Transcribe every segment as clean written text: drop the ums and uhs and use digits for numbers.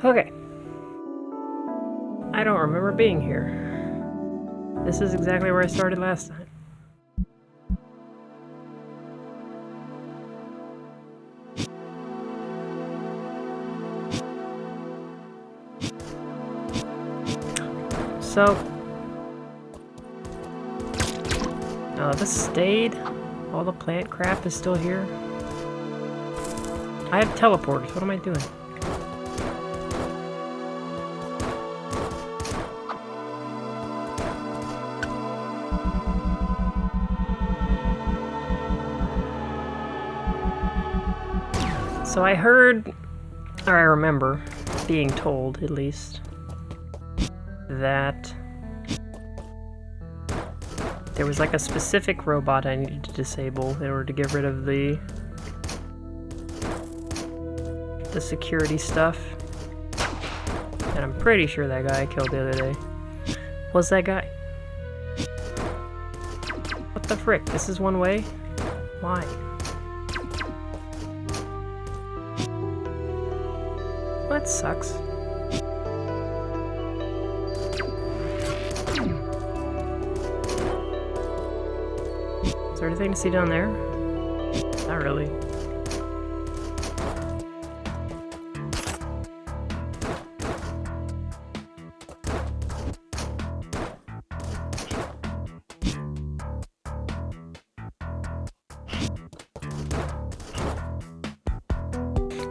Okay. I don't remember being here. This is exactly where I started last time. So... this stayed. All the plant crap is still here. I have teleporters. What am I doing? So I heard, or I remember being told, at least, that there was like a specific robot I needed to disable in order to get rid of the security stuff. And I'm pretty sure that guy I killed the other day was that guy. What the frick? This is one way? Why? That sucks. Is there anything to see down there? Not really.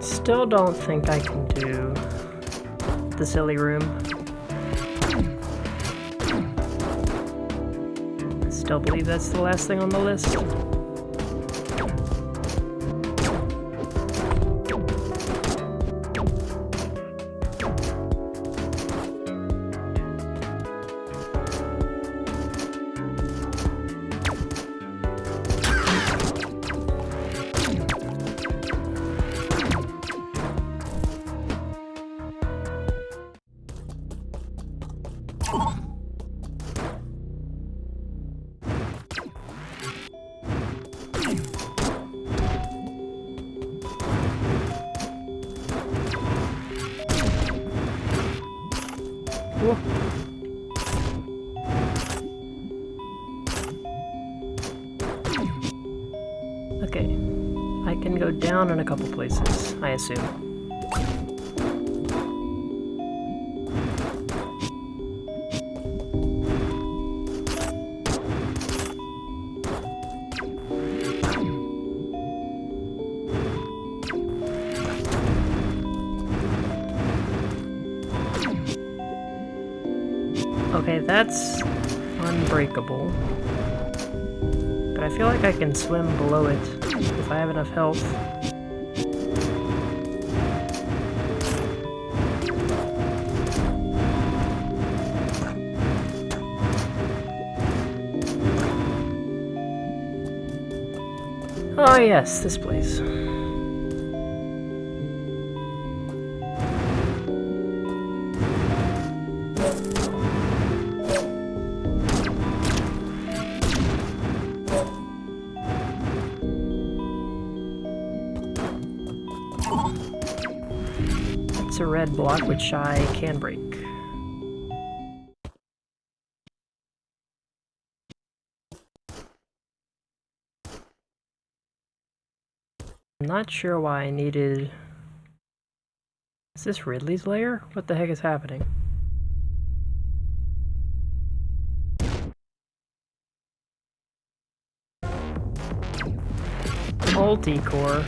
Still don't think I can do the silly room. Still believe that's the last thing on the list. Okay, I can go down in a couple places, I assume. Okay, that's unbreakable. But I feel like I can swim below it if I have enough health. Oh yes, this place. It's a red block which I can break. I'm not sure why I needed... Is this Ridley's lair? What the heck is happening? Multi-core.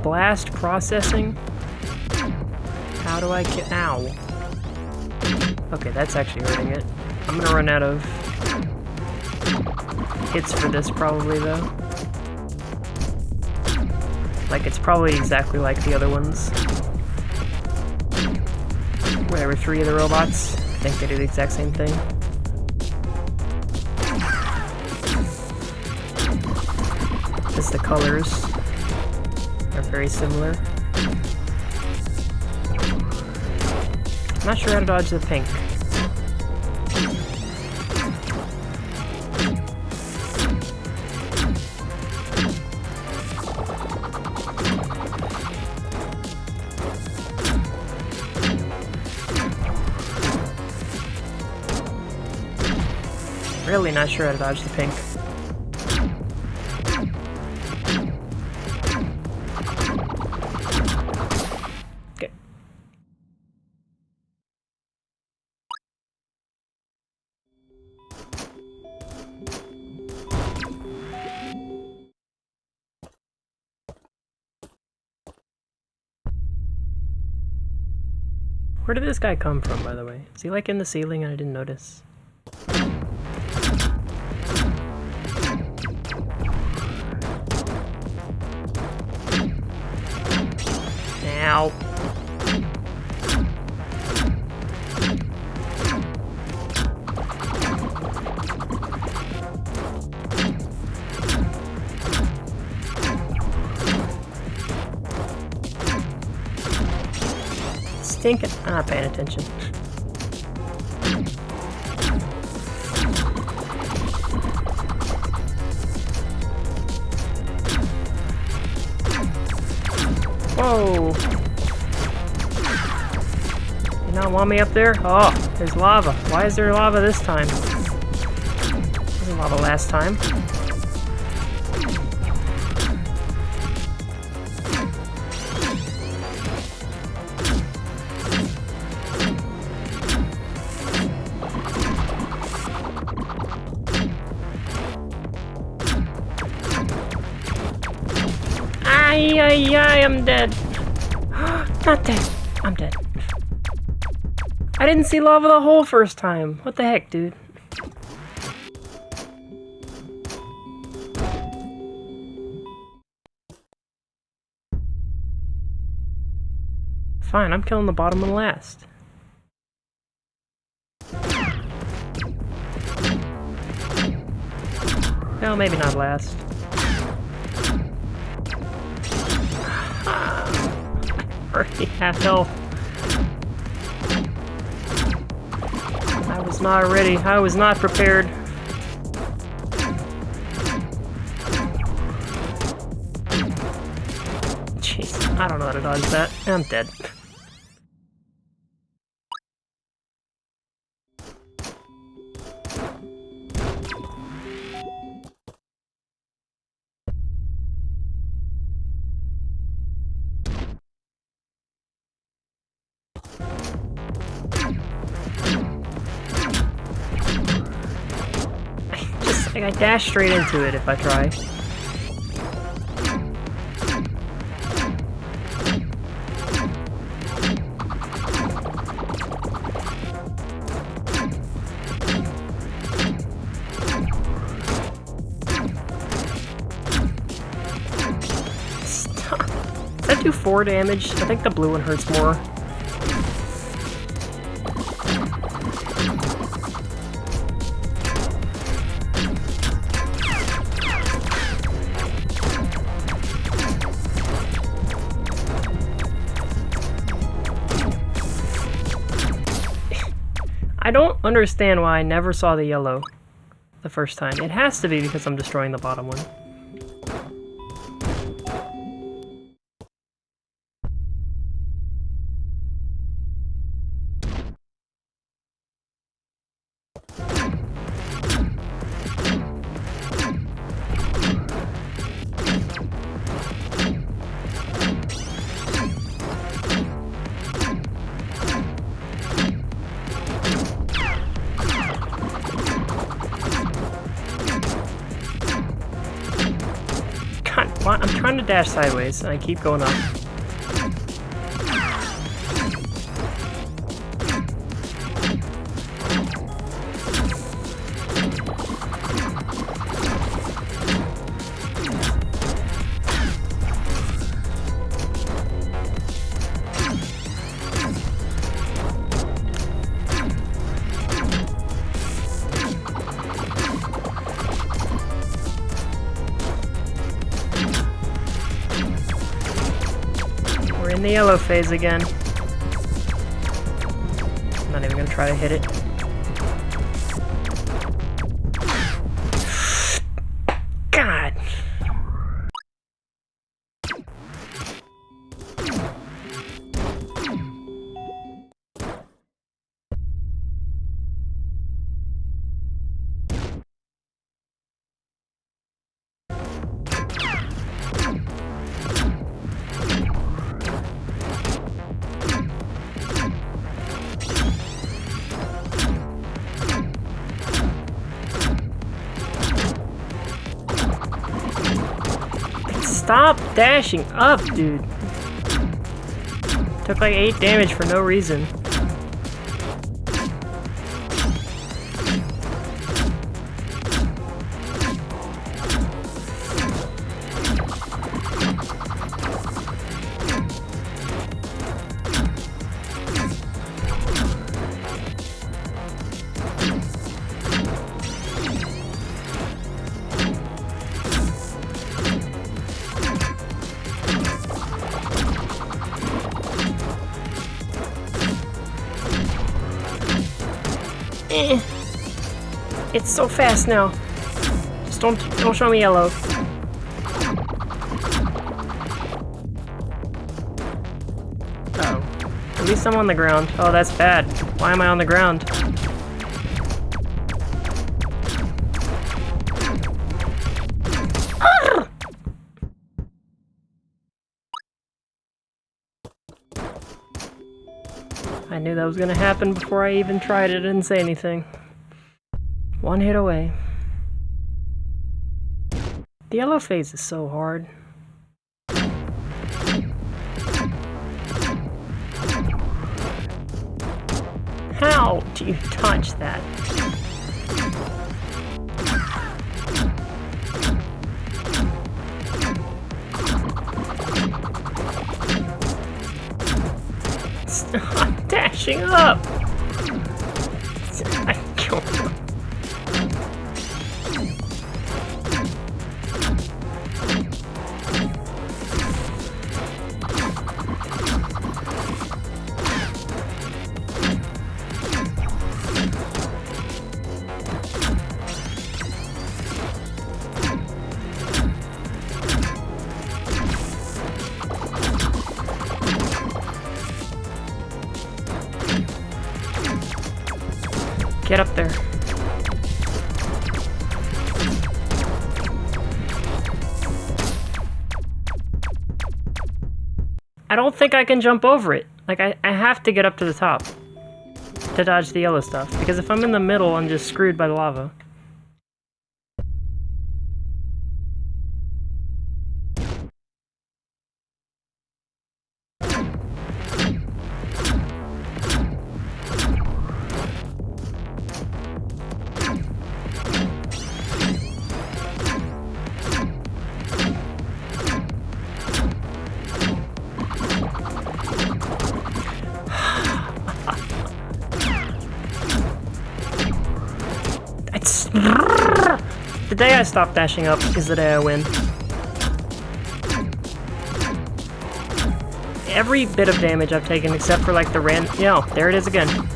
Blast processing? How do I get... Ow. Okay, that's actually hurting it. I'm gonna run out of hits for this probably, though. Like, it's probably exactly like the other ones. Where there were 3 of the robots. I think they do the exact same thing. Because the colors are very similar. I'm not sure how to dodge the pink. Really not sure how to dodge the pink. Okay. Where did this guy come from, by the way? Is he like in the ceiling and I didn't notice? Ow. Stinking. I'm not paying attention. Whoa! You not want me up there? Oh, there's lava. Why is there lava this time? There wasn't lava last time. I'm dead. Not dead. I'm dead. I didn't see lava the whole first time. What the heck, dude? Fine, I'm killing the bottom one last. Well, maybe not last. Already half health. I was not ready. I was not prepared. Jeez, I don't know how to dodge that. I'm dead. I dash straight into it if I try. Stop. Does that do 4 damage? I think the blue one hurts more. I don't understand why I never saw the yellow the first time. It has to be because I'm destroying the bottom one. I'm trying to dash sideways, and I keep going up. In the yellow phase again. I'm not even gonna try to hit it. God! Stop dashing up, dude. Took like 8 damage for no reason. It's so fast now. Just don't show me yellow. Oh. At least I'm on the ground. Oh, that's bad. Why am I on the ground? I knew that was gonna happen before I even tried it. I didn't say anything. 1 hit away. The yellow phase is so hard. How do you touch that? Stop dashing up! I killed him. Get up there. I don't think I can jump over it. Like, I have to get up to the top to dodge the yellow stuff. Because if I'm in the middle, I'm just screwed by the lava. The day I stop dashing up is the day I win. Every bit of damage I've taken except for like the yeah, there it is again.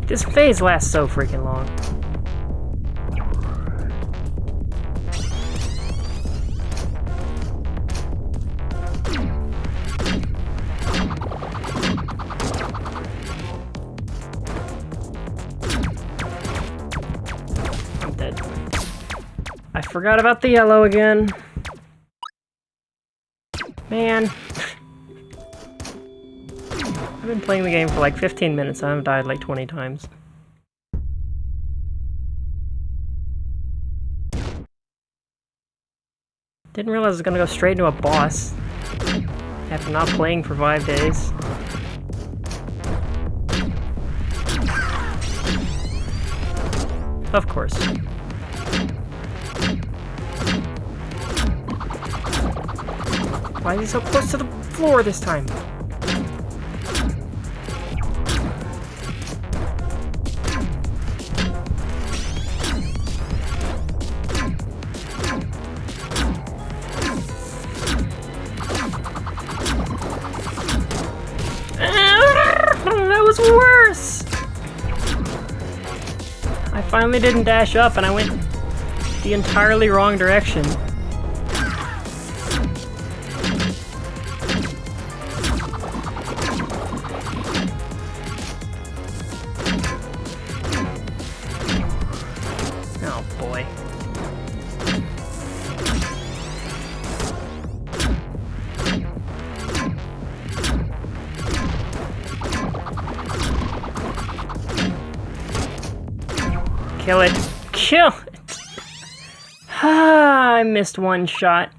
This phase lasts so freaking long. I'm dead. I forgot about the yellow again. Man. I've been playing the game for like 15 minutes and I've died like 20 times. Didn't realize I was gonna go straight into a boss after not playing for 5 days. Of course. Why is he so close to the floor this time? That was worse! I finally didn't dash up and I went the entirely wrong direction. Kill it. Kill it! Ah, I missed one shot.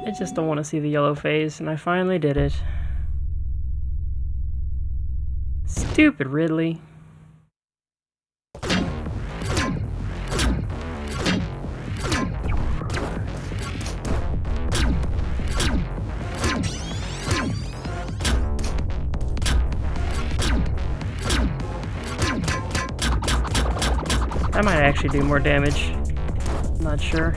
I just don't want to see the yellow phase, and I finally did it. Stupid Ridley. That might actually do more damage. I'm not sure.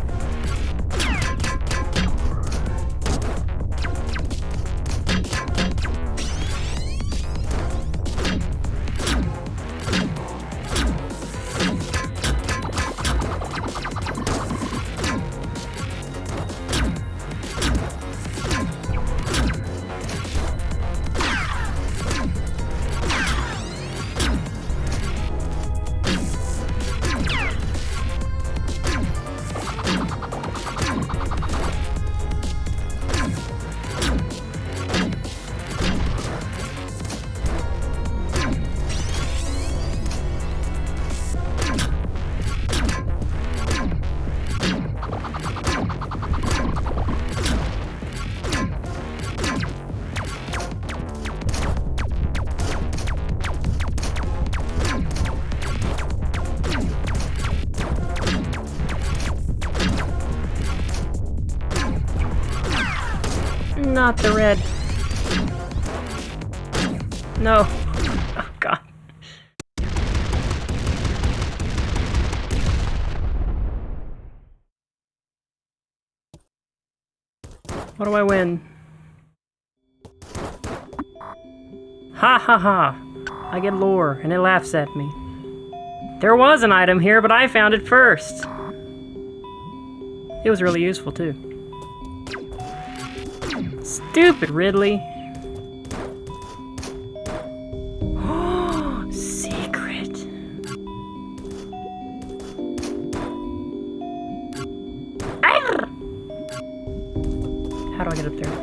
Not the red. No. Oh, God. What do I win? Ha ha ha. I get lore, and it laughs at me. There was an item here, but I found it first. It was really useful, too. Stupid Ridley. Oh, secret. Arr! How do I get up there?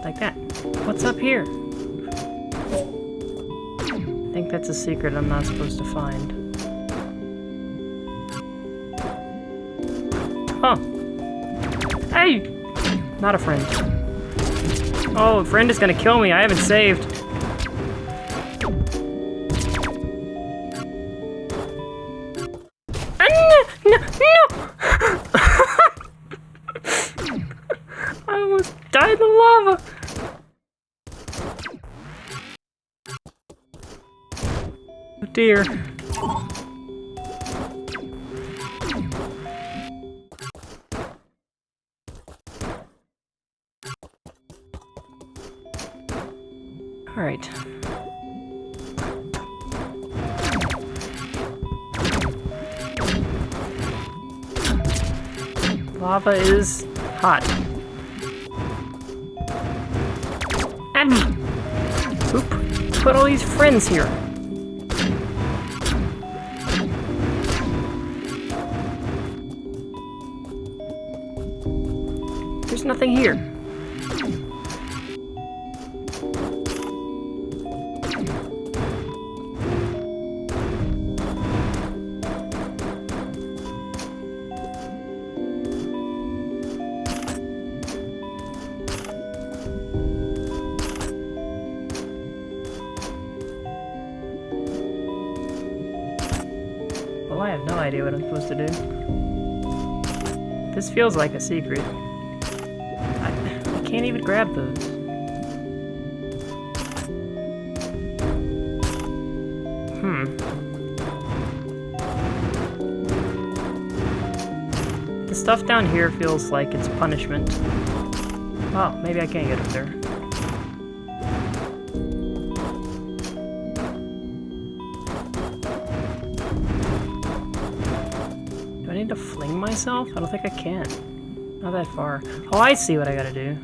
Like that. What's up here? I think that's a secret I'm not supposed to find. Oh. Hey! Not a friend. Oh, a friend is gonna kill me. I haven't saved. No! I almost died in the lava. Oh dear. All right. Lava is hot. And who put all these friends here? There's nothing here. Well, I have no idea what I'm supposed to do. This feels like a secret. I can't even grab those. The stuff down here feels like it's punishment. Oh, maybe I can't get up there. Do I need to fling myself? I don't think I can. Not that far. Oh, I see what I gotta do.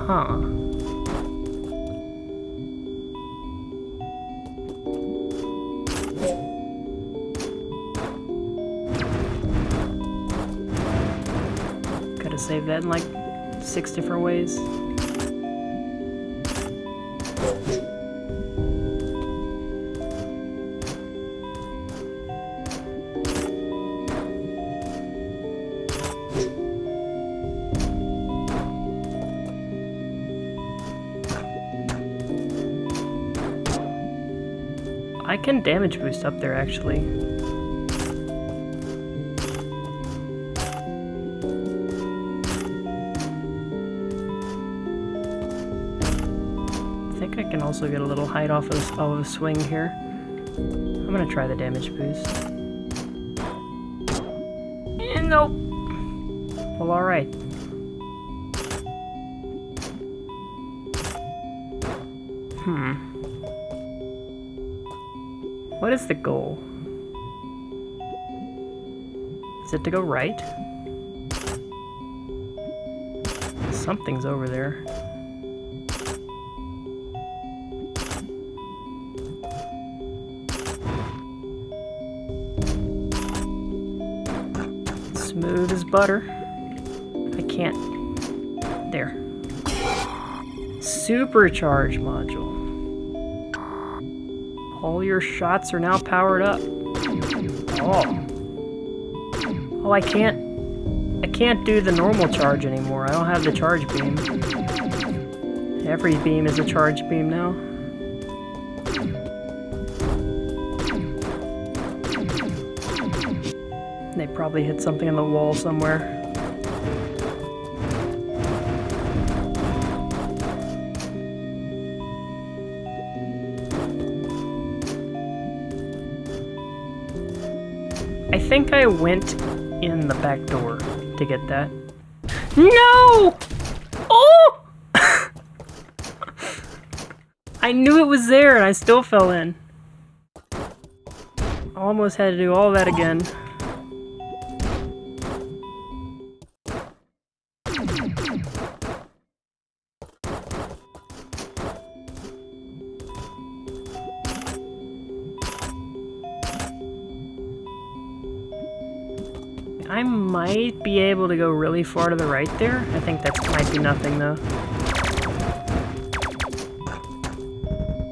Huh. Gotta save that in like 6 different ways. I can damage boost up there, actually. I think I can also get a little height off of a swing here. I'm gonna try the damage boost. And nope. Well, alright. What is the goal? Is it to go right? Something's over there. Smooth as butter. I can't. There. Supercharge module. All your shots are now powered up. Oh. Oh, I can't do the normal charge anymore. I don't have the charge beam. Every beam is a charge beam now. They probably hit something on the wall somewhere. I think I went in the back door to get that. No! Oh! I knew it was there and I still fell in. Almost had to do all that again. I might be able to go really far to the right there. I think that might be nothing though.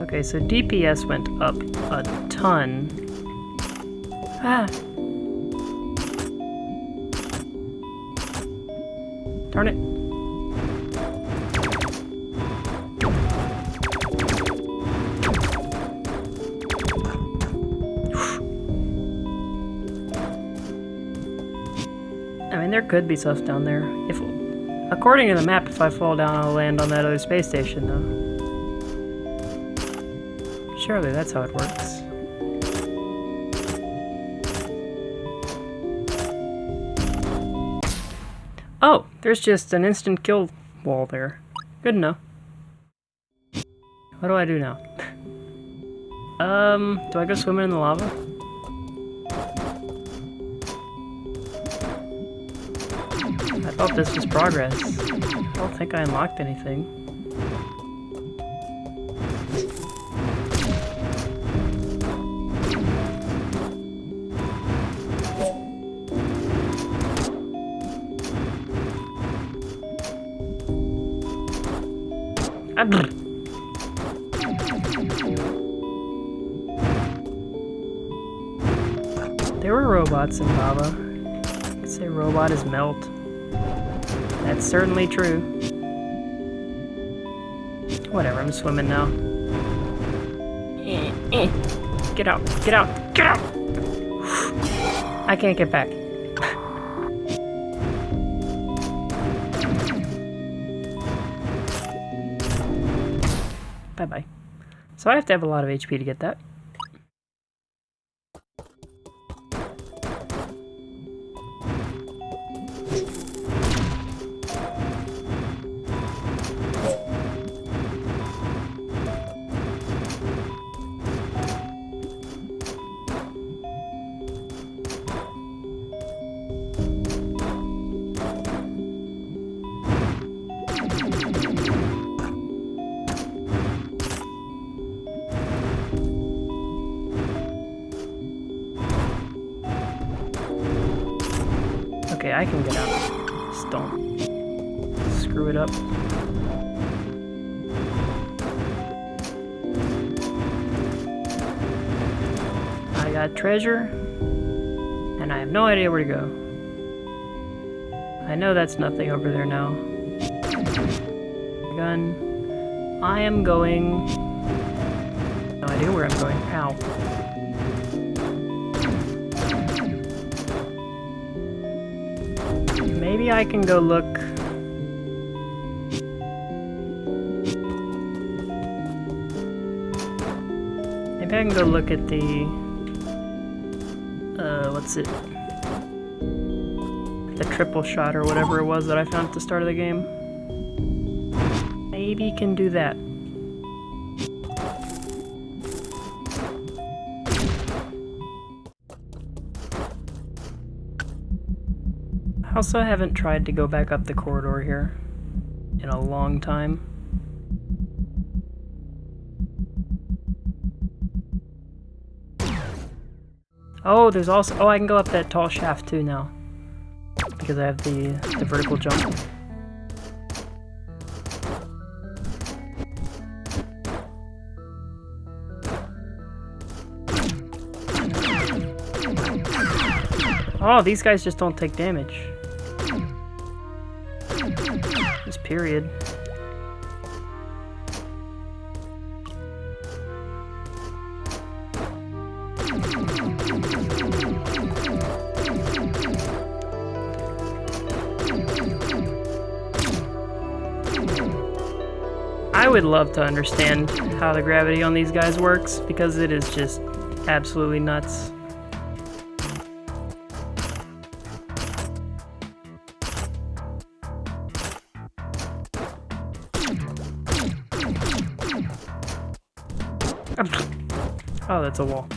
Okay, so DPS went up a ton. Ah! Darn it. I mean, there could be stuff down there. If, according to the map, if I fall down, I'll land on that other space station, though. Surely that's how it works. Oh, there's just an instant kill wall there. Good to know. What do I do now? Do I go swimming in the lava? I thought this was progress. I don't think I unlocked anything. There were robots in lava. You could say robot is melt. That's certainly true. Whatever, I'm swimming now. Get out, get out, get out! I can't get back. Bye-bye. So I have to have a lot of HP to get that. I can get out. Just don't screw it up. I got treasure, and I have no idea where to go. I know that's nothing over there now. Gun. I am going... No idea where I'm going. Ow. Maybe I can go look... Maybe I can go look at the... what's it? The triple shot or whatever it was that I found at the start of the game. Maybe can do that. I also haven't tried to go back up the corridor here in a long time. Oh, there's also... Oh, I can go up that tall shaft too now. Because I have the vertical jump. Oh, these guys just don't take damage. Just period. I would love to understand how the gravity on these guys works, because it is just absolutely nuts. Oh, that's a wall.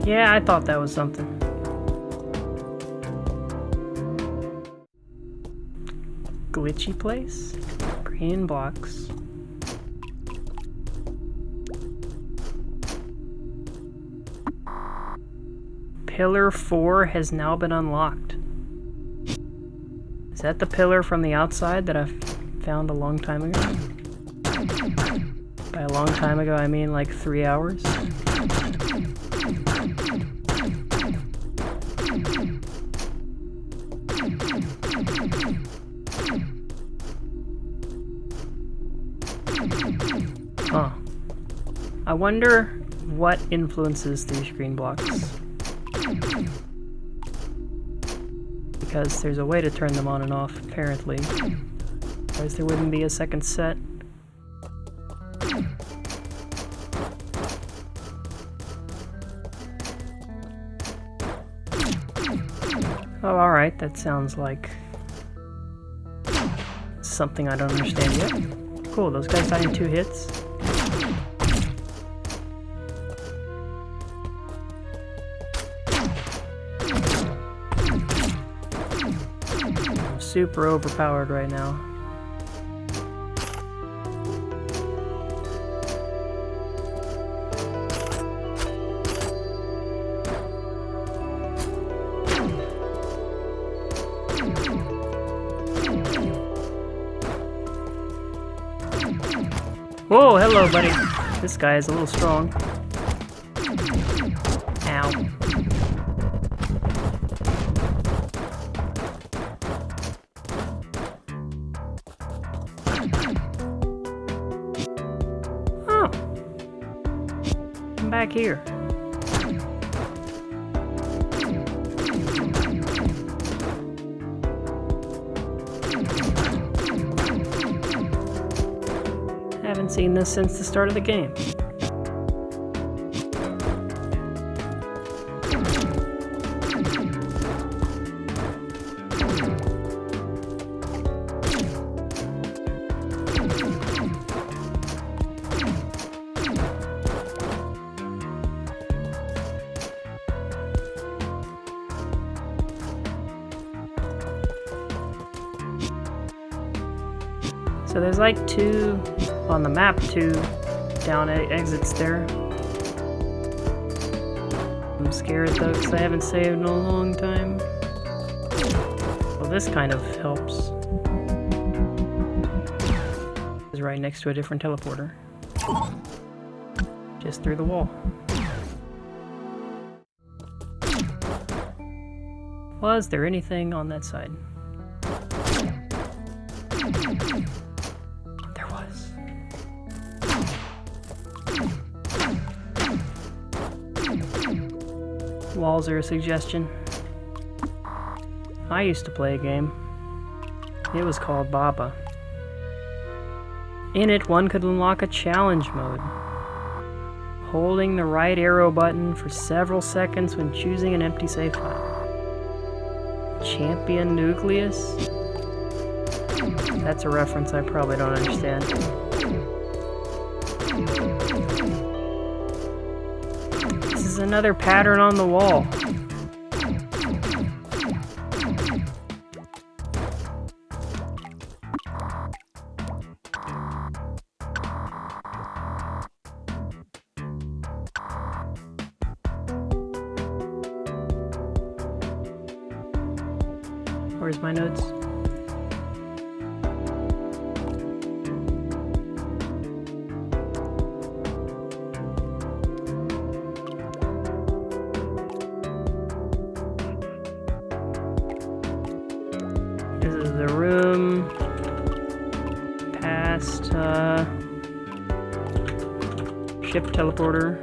Yeah, I thought that was something. Glitchy place? Green blocks. Pillar 4 has now been unlocked. Is that the pillar from the outside that I found a long time ago? By a long time ago, I mean like 3 hours. Huh. I wonder what influences these green blocks. Because there's a way to turn them on and off, apparently. Otherwise there wouldn't be a second set. Oh, alright, that sounds like something I don't understand yet. Cool, those guys die in 2 hits. I'm super overpowered right now. Whoa, hello, buddy. This guy is a little strong. Ow. Oh. I'm back here. Haven't seen this since the start of the game. So there's like two on the map, two down exits there. I'm scared though because I haven't saved in a long time. Well, this kind of helps. It's right next to a different teleporter. Just through the wall. Was there anything on that side? There was. Walls are a suggestion. I used to play a game. It was called Baba. In it, one could unlock a challenge mode. Holding the right arrow button for several seconds when choosing an empty save file. Champion Nucleus? That's a reference I probably don't understand. This is another pattern on the wall. Where's my notes? This is the room past ship teleporter.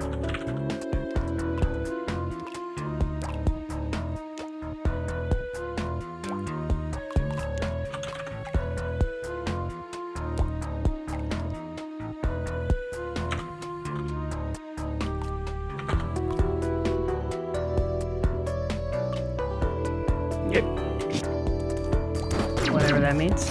Yep. Whatever that means.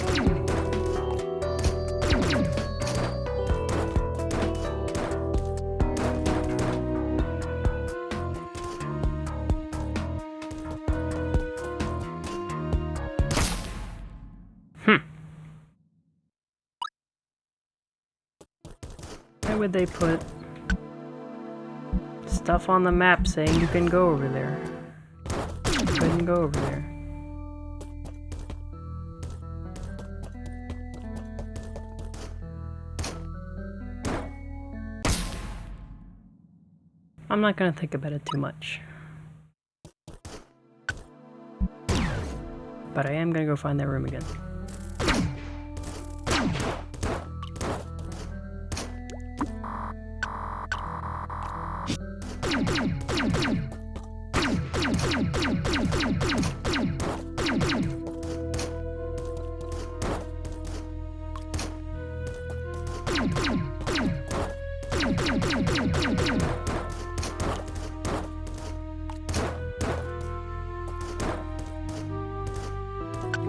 Why would they put stuff on the map saying you can go over there? Couldn't go over there. I'm not gonna think about it too much. But I am gonna go find that room again.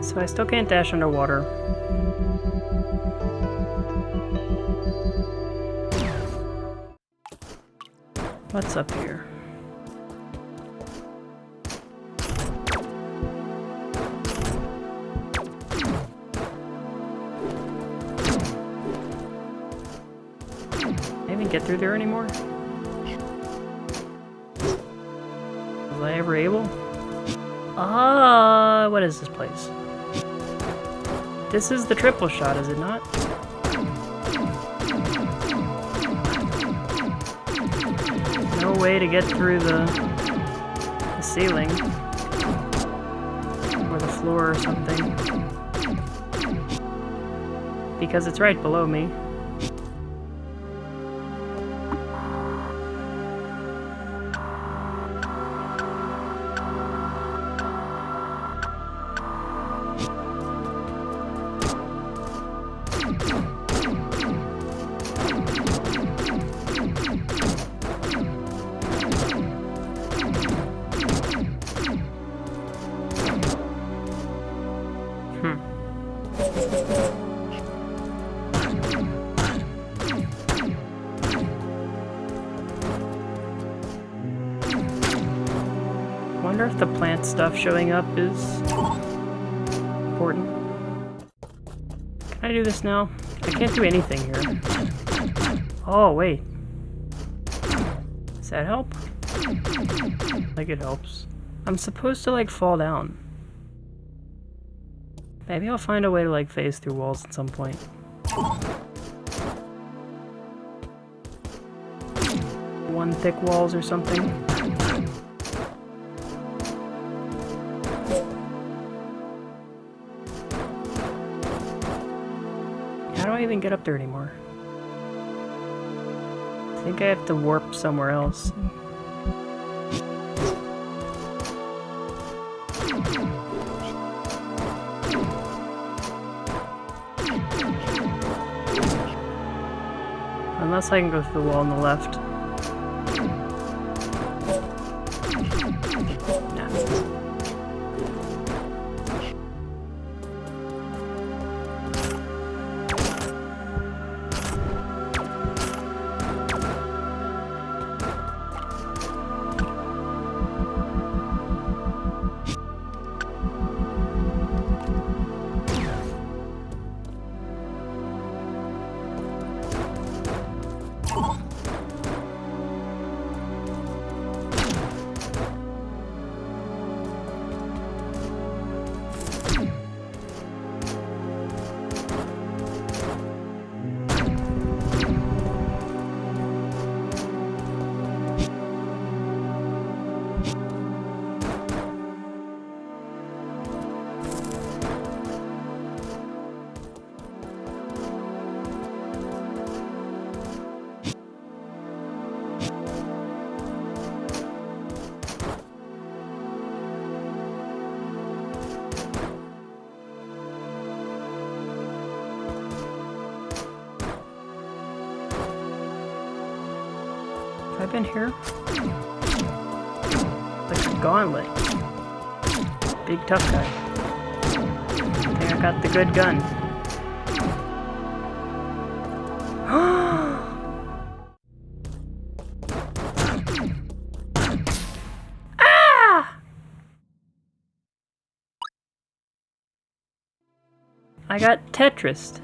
So I still can't dash underwater. What's up here? Can I even get through there anymore? Was I ever able? What is this place? This is the triple shot, is it not? No way to get through the ceiling. Or the floor or something. Because it's right below me. I wonder if the plant stuff showing up is important. Can I I do this now? I can't do anything here. Oh, wait. Does that help? Like it helps. I'm supposed to, like, fall down. Maybe I'll find a way to, like, phase through walls at some point. One thick walls or something. How do I even get up there anymore? I think I have to warp somewhere else. Unless I can go through the wall on the left. Have I been here? Like a gauntlet. Big tough guy. I think I got the good gun. Ah! I got Tetris'd.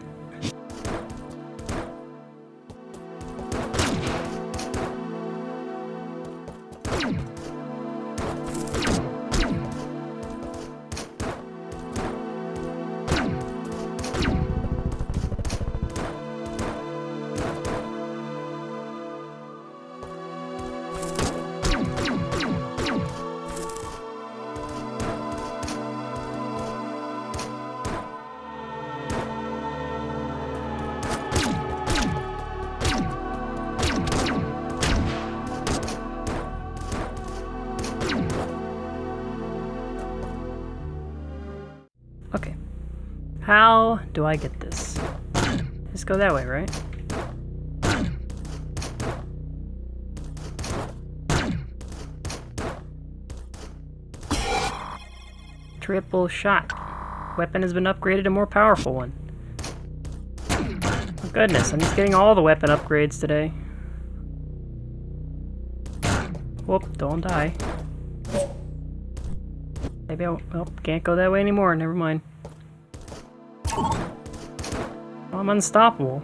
Okay. How do I get this? Just go that way, right? Triple shot. Weapon has been upgraded to a more powerful one. Oh goodness, I'm just getting all the weapon upgrades today. Whoop, don't die. Maybe I can't go that way anymore, never mind. Oh, I'm unstoppable.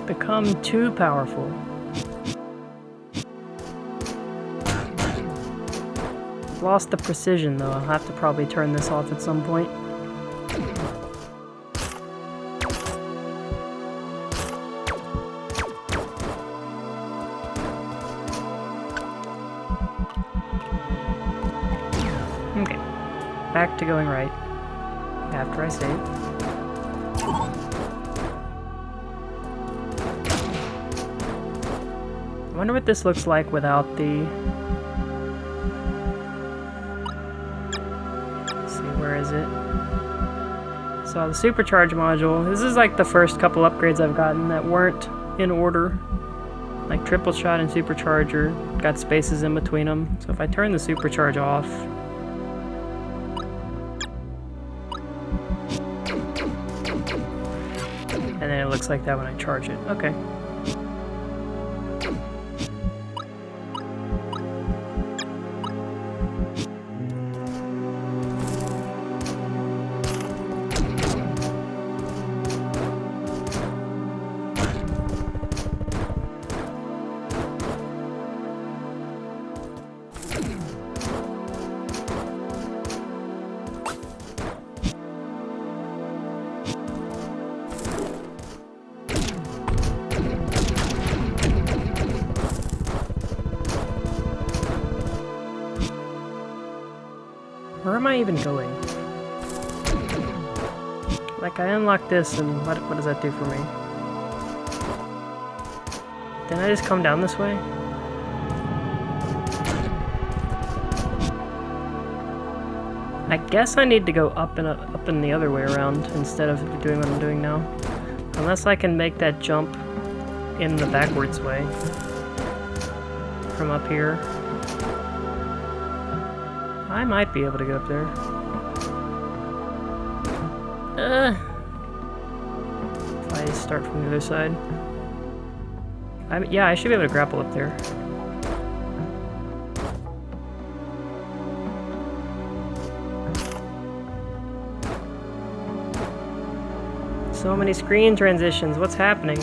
Become too powerful. Lost the precision though, I'll have to probably turn this off at some point. Okay, back to going right, after I save. I wonder what this looks like without the... Let's see, where is it? So the supercharge module, this is like the first couple upgrades I've gotten that weren't in order. Like triple shot and supercharger, got spaces in between them. So if I turn the supercharge off, and then it looks like that when I charge it. Okay. am I even going? Like, I unlocked this, and what does that do for me? Didn't I just come down this way? I guess I need to go up and the other way around instead of doing what I'm doing now. Unless I can make that jump in the backwards way. From up here. I might be able to get up there. If I start from the other side. Yeah, I should be able to grapple up there. So many screen transitions, what's happening?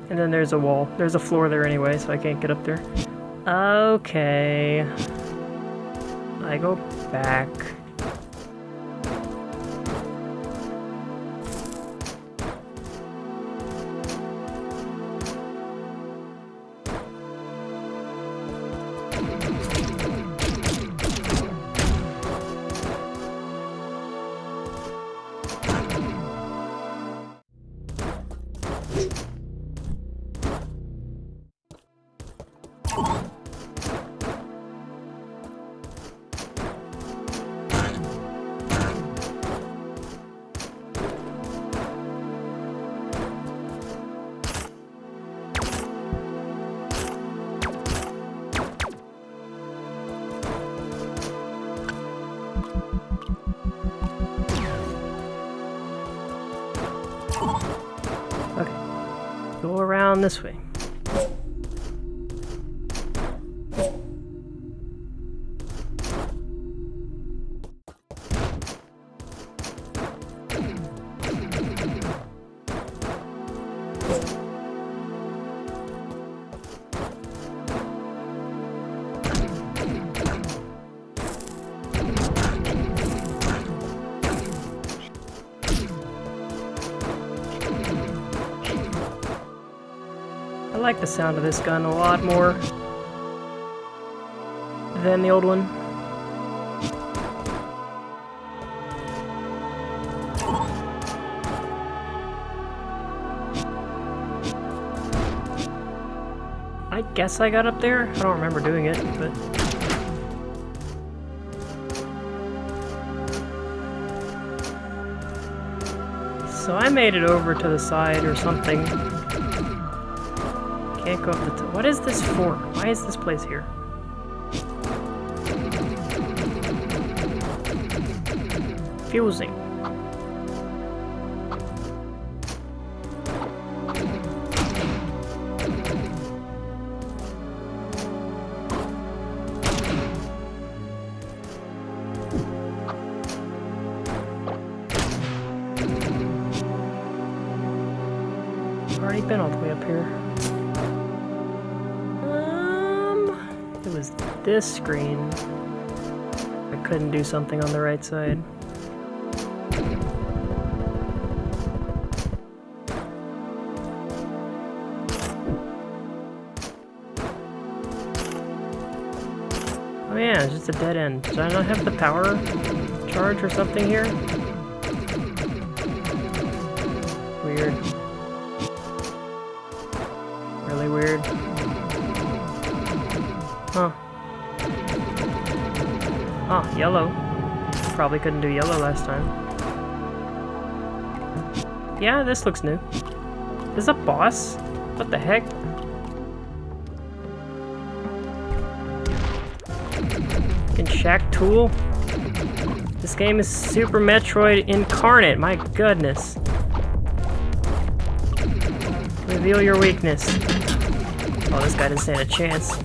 And then there's a wall. There's a floor there anyway, so I can't get up there. Okay. I go back. Okay. Go around this way. I like the sound of this gun a lot more than the old one. I guess I got up there? I don't remember doing it, but... So I made it over to the side or something. Can't go up the top. What is this for? Why is this place here? Fusing. Already been all the way up here. It was this screen. I couldn't do something on the right side. Oh yeah, it's just a dead end. Did I not have the power charge or something here? Weird. Really weird. Huh. Oh, yellow. Probably couldn't do yellow last time. Yeah, this looks new. This is a boss? What the heck? Fucking Shack Tool? This game is Super Metroid incarnate, my goodness. Reveal your weakness. Oh, this guy doesn't stand a chance.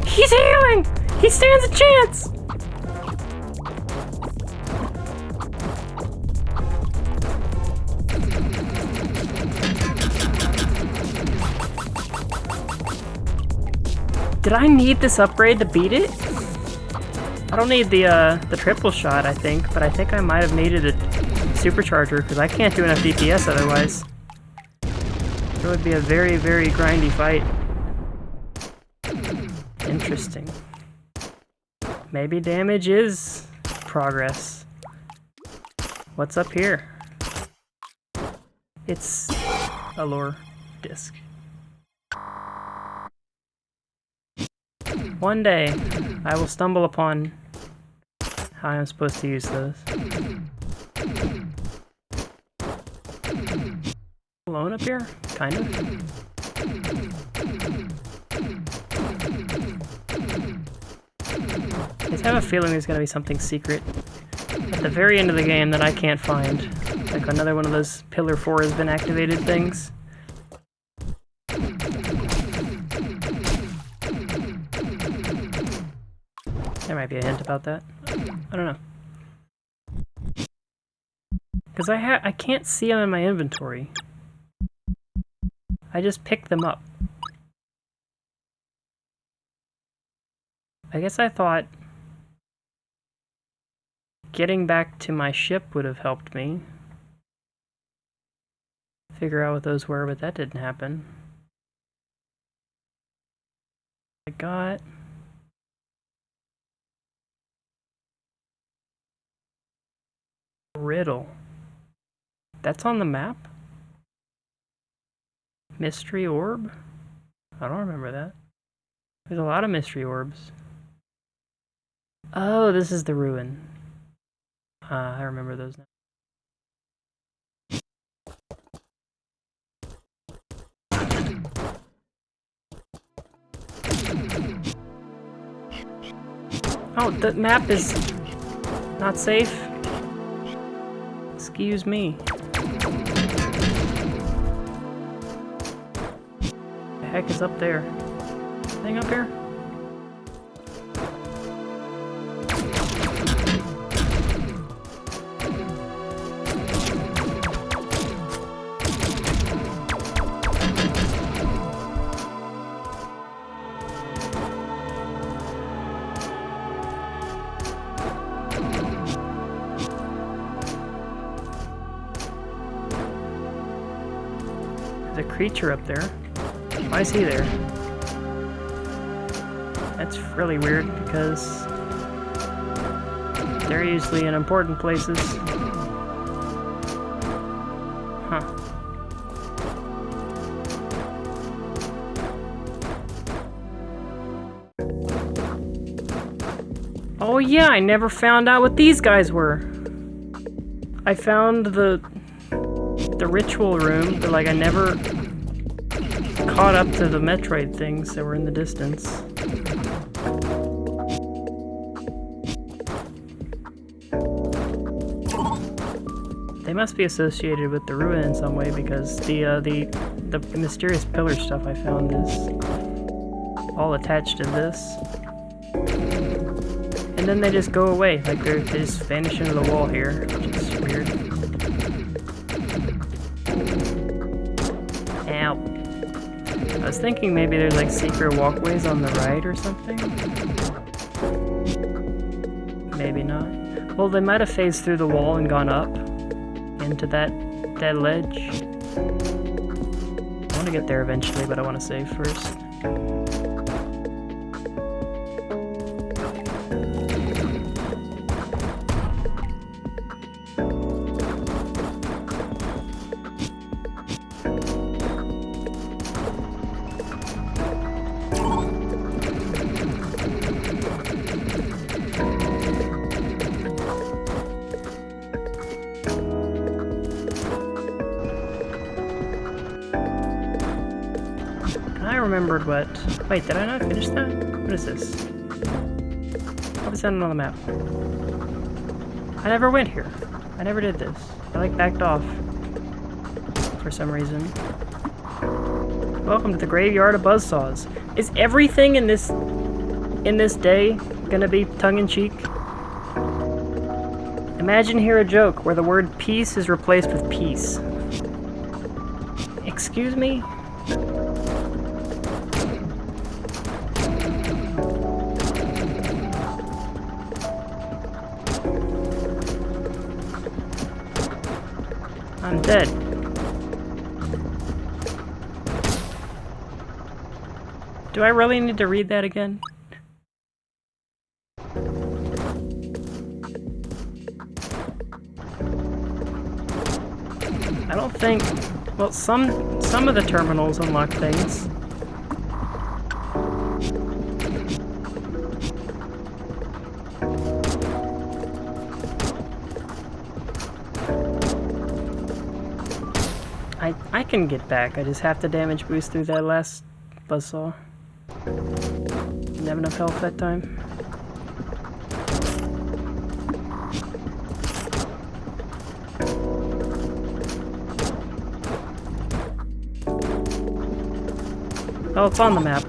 He's healing! He stands a chance! Did I need this upgrade to beat it? I don't need the triple shot, I think, but I think I might have needed a supercharger, because I can't do enough DPS otherwise. It would be a very, very grindy fight. Interesting. Maybe damage is progress. What's up here? It's a lore disc. One day, I will stumble upon how I'm supposed to use those. Alone up here? Kind of. I just have a feeling there's gonna be something secret at the very end of the game that I can't find. Like another one of those Pillar 4 has been activated things. There might be a hint about that. I don't know. Because I can't see them in my inventory. I just pick them up. I guess I thought getting back to my ship would have helped me figure out what those were, but that didn't happen. I got... riddle. That's on the map? Mystery orb? I don't remember that. There's a lot of mystery orbs. Oh, this is the ruin. I remember those now. Oh, the map is not safe. Excuse me. The heck is up there? Anything up here? There's a creature up there. Why is he there? That's really weird because they're usually in important places. Huh. Oh yeah, I never found out what these guys were. I found the ritual room, but like I never caught up to the Metroid things that were in the distance. They must be associated with the ruin in some way because the mysterious pillar stuff I found is all attached to this. And then they just go away, like they just vanish into the wall here, which is weird. Ow. I was thinking maybe there's like secret walkways on the right or something. Maybe not. Well, they might have phased through the wall and gone up into that ledge. I want to get there eventually, but I want to save first. I remembered what... Wait, did I not finish that? What is this? What is that on the map? I never went here. I never did this. I like backed off. For some reason. Welcome to the graveyard of buzzsaws. Is everything in this day gonna be tongue-in-cheek? Imagine here a joke where the word peace is replaced with peace. Excuse me? I'm dead. Do I really need to read that again? I don't think... Well, some of the terminals unlock things. I can get back. I just have to damage boost through that last buzzsaw. Didn't have enough health that time. Oh, it's on the map.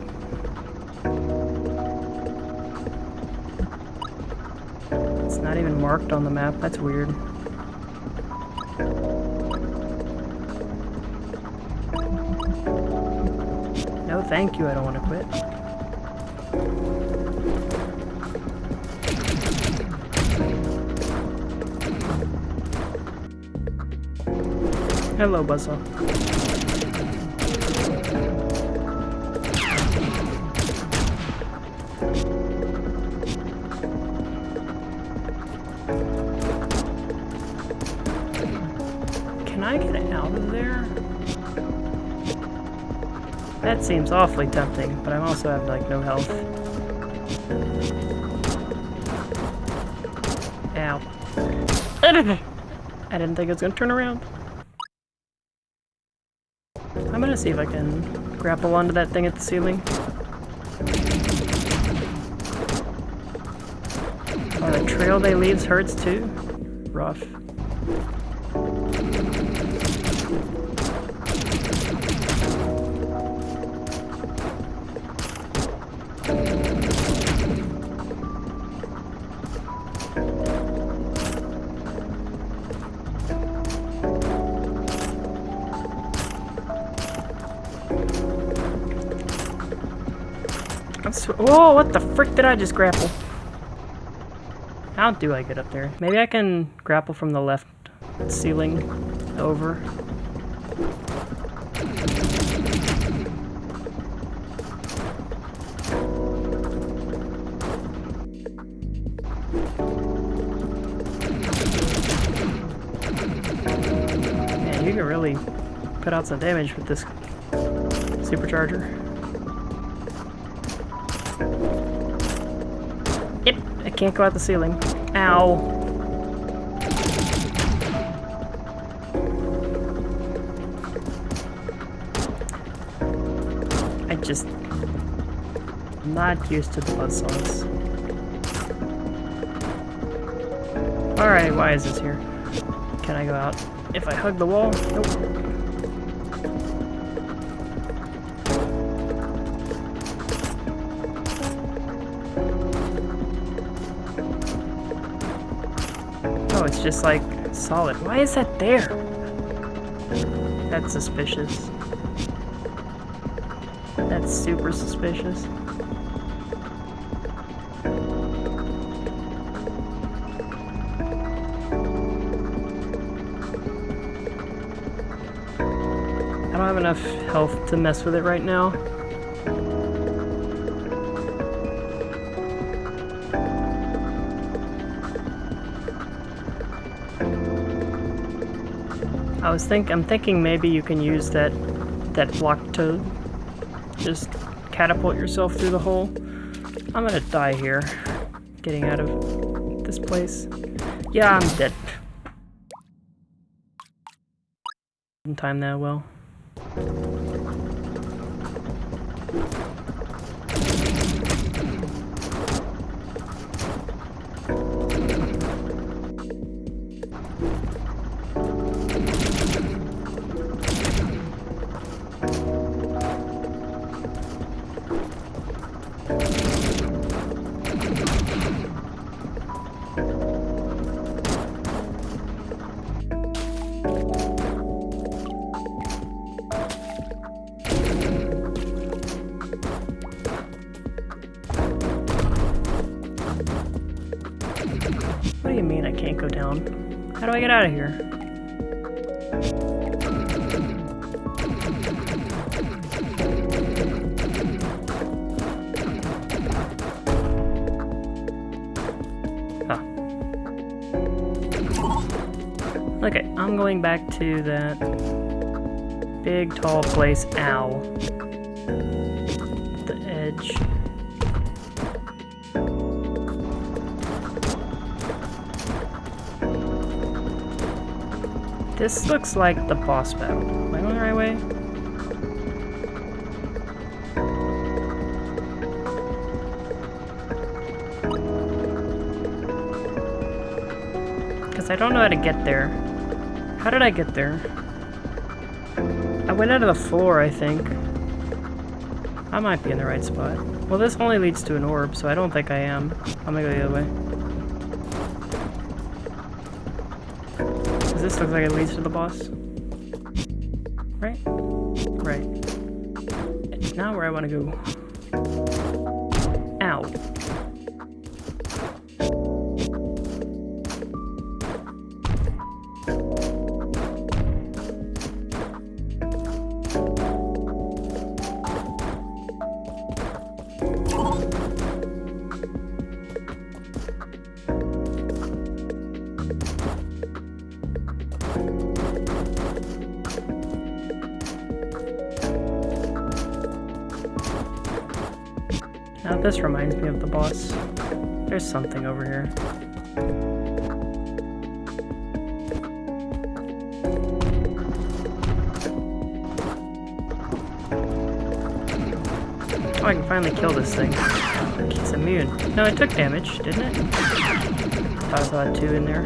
It's not even marked on the map. That's weird. No, thank you. I don't want to quit. Hello, Buzzsaw. Can I get out of there? That seems awfully tempting, but I also have, like, no health. Ow. I didn't think it was gonna turn around. I'm gonna see if I can grapple onto that thing at the ceiling. Oh, the trail they leaves hurts too? Rough. Whoa, what the frick did I just grapple? How do I get up there? Maybe I can grapple from the left ceiling over. Man, you can really put out some damage with this supercharger. Yep, I can't go out the ceiling. Ow. I'm not used to the buzzsaws. Alright, why is this here? Can I go out if I hug the wall? Nope. Oh, it's just like solid. Why is that there? That's suspicious. That's super suspicious. I don't have enough health to mess with it right now. I'm thinking maybe you can use that block to just catapult yourself through the hole. I'm gonna die here, getting out of this place. Yeah, I'm dead. Didn't time that well. What do you mean I can't go down? How do I get out of here? Okay, I'm going back to that big, tall place. Ow. The edge. This looks like the boss battle. Am I going the right way? Because I don't know how to get there. How did I get there? I went out of the floor, I think. I might be in the right spot. Well, this only leads to an orb, so I don't think I am. I'm gonna go the other way. This looks like it leads to the boss. Right? Right. It's not where I want to go. Ow. Now this reminds me of the boss. There's something over here. Oh, I can finally kill this thing. It's immune. No, it took damage, didn't it? I thought I saw 2 in there.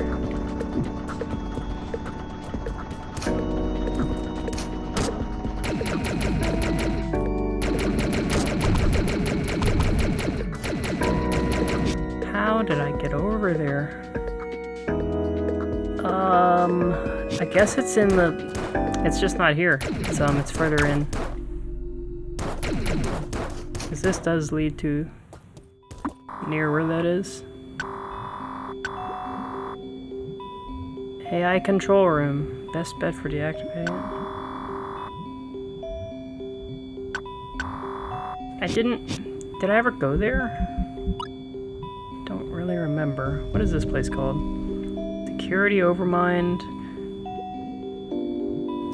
How did I get over there? I guess it's in the... It's just not here. It's further in. Because this does lead to... near where that is. AI control room. Best bet for deactivating. I didn't... Did I ever go there? Don't really remember. What is this place called? Security Overmind.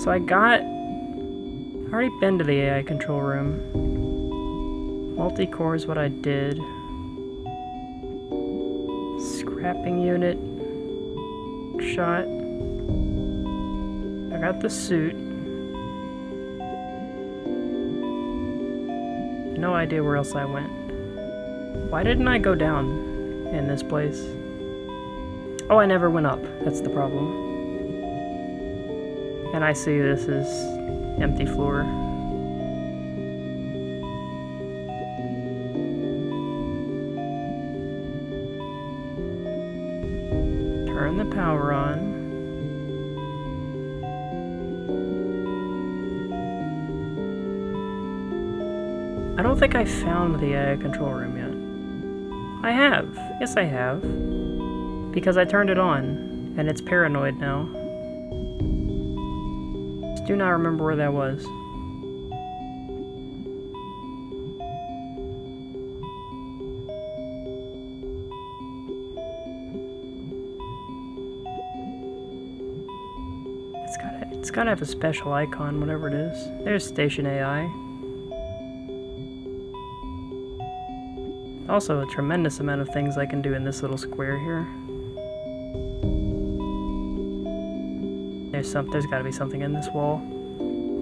So I already been to the AI control room. Multi-core is what I did. Scrapping unit. Shot. I got the suit. No idea where else I went. Why didn't I go down in this place? Oh, I never went up. That's the problem. And I see this is empty floor. Turn the power on. I don't think I found the AI control room yet. I have. Yes, I have. Because I turned it on, and it's paranoid now. Just do not remember where that was. It's gotta have a special icon, whatever it is. There's Station AI. Also, a tremendous amount of things I can do in this little square here. There's gotta be something in this wall.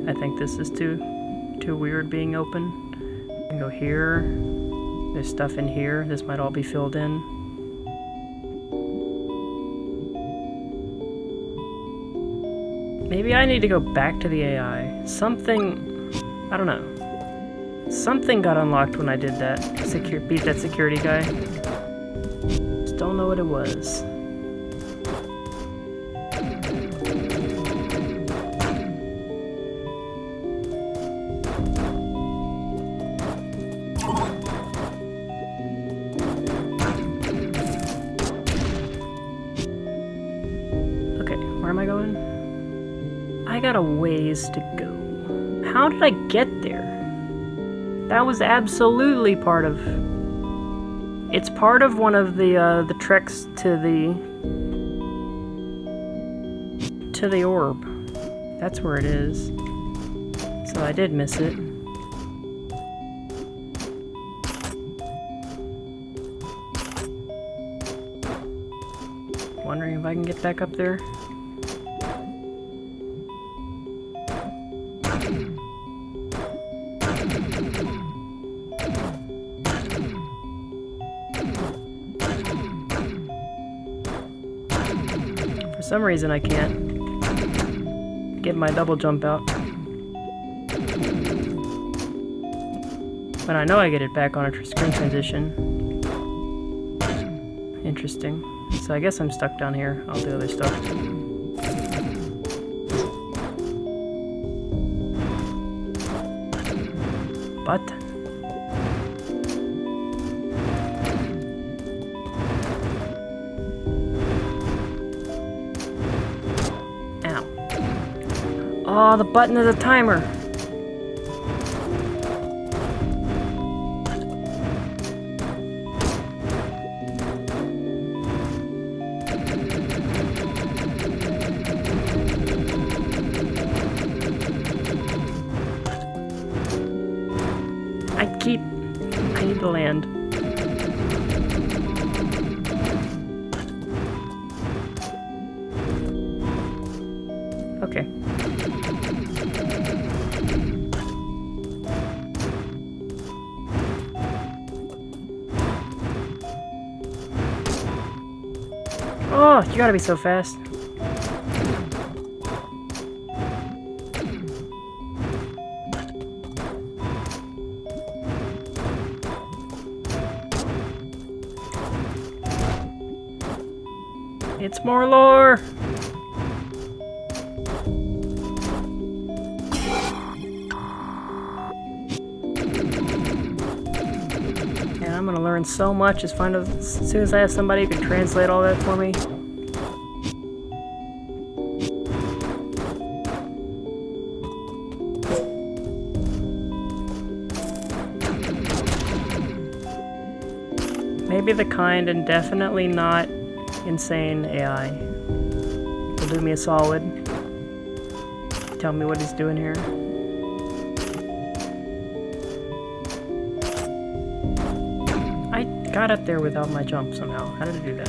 I think this is too weird being open. I can go here. There's stuff in here. This might all be filled in. Maybe I need to go back to the AI. Something... I don't know. Something got unlocked when I did that. Beat that security guy. Just don't know what it was. Okay, where am I going? I got a ways to go. How did I get there? That was absolutely part of... It's part of one of the treks to the... to the orb. That's where it is. So I did miss it. Wondering if I can get back up there. For some reason I can't get my double jump out. But I know I get it back on a screen transition. Interesting. So I guess I'm stuck down here. I'll do other stuff. But ow. Oh, the button is a timer. I need to land. Okay. Oh, you gotta be so fast. It's more lore! And I'm gonna learn so much as soon as I have somebody who can translate all that for me. Maybe the kind and definitely not insane AI will do me a solid. Tell me what he's doing here. I got up there without my jump somehow. How did I do that?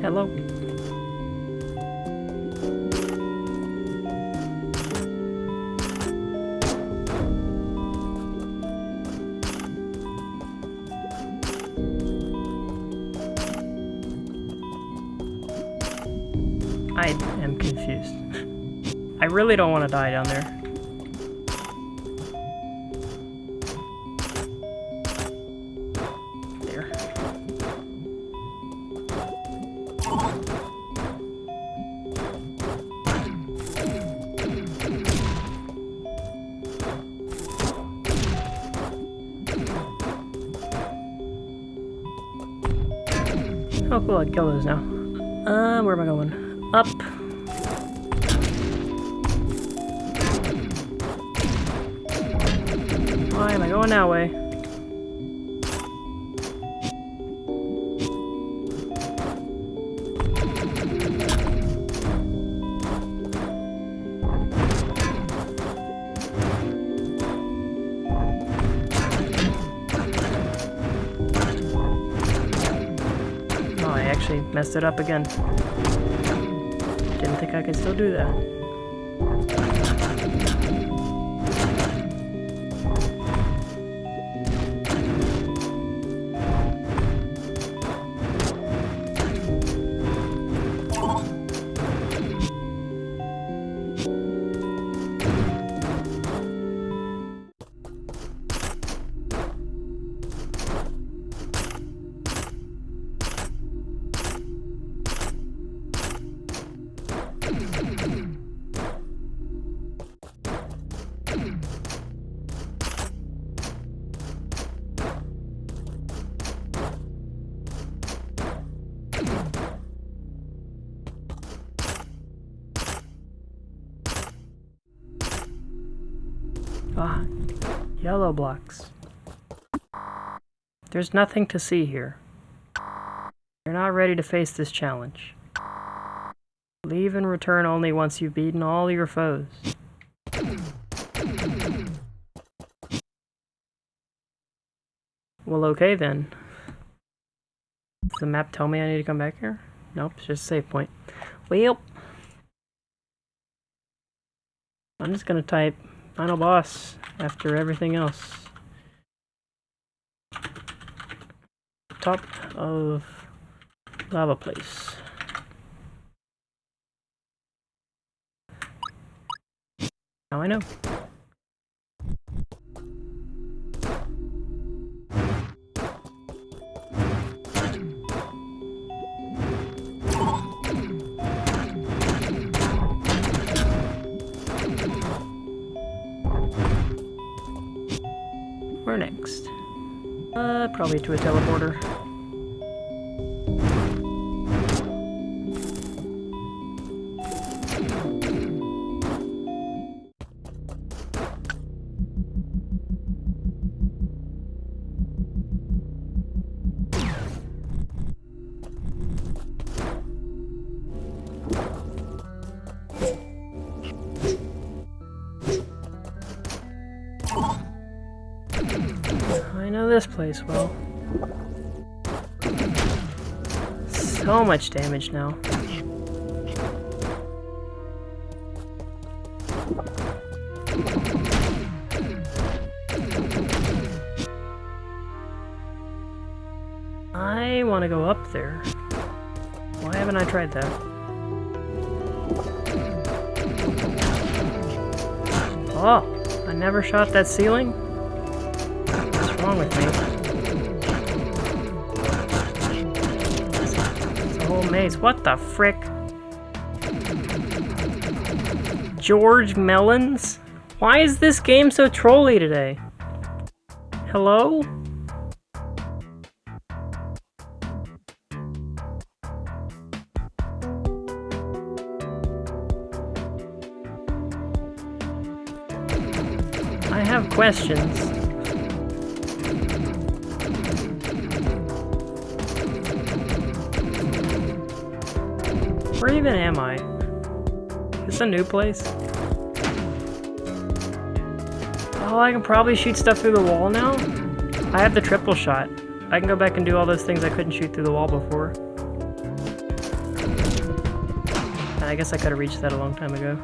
Hello? I am confused. I really don't want to die down there. There. Oh cool, I can kill those now. Where am I going? Up. Why am I going that way? Oh, I actually messed it up again. Didn't think I could still do that. Ah, yellow blocks. There's nothing to see here. You're not ready to face this challenge. Leave and return only once you've beaten all your foes. Well, okay then. Does the map tell me I need to come back here? Nope, it's just a save point. Well, I'm just gonna type final boss after everything else. Top of lava place. Now I know. Where next? Probably to a teleporter. I know this place well. So much damage now. I want to go up there. Why haven't I tried that? Oh, I never shot that ceiling? What's wrong with me? It's a whole maze. What the frick? George Melons? Why is this game so trolly today? Hello? I have questions. Where even am I? Is this a new place? Oh, I can probably shoot stuff through the wall now? I have the triple shot. I can go back and do all those things I couldn't shoot through the wall before. I guess I could have reached that a long time ago.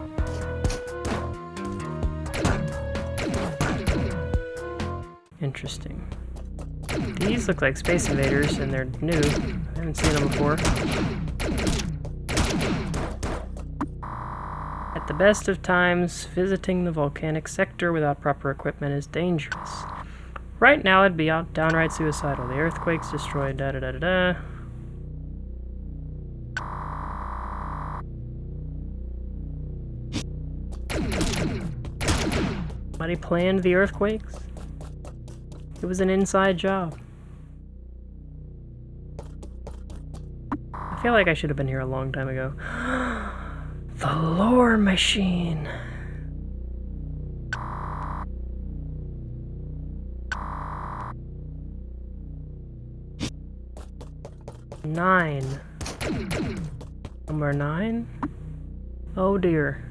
Interesting. These look like Space Invaders, and they're new. I haven't seen them before. At the best of times, visiting the volcanic sector without proper equipment is dangerous. Right now, it'd be downright suicidal. The earthquakes destroyed da-da-da-da-da. Somebody planned the earthquakes? It was an inside job. I feel like I should have been here a long time ago. The lore machine. Nine. Number 9? Oh dear.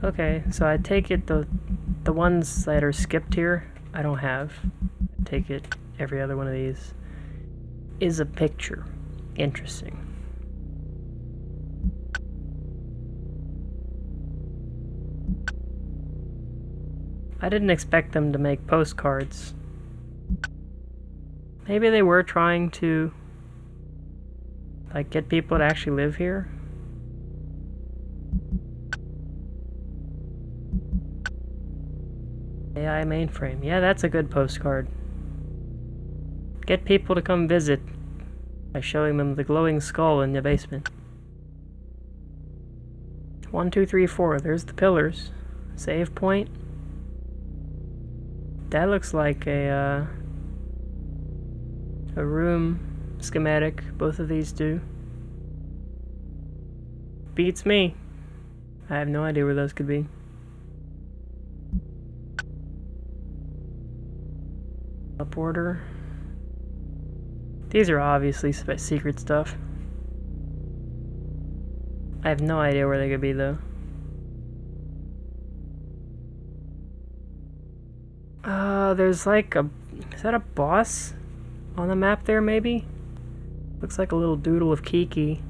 Okay, so I take it the ones that are skipped here, I don't have. I take it every other one of these is a picture. Interesting. I didn't expect them to make postcards. Maybe they were trying to, like, get people to actually live here. AI mainframe. Yeah, that's a good postcard. Get people to come visit by showing them the glowing skull in the basement. 1, 2, 3, 4. There's the pillars. Save point. That looks like a room schematic. Both of these do. Beats me. I have no idea where those could be. Teleporter. These are obviously secret stuff. I have no idea where they could be though. There's like a... Is that a boss on the map there maybe? Looks like a little doodle of Kiki.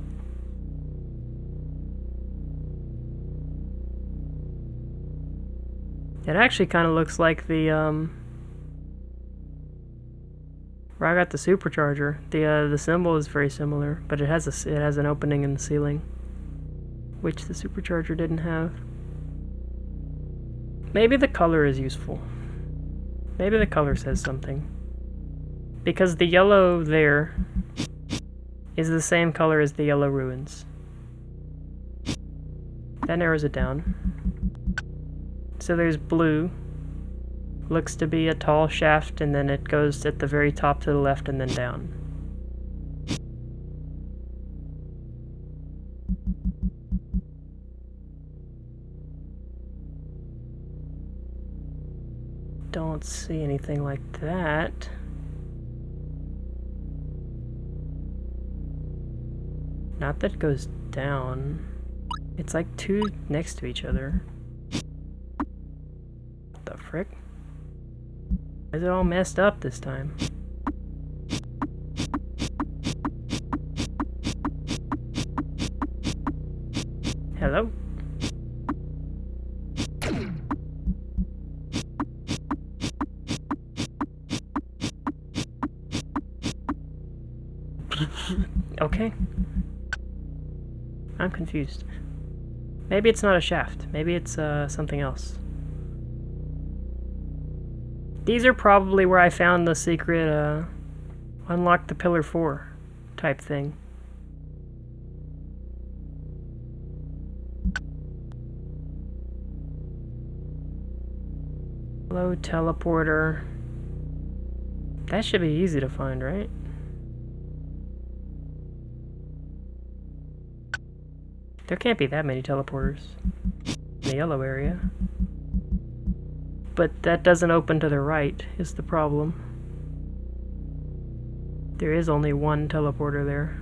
It actually kind of looks like the, where I got the supercharger. The symbol is very similar, but it has an opening in the ceiling, which the supercharger didn't have. Maybe the color is useful. Maybe the color says something. Because the yellow there is the same color as the yellow ruins. That narrows it down. So there's blue. Looks to be a tall shaft, and then it goes at the very top to the left and then down. Don't see anything like that. Not that goes down. It's like two next to each other. What the frick? Why is it all messed up this time? Hello? Okay. I'm confused. Maybe it's not a shaft. Maybe it's something else. These are probably where I found the secret unlock the pillar 4 type thing. Hello, teleporter. That should be easy to find, right? There can't be that many teleporters in the yellow area. But that doesn't open to the right, is the problem. There is only one teleporter there.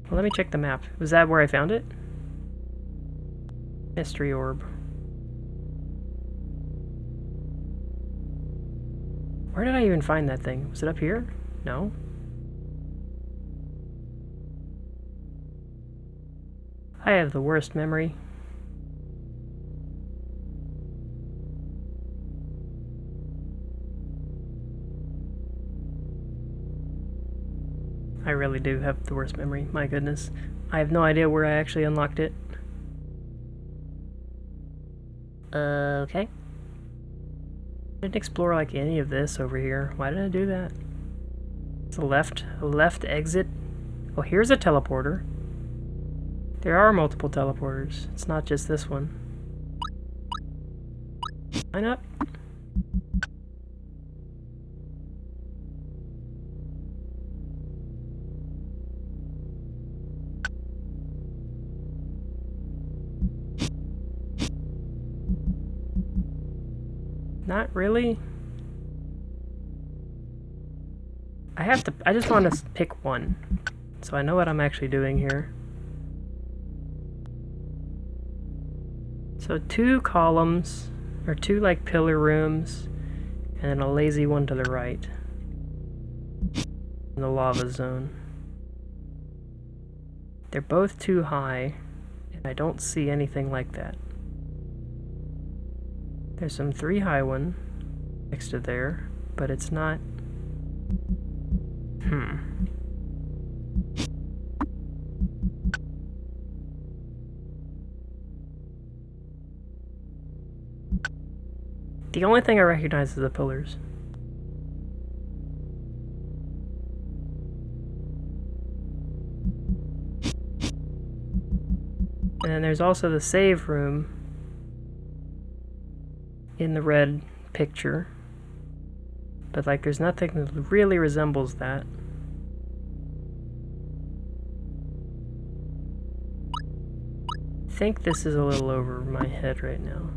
Well, let me check the map. Was that where I found it? Mystery orb. Where did I even find that thing? Was it up here? No. I have the worst memory. I really do have the worst memory, my goodness. I have no idea where I actually unlocked it. Okay. I didn't explore like any of this over here. Why did I do that? It's a left exit. Oh, here's a teleporter. There are multiple teleporters. It's not just this one. Line up. Not really. I just want to pick one, so I know what I'm actually doing here. So 2 columns, or 2 like pillar rooms, and then a lazy one to the right. In the lava zone. They're both too high, and I don't see anything like that. There's some 3 high one next to there, but it's not... The only thing I recognize is the pillars. And then there's also the save room in the red picture. But like there's nothing that really resembles that. I think this is a little over my head right now.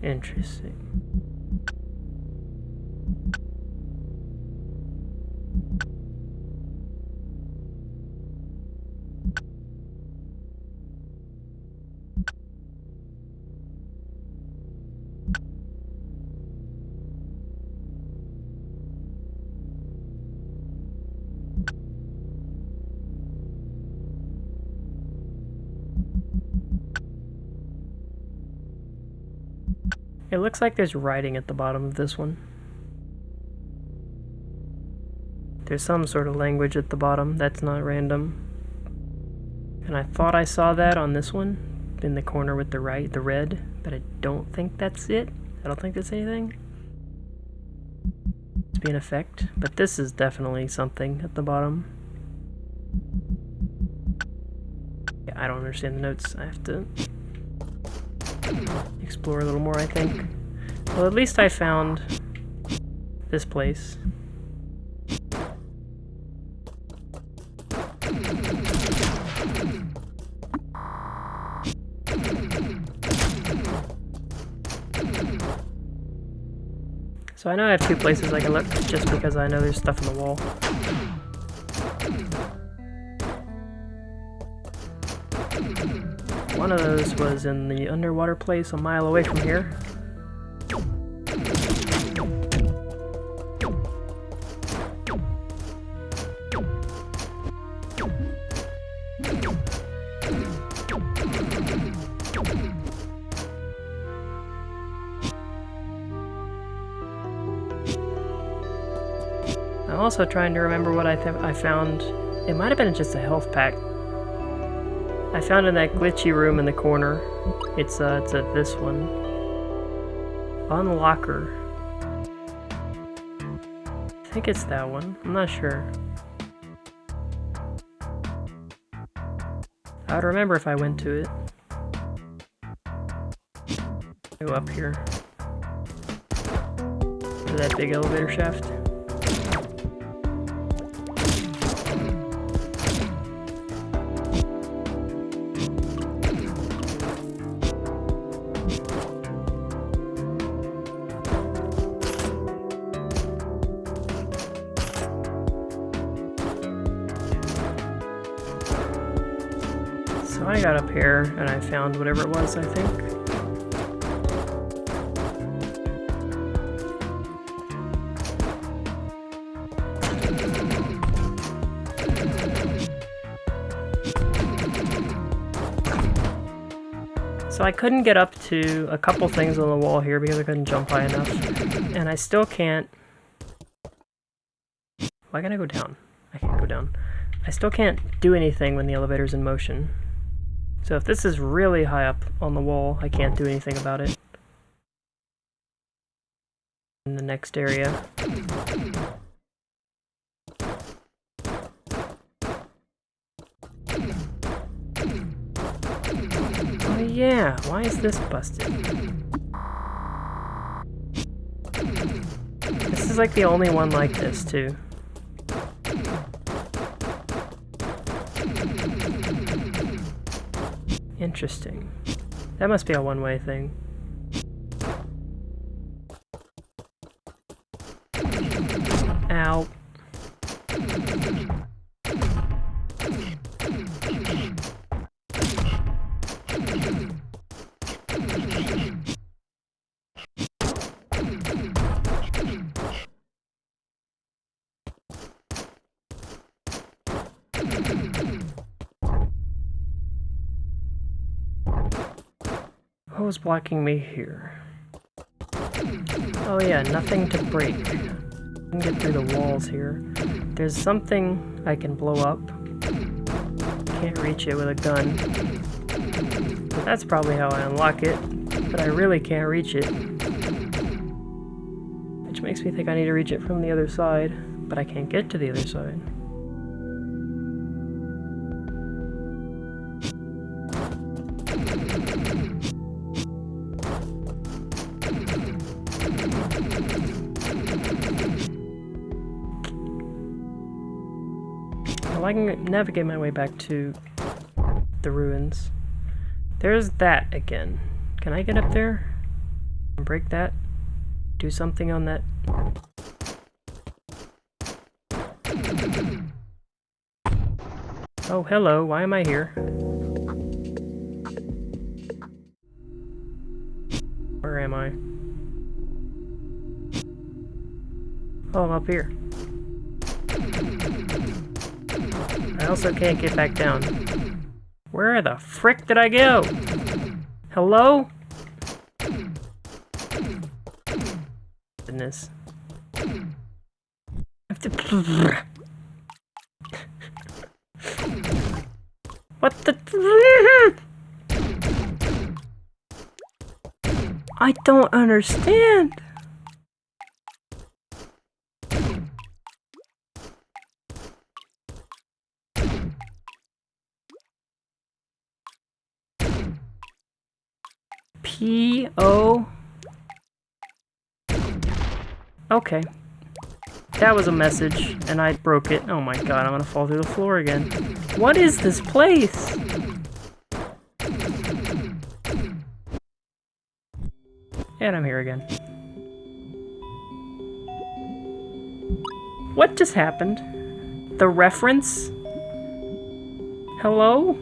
Interesting. It looks like there's writing at the bottom of this one. There's some sort of language at the bottom that's not random. And I thought I saw that on this one, in the corner with the red, but I don't think that's it. I don't think that's anything. It's be an effect, but this is definitely something at the bottom. Yeah, I don't understand the notes. I have to explore a little more, I think. Well, at least I found this place. So I know I have 2 places I can look, just because I know there's stuff on the wall. One of those was in the underwater place a mile away from here. I'm also trying to remember what I found. It might have been just a health pack. I found in that glitchy room in the corner. It's this one. Unlocker. I think it's that one. I'm not sure. I would remember if I went to it. Go up here. To that big elevator shaft. So I got up here and I found whatever it was, I think. So I couldn't get up to a couple things on the wall here because I couldn't jump high enough. And I still can't... Why can't I go down? I can't go down. I still can't do anything when the elevator's in motion. So if this is really high up on the wall, I can't do anything about it. In the next area. Oh yeah, why is this busted? This is like the only one like this too. Interesting. That must be a one-way thing. Ow. What was blocking me here? Oh yeah, nothing to break. I can get through the walls here. There's something I can blow up. Can't reach it with a gun. But that's probably how I unlock it. But I really can't reach it. Which makes me think I need to reach it from the other side. But I can't get to the other side. Well, I can navigate my way back to the ruins. There's that again. Can I get up there? Break that? Do something on that? Oh, hello. Why am I here? Where am I? Oh, I'm up here. I also can't get back down. Where the frick did I go? Hello? Goodness. What the? I don't understand. P-O? Okay. That was a message, and I broke it. Oh my god, I'm gonna fall through the floor again. What is this place? And I'm here again. What just happened? The reference? Hello?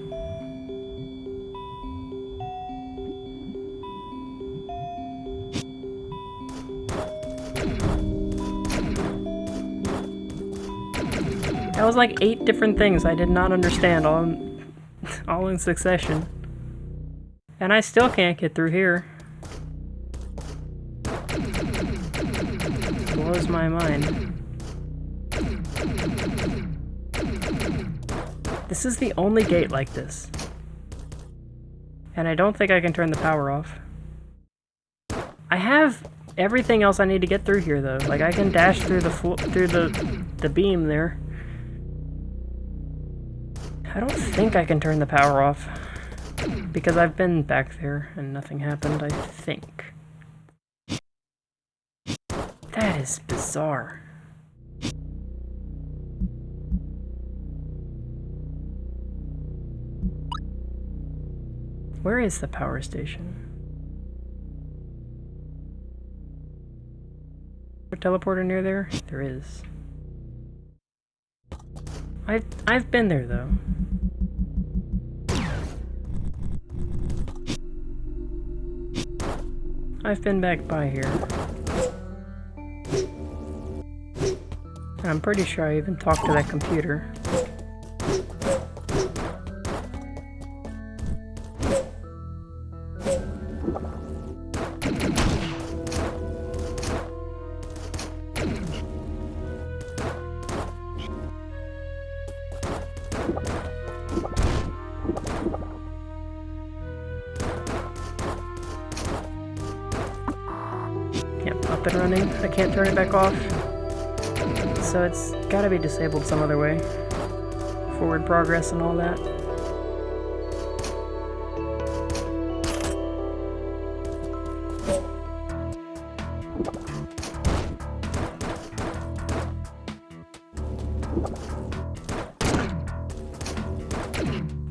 That was like 8 different things I did not understand all in succession. And I still can't get through here. Blows my mind. This is the only gate like this. And I don't think I can turn the power off. I have everything else I need to get through here though. Like I can dash through the beam there. I don't think I can turn the power off, because I've been back there and nothing happened, I think. That is bizarre. Where is the power station? Is there a teleporter near there? There is. I've been there though. I've been back by here. And I'm pretty sure I even talked to that computer. Up and running. I can't turn it back off. So it's gotta be disabled some other way. Forward progress and all that.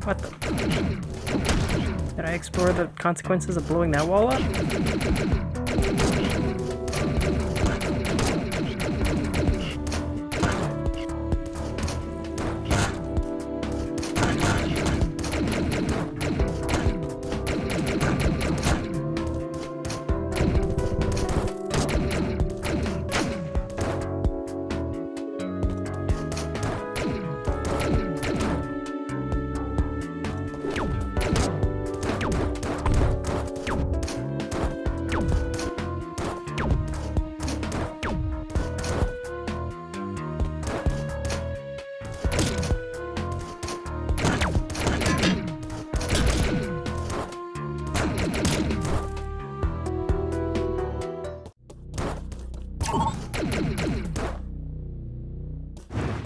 What the? Did I explore the consequences of blowing that wall up?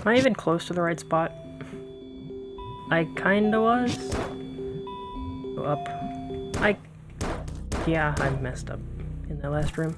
Am I even close to the right spot? I kinda was. Go up. Yeah, I messed up in that last room.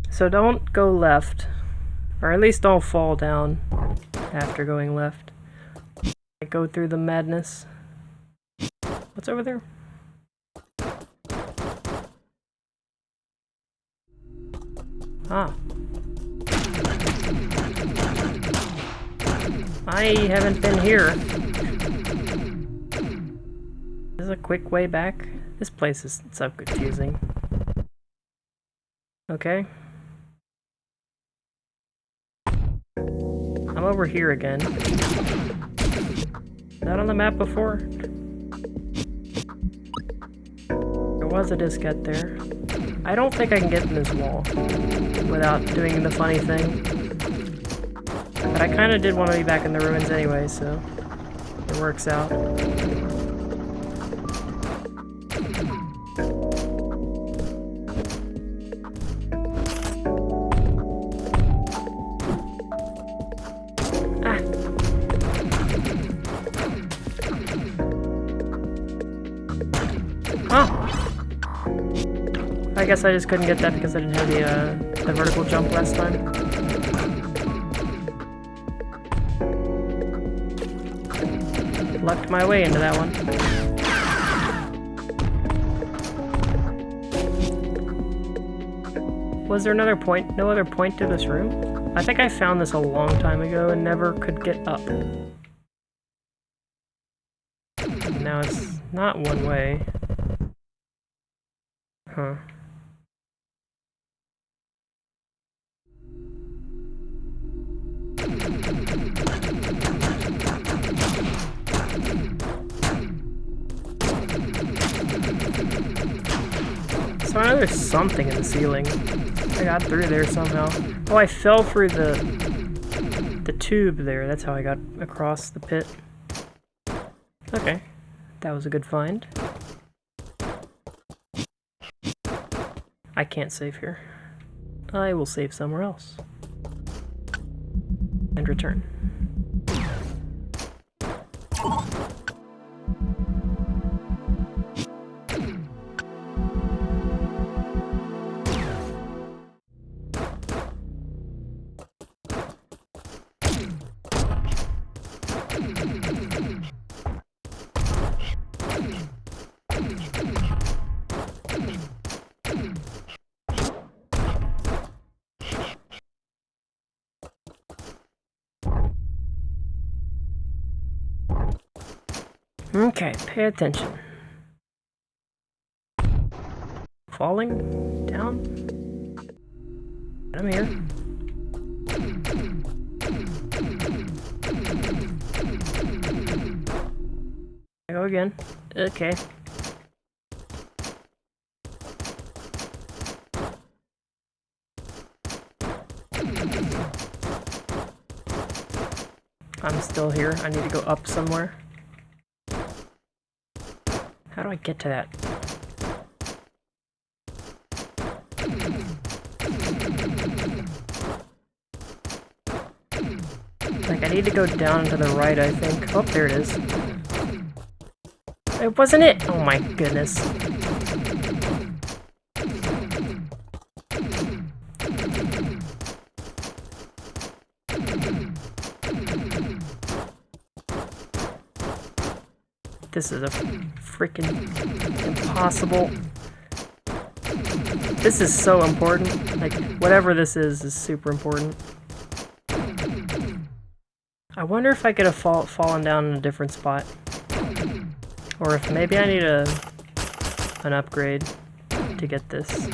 So don't go left. Or at least don't fall down after going left. Go through the madness. What's over there? Ah. I haven't been here. Is a quick way back? This place is so confusing. Okay. I'm over here again. Is that on the map before? There was a diskette there. I don't think I can get in this wall without doing the funny thing. But I kind of did want to be back in the ruins anyway, so it works out. I guess I just couldn't get that because I didn't have the vertical jump last time. Lucked my way into that one. Was there another point? No other point to this room? I think I found this a long time ago and never could get up. Now it's not one way. Huh. So I know there's something in the ceiling. I got through there somehow. Oh, I fell through the tube there. That's how I got across the pit. Okay. That was a good find. I can't save here. I will save somewhere else. And return. Okay, pay attention. Falling down? I'm here. I go again. Okay. I'm still here. I need to go up somewhere. How do I get to that? Like, I need to go down to the right, I think. Oh, there it is. It wasn't it! Oh my goodness. This is a freaking impossible. This is so important. Like, whatever this is super important. I wonder if I could have fallen down in a different spot. Or if maybe I need an upgrade to get this.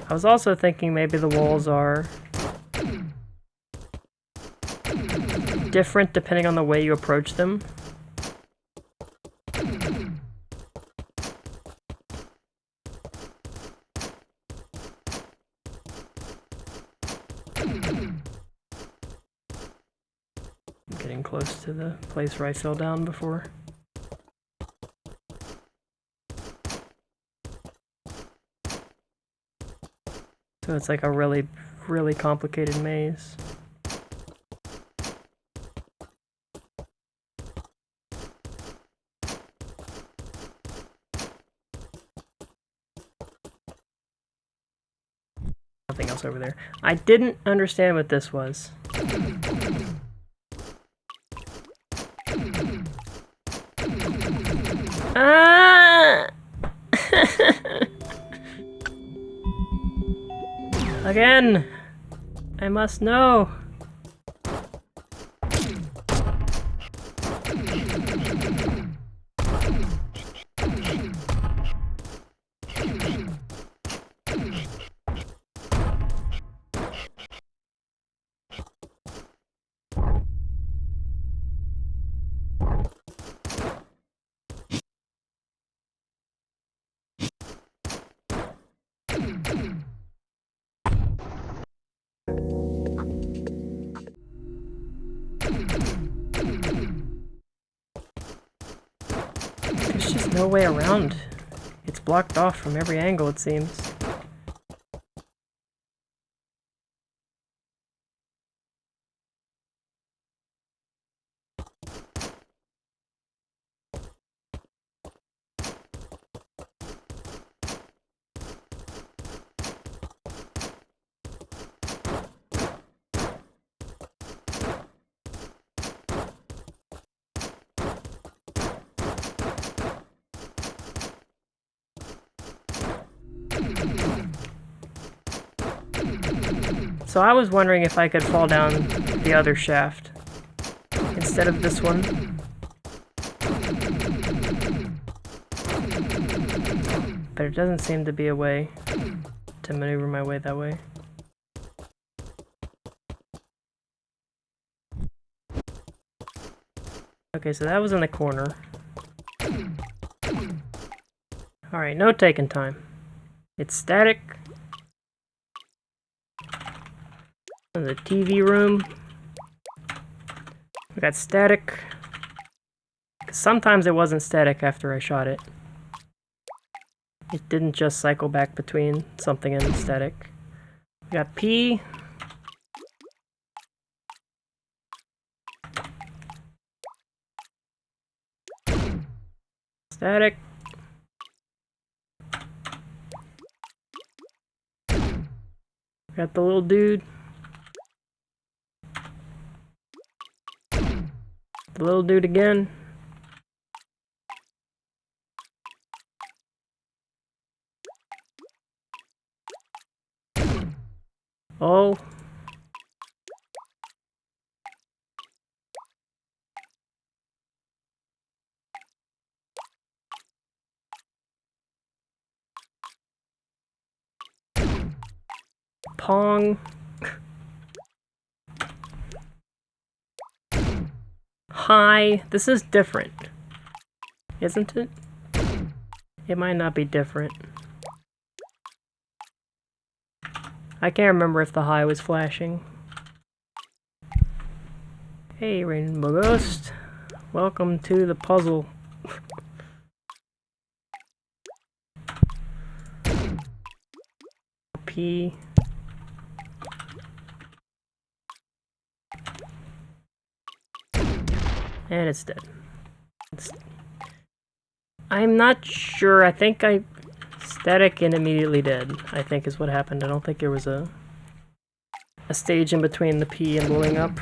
I was also thinking maybe the walls are different depending on the way you approach them. I'm getting close to the place where I fell down before. So it's like a really, really complicated maze. something else over there. I didn't understand what this was. Ah! Again! I must know! There's just no way around. It's blocked off from every angle, it seems. So I was wondering if I could fall down the other shaft instead of this one. But it doesn't seem to be a way to maneuver my way that way. Okay, so that was in the corner. Alright, no taking time. It's static. The TV room. We got static. Sometimes it wasn't static after I shot it. It didn't just cycle back between something and static. We got P. Static. We got the little dude. The little dude again. Oh. Pong. Hi. This is different. Isn't it? It might not be different. I can't remember if the high was flashing. Hey, Rainbow Ghost. Welcome to the puzzle. P. And it's dead. I'm not sure. I think I... Static and immediately dead, I think is what happened. I don't think there was a stage in between the P and blowing up.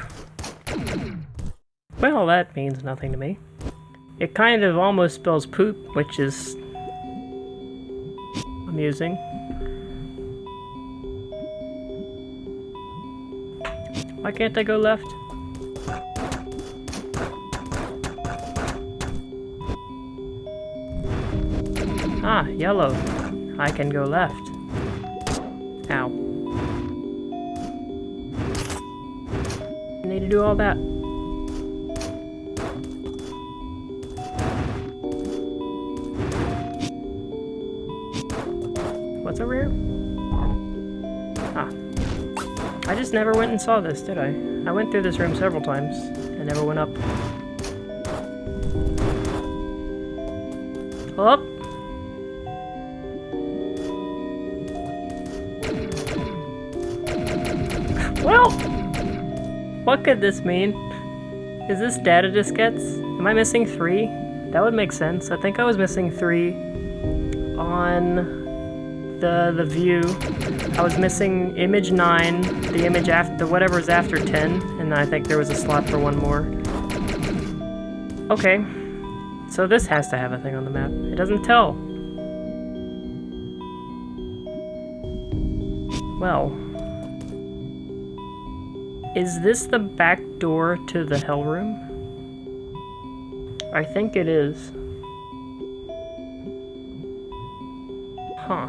Well, that means nothing to me. It kind of almost spells poop, which is amusing. Why can't I go left? Ah, yellow. I can go left. Ow. I need to do all that. What's over here? Ah. I just never went and saw this, did I? I went through this room several times and never went up. Up! Well! What could this mean? Is this data diskettes? Am I missing 3? That would make sense. I think I was missing 3 on the view. I was missing image 9, the image after, whatever's after 10, and I think there was a slot for one more. Okay, so this has to have a thing on the map. It doesn't tell. Well, is this the back door to the hell room? I think it is. Huh.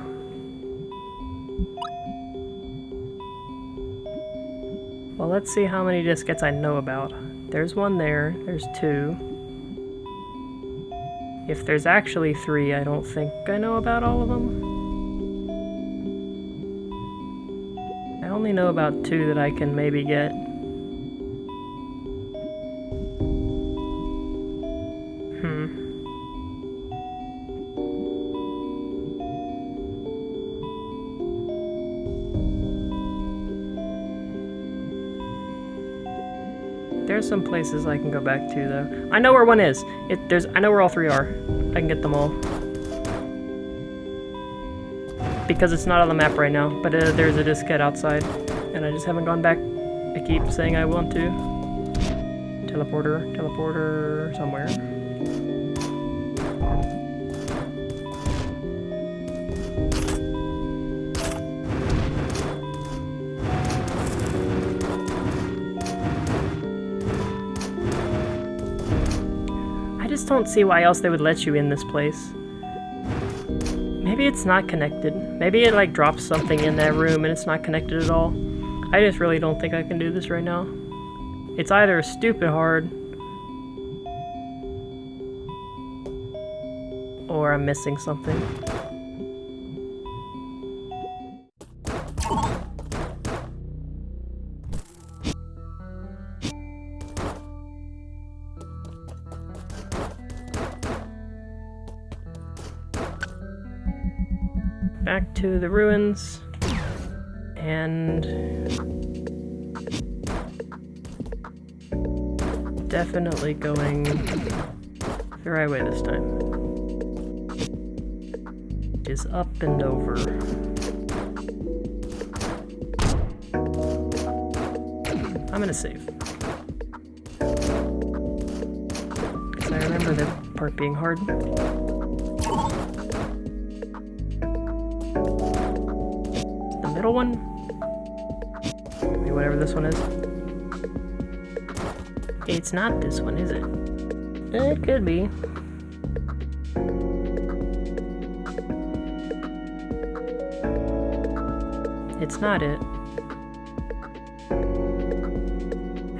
Well, let's see how many diskettes I know about. There's one there, there's 2. If there's actually 3, I don't think I know about all of them. I only know about 2 that I can maybe get. There's some places I can go back to, though. I know where one is. I know where all 3 are. I can get them all. Because it's not on the map right now, but there's a diskette outside, and I just haven't gone back. I keep saying I want to. Teleporter somewhere. I just don't see why else they would let you in this place. Maybe it's not connected. Maybe it like drops something in that room and it's not connected at all. I just really don't think I can do this right now. It's either stupid hard or I'm missing something. Back to the ruins, and definitely going the right way this time. Is up and over. I'm gonna save. Because I remember that part being hard. Middle one? Maybe whatever this one is. It's not this one, is it? It could be. It's not it.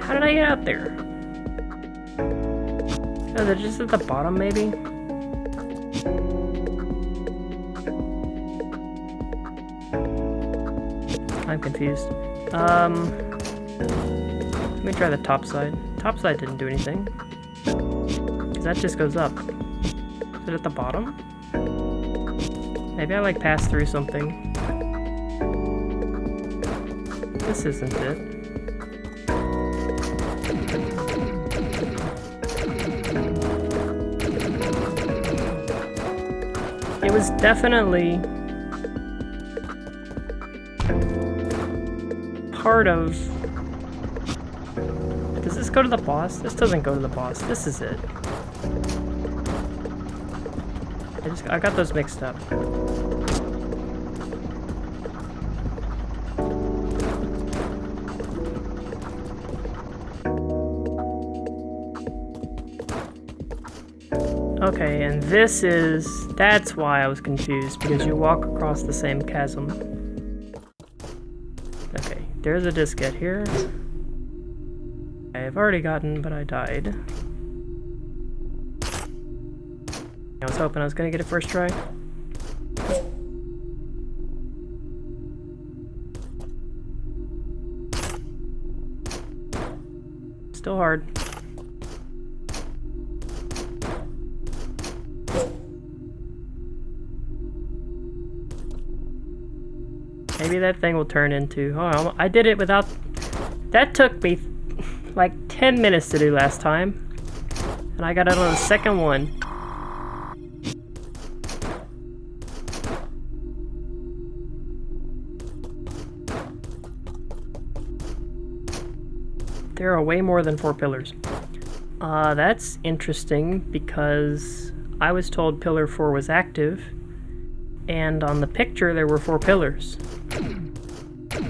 How did I get out there? Oh, is it just at the bottom, maybe? I'm confused. Let me try the top side. Top side didn't do anything. Because that just goes up. Is it at the bottom? Maybe I like passed through something. This isn't it. It was definitely part of... Does this go to the boss? This doesn't go to the boss. This is it. I got those mixed up. Okay, and that's why I was confused, because you walk across the same chasm. Okay, there's a diskette here. I've already gotten, but I died. I was hoping I was gonna get it first try. Still hard. Maybe that thing will turn into... Oh, I did it without... That took me like 10 minutes to do last time. And I got it on the second one. There are way more than 4 pillars. That's interesting because I was told pillar 4 was active, and on the picture there were 4 pillars.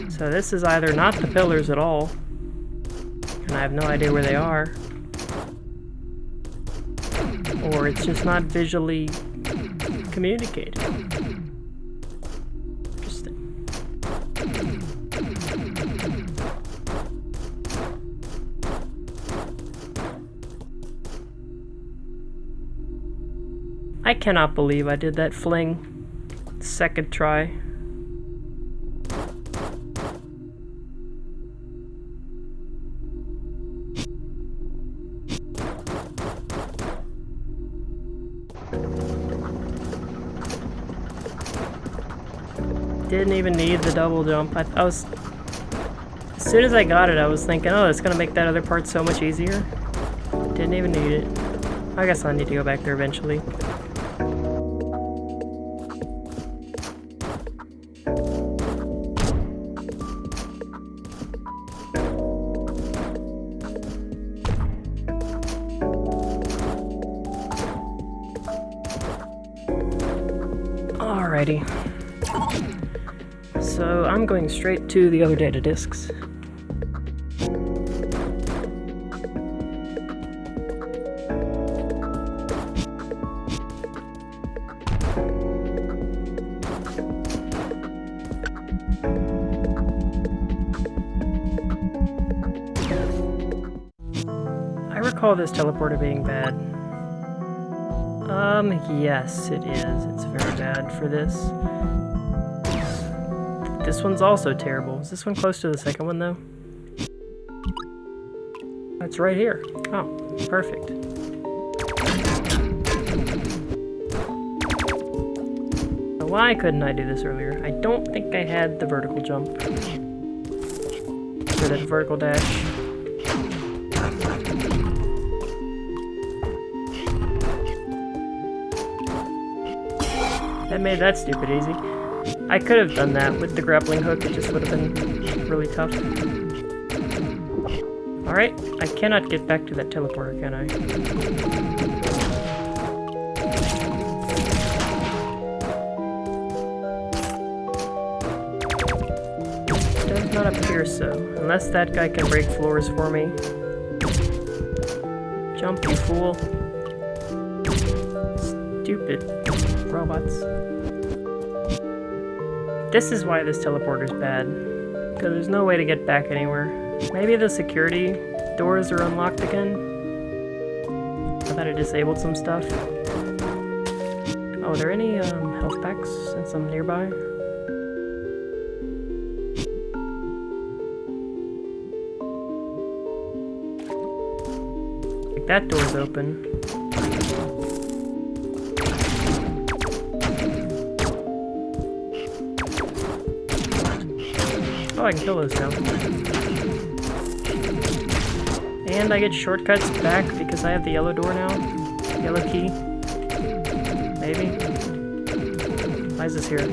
So this is either not the pillars at all, and I have no idea where they are, or it's just not visually communicated. Interesting. I cannot believe I did that fling. Second try. Didn't even need the double jump. I was... As soon as I got it, I was thinking, oh, it's gonna make that other part so much easier. Didn't even need it. I guess I need to go back there eventually. Alrighty. So I'm going straight to the other data disks. I recall this teleporter being bad. Yes, it is. It's very bad for this. This one's also terrible. Is this one close to the second one, though? It's right here. Oh, perfect. Why couldn't I do this earlier? I don't think I had the vertical jump. Or that vertical dash. That made that stupid easy. I could have done that with the grappling hook, it just would have been really tough. Alright, I cannot get back to that teleporter, can I? Does not appear so, unless that guy can break floors for me. Jump, you fool. Stupid robots. This is why this teleporter's bad, because there's no way to get back anywhere. Maybe the security doors are unlocked again? I thought I disabled some stuff. Oh, are there any health packs since I'm nearby? Like that door's open. Oh, I can kill those now. And I get shortcuts back because I have the yellow door now. Yellow key. Maybe. Why is this here?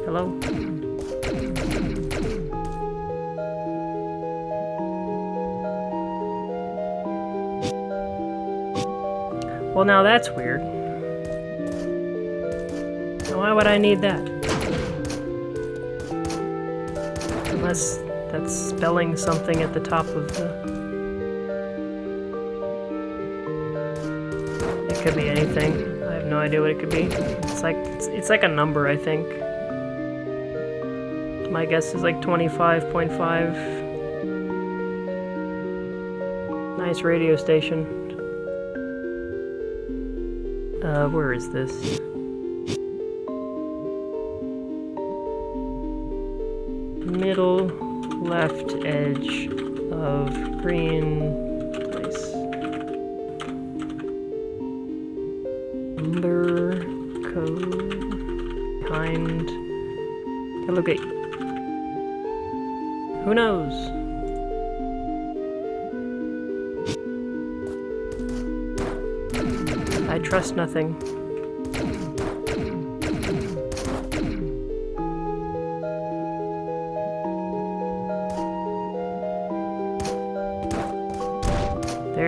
Hello? Well, now that's weird. Why would I need that? Unless that's spelling something at the top of the... It could be anything. I have no idea what it could be. It's like a number, I think. My guess is like 25.5. Nice radio station. Where is this? Middle left edge of green place. Number code behind yellow gate. Who knows? I trust nothing.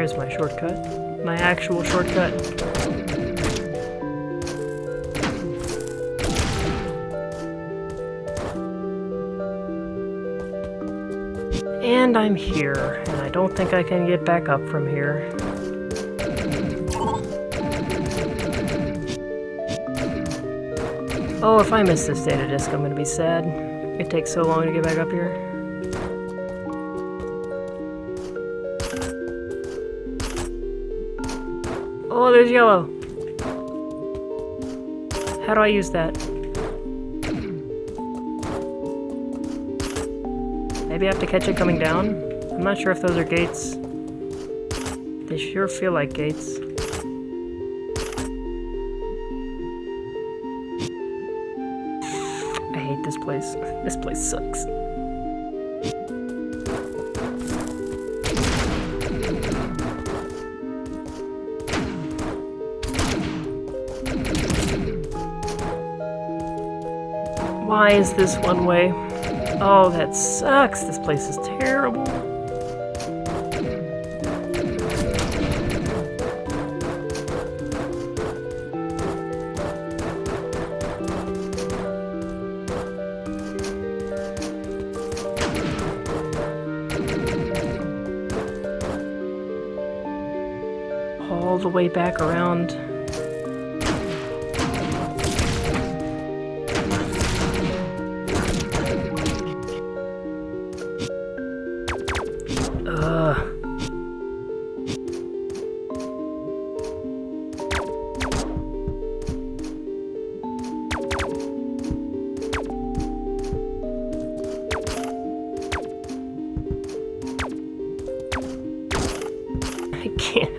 Where's my shortcut? My actual shortcut. And I'm here, and I don't think I can get back up from here. Oh, if I miss this data disk, I'm gonna be sad. It takes so long to get back up here. Oh, there's yellow. How do I use that? Maybe I have to catch it coming down? I'm not sure if those are gates. They sure feel like gates. I hate this place. This place sucks. Why is this one way? Oh, that sucks. This place is terrible. All the way back around.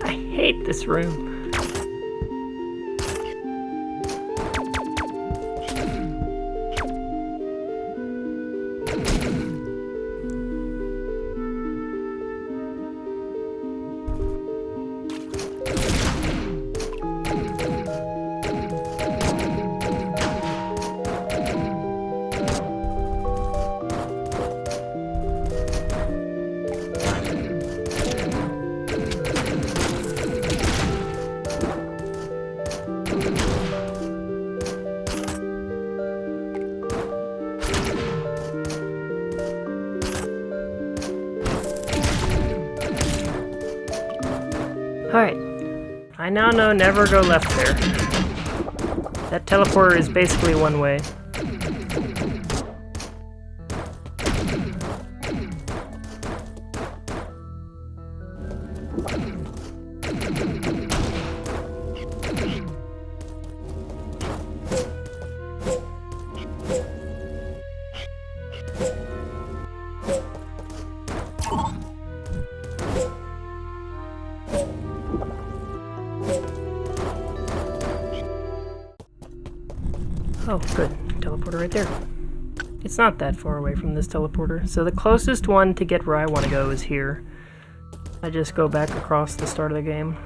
I hate this room. Alright, I now know never go left there. That teleporter is basically one way. Oh, good. Teleporter right there. It's not that far away from this teleporter, so the closest one to get where I want to go is here. I just go back across the start of the game.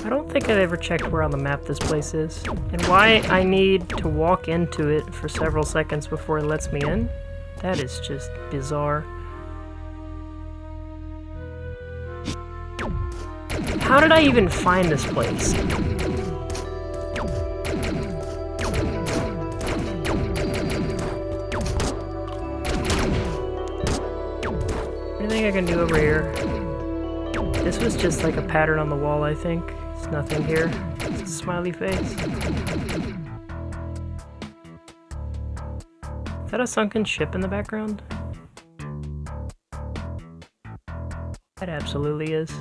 I don't think I've ever checked where on the map this place is, and why I need to walk into it for several seconds before it lets me in. That is just bizarre. How did I even find this place? Anything I can do over here? This was just like a pattern on the wall, I think. There's nothing here. It's a smiley face. Is that a sunken ship in the background? That absolutely is.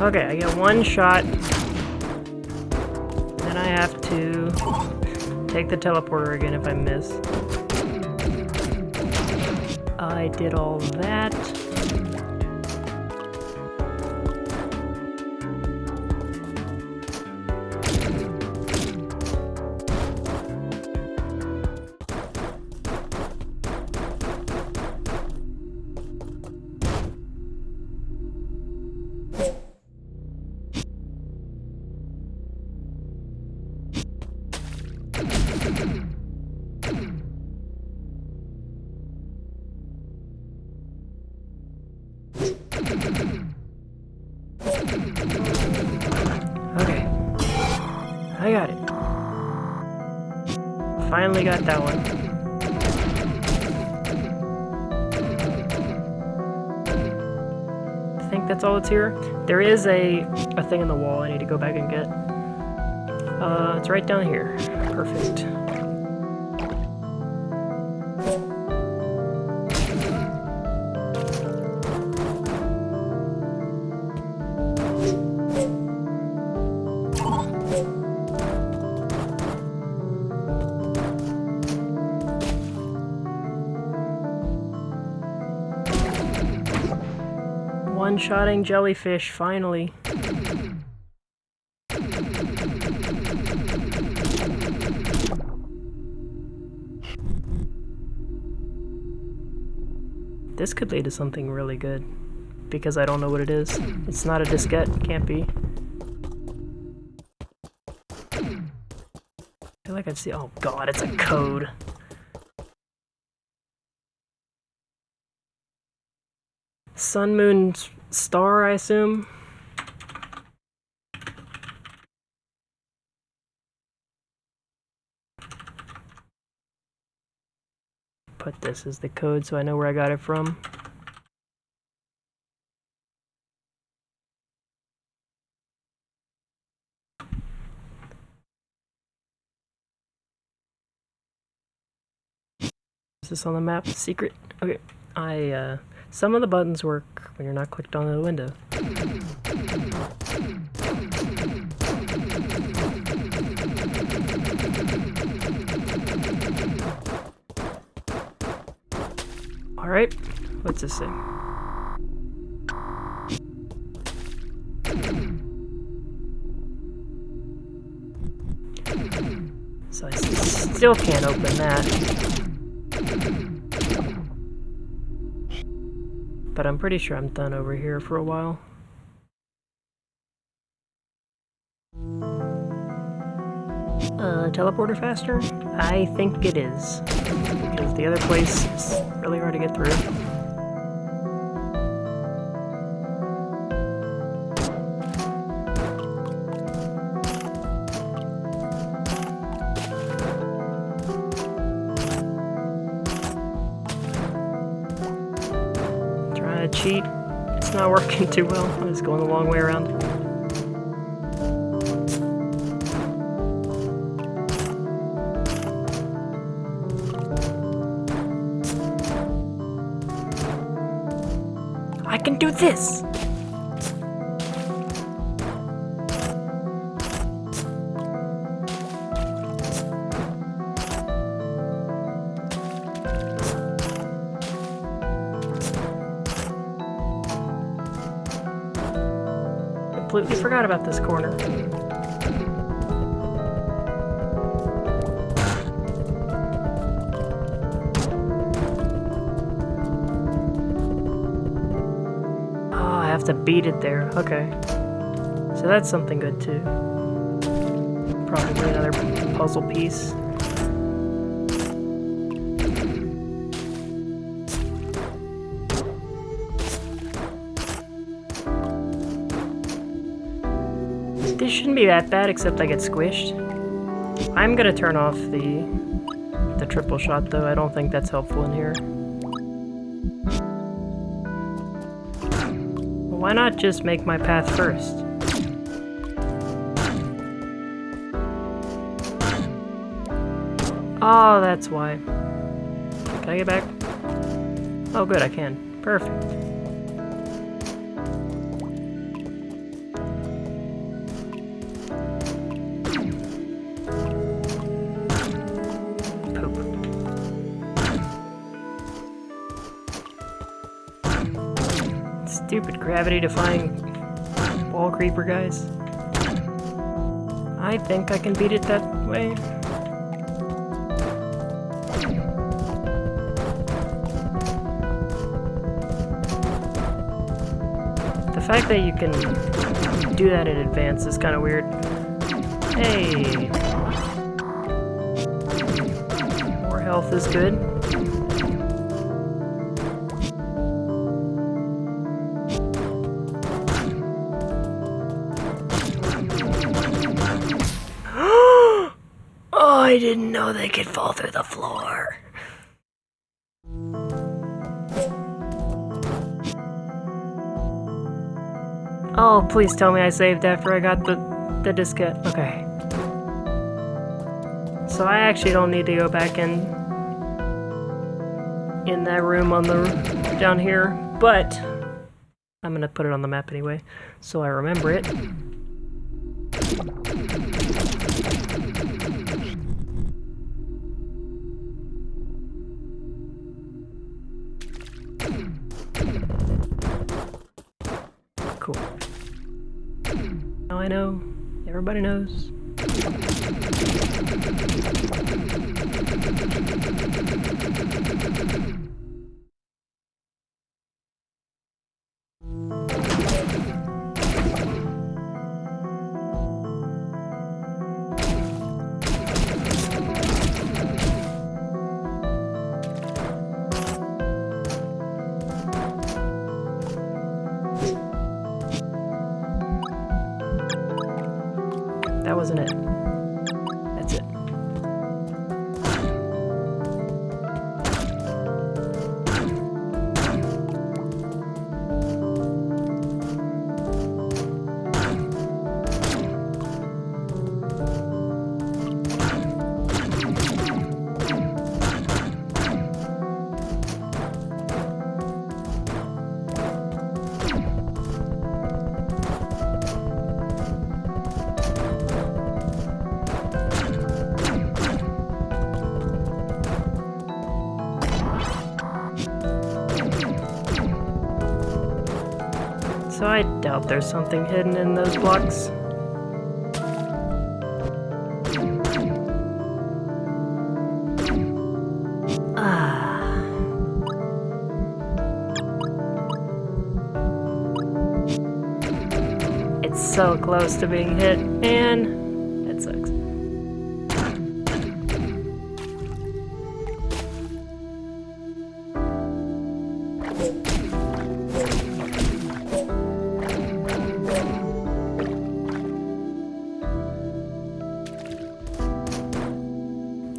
Okay, I get one shot. Then I have to take the teleporter again if I miss. I did all that. I got it. Finally got that one. I think that's all that's here. There is a thing in the wall I need to go back and get. It's right down here. Perfect. One-shotting jellyfish, finally. This could lead to something really good, because I don't know what it is. It's not a diskette, can't be. I feel like I've seen— oh god, it's a code. Sun, moon, star, I assume? Put this as the code so I know where I got it from. Is this on the map? Secret? Okay. Some of the buttons work when you're not clicked on the window. Alright, what's this say? So I still can't open that. But I'm pretty sure I'm done over here for a while. Teleporter faster? I think it is. Because the other place is really hard to get through. Trying to cheat. It's not working too well. I'm just going the long way around. I can do this! Completely forgot about this corner. To beat it there. Okay. So that's something good too. Probably another puzzle piece. This shouldn't be that bad, except I get squished. I'm gonna turn off the triple shot though. I don't think that's helpful in here. Why not just make my path first? Oh, that's why. Can I get back? Oh good, I can. Perfect. Stupid gravity-defying wall creeper guys. I think I can beat it that way. The fact that you can do that in advance is kind of weird. Hey! More health is good. I didn't know they could fall through the floor. Oh, please tell me I saved after I got the diskette. Okay. So I actually don't need to go back in that room on the down here, but I'm gonna put it on the map anyway, so I remember it. Cool. Now I know. Everybody knows. That wasn't it. That's it. So I doubt there's something hidden in those blocks. It's so close to being hit, and it sucks.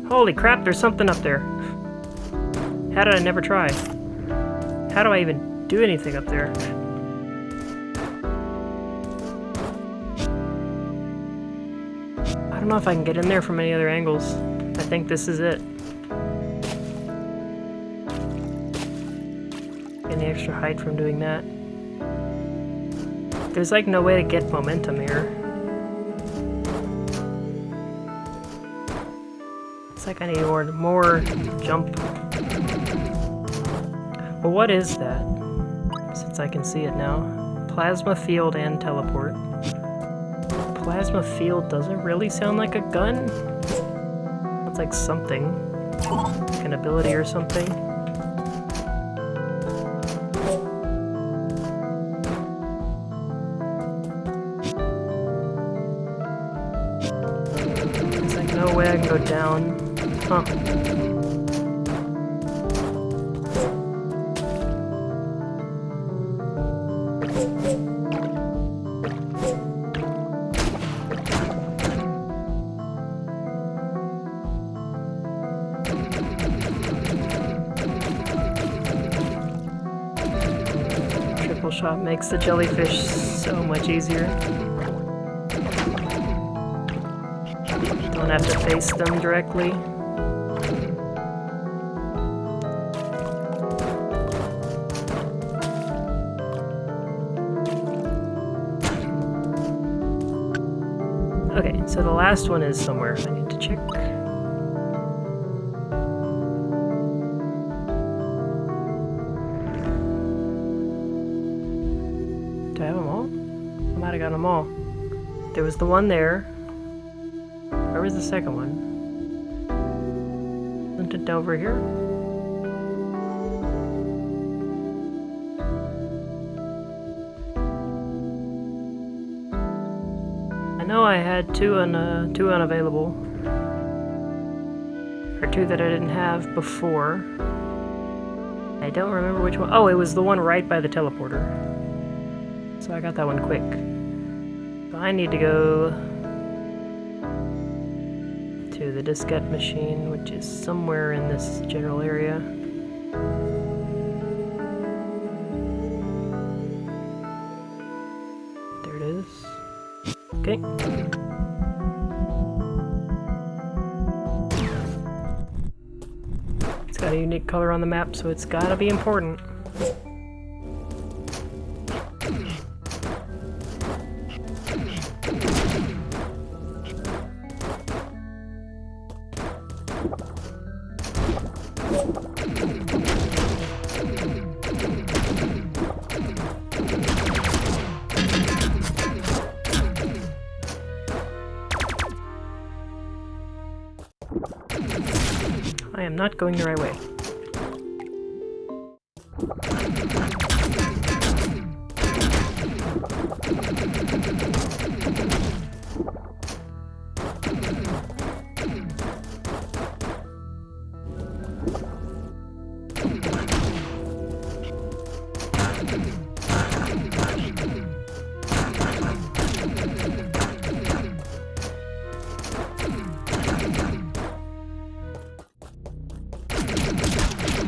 Holy crap, there's something up there. How did I never try? How do I even do anything up there? I don't know if I can get in there from any other angles. I think this is it. Any extra height from doing that. There's like no way to get momentum here. It's like I need more jump. Well, what is that? Since I can see it now. Plasma field and teleport. Plasma field doesn't really sound like a gun. It's like something. Like an ability or something. There's like no way I can go down. Huh. Triple shot makes the jellyfish so much easier. Don't have to face them directly. Okay, so the last one is somewhere. I need to check. Do I have them all? I might have got them all. There was the one there. Where was the second one? Isn't it over here? I know I had two unavailable. Or two that I didn't have before. I don't remember which one. Oh, it was the one right by the teleporter. So I got that one quick. So I need to go to to the diskette machine, which is somewhere in this general area. There it is. Okay. It's got a unique color on the map, so it's gotta be important. I am not going the right way.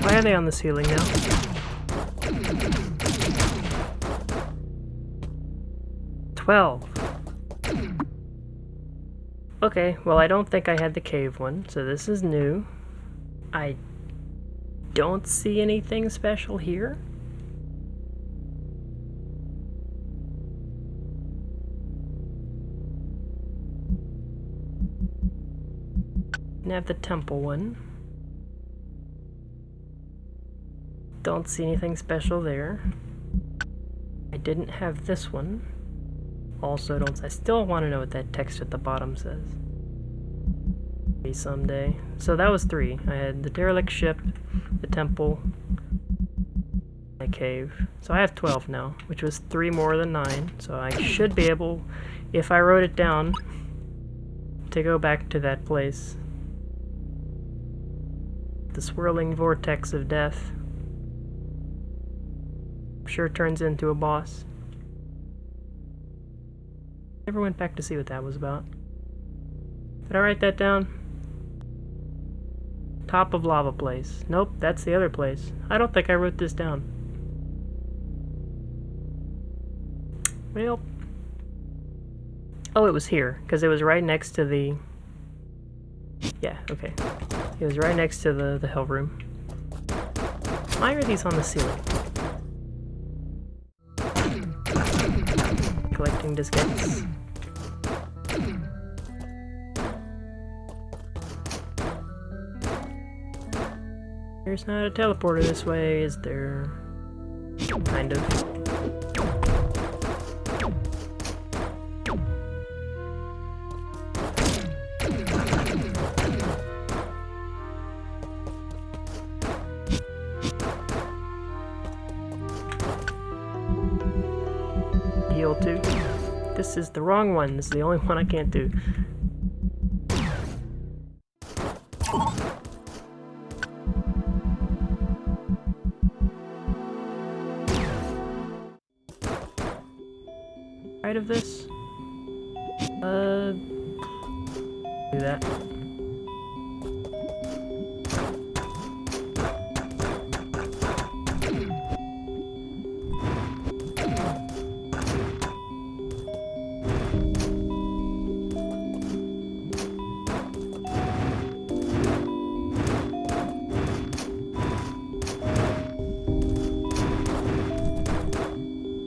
Why are they on the ceiling now? $12. Okay, well I don't think I had the cave one, so this is new. I don't see anything special here. And I have the temple one. Don't see anything special there. I didn't have this one. Also don't. I still want to know what that text at the bottom says. Maybe someday. So that was 3. I had the derelict ship, the temple, a cave. So I have 12 now, which was 3 more than 9. So I should be able, if I wrote it down, to go back to that place. The swirling vortex of death. Sure turns into a boss. Never went back to see what that was about. Did I write that down? Top of lava place. Nope, that's the other place. I don't think I wrote this down. Well. Oh, it was here, because it was right next to the... Yeah, okay. It was right next to the hell room. Why are these on the ceiling? Collecting diskettes. There's not a teleporter this way, is there? Kind of. Heal too. This is the wrong one. This is the only one I can't do. Right of this? Do that.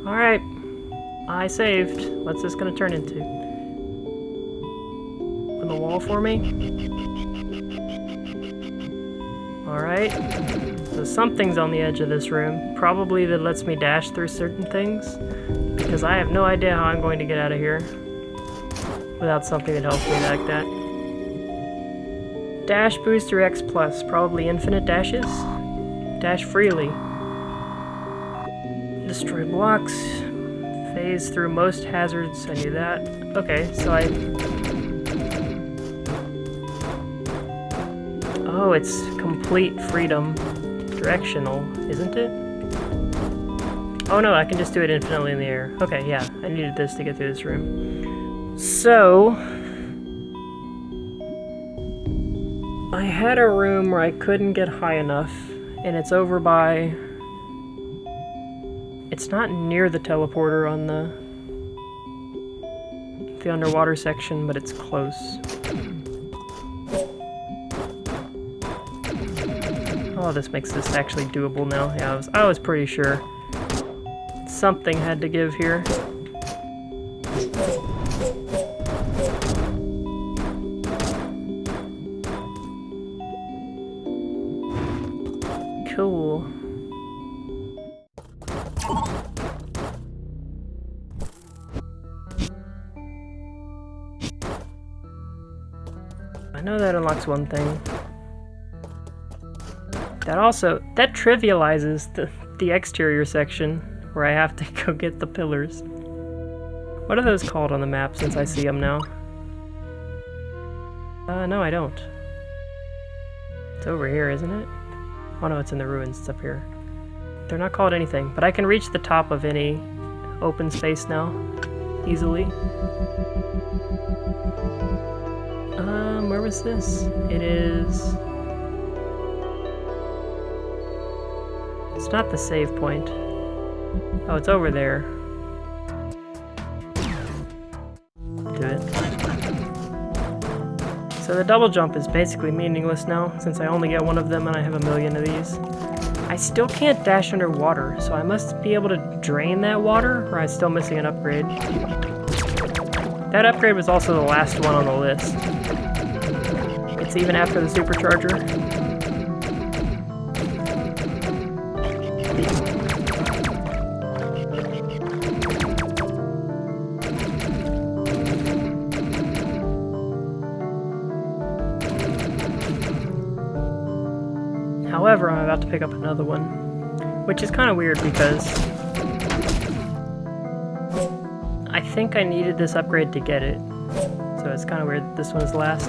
Alright, I saved. What's this gonna turn into? On the wall for me? Alright, so something's on the edge of this room. Probably that lets me dash through certain things, because I have no idea how I'm going to get out of here without something that helps me like that. Dash booster X+, probably infinite dashes? Dash freely. Destroy blocks. Phase through most hazards. I knew that. Okay, so I... Oh, it's complete freedom. Directional, isn't it? Oh no, I can just do it infinitely in the air. Okay, yeah, I needed this to get through this room. So... I had a room where I couldn't get high enough, and it's over by... It's not near the teleporter on the underwater section, but it's close. Oh, this makes this actually doable now. Yeah, I was pretty sure something had to give here. Cool. I know that unlocks one thing. That trivializes the exterior section where I have to go get the pillars. What are those called on the map since I see them now? No, I don't. It's over here, isn't it? Oh no, it's in the ruins. It's up here. They're not called anything, but I can reach the top of any open space now easily. Where was this? It is... It's not the save point. Oh, it's over there. Do it. So the double jump is basically meaningless now, since I only get one of them and I have a million of these. I still can't dash underwater, so I must be able to drain that water, or I'm still missing an upgrade. That upgrade was also the last one on the list. It's even after the supercharger. However, I'm about to pick up another one, which is kind of weird because I think I needed this upgrade to get it, so it's kind of weird that this one is last.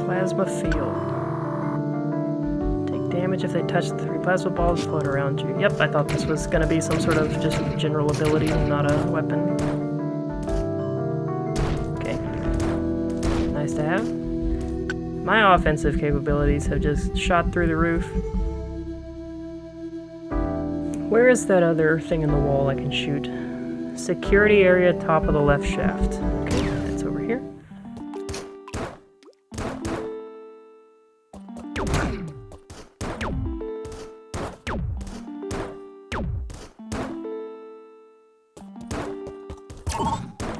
Plasma field. Take damage if they touch the 3 plasma balls float around you. Yep, I thought this was going to be some sort of just general ability and not a weapon. Okay. Nice to have. My offensive capabilities have just shot through the roof. Where is that other thing in the wall I can shoot? Security area, top of the left shaft. Okay, that's over here.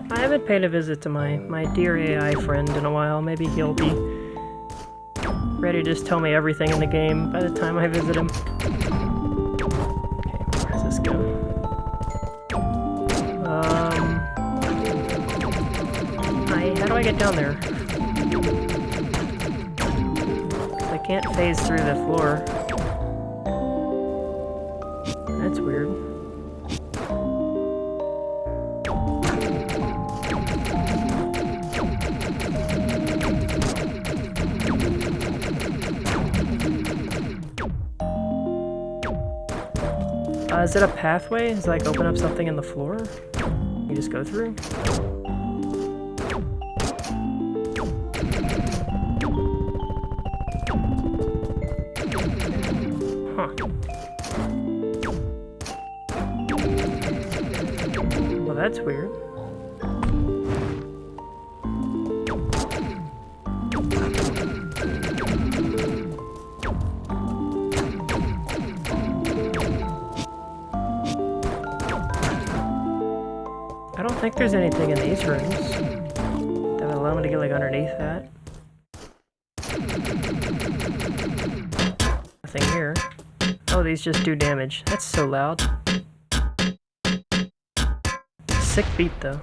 I haven't paid a visit to my dear AI friend in a while. Maybe he'll be ready to just tell me everything in the game by the time I visit him. Okay, where does this go? How do I get down there? 'Cause I can't phase through the floor. That's weird. Is it a pathway? Does it like open up something in the floor? You just go through? Huh. Well, that's weird. I don't think there's anything in these rooms that would allow me to get like underneath that. Nothing here. Oh, these just do damage. That's so loud. Sick beat though.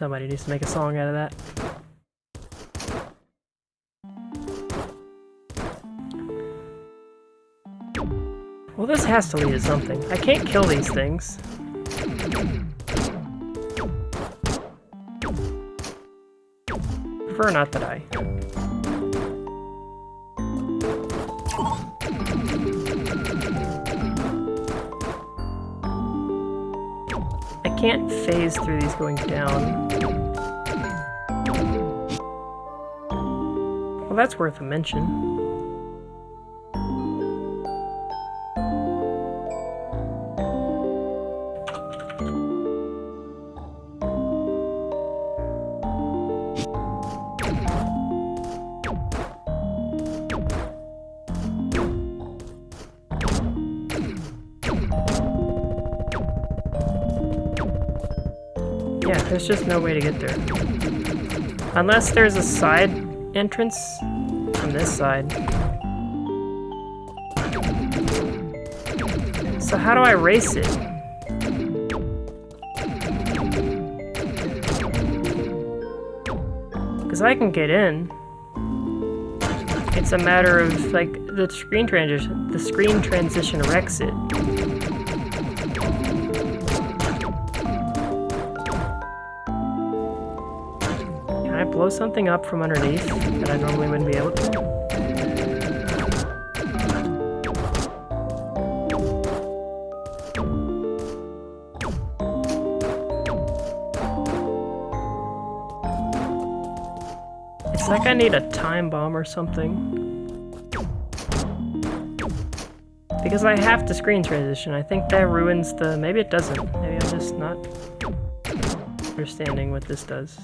Somebody needs to make a song out of that. Well, this has to lead to something. I can't kill these things. Prefer not to die. I can't phase through these going down. Well, that's worth a mention. Yeah, there's just no way to get there. Unless there's a side entrance on this side. So how do I race it? Because I can get in. It's a matter of, like, the screen transition wrecks it. Blow something up from underneath that I normally wouldn't be able to. It's like I need a time bomb or something. Because I have to screen transition. I think that ruins the... Maybe it doesn't. Maybe I'm just not understanding what this does.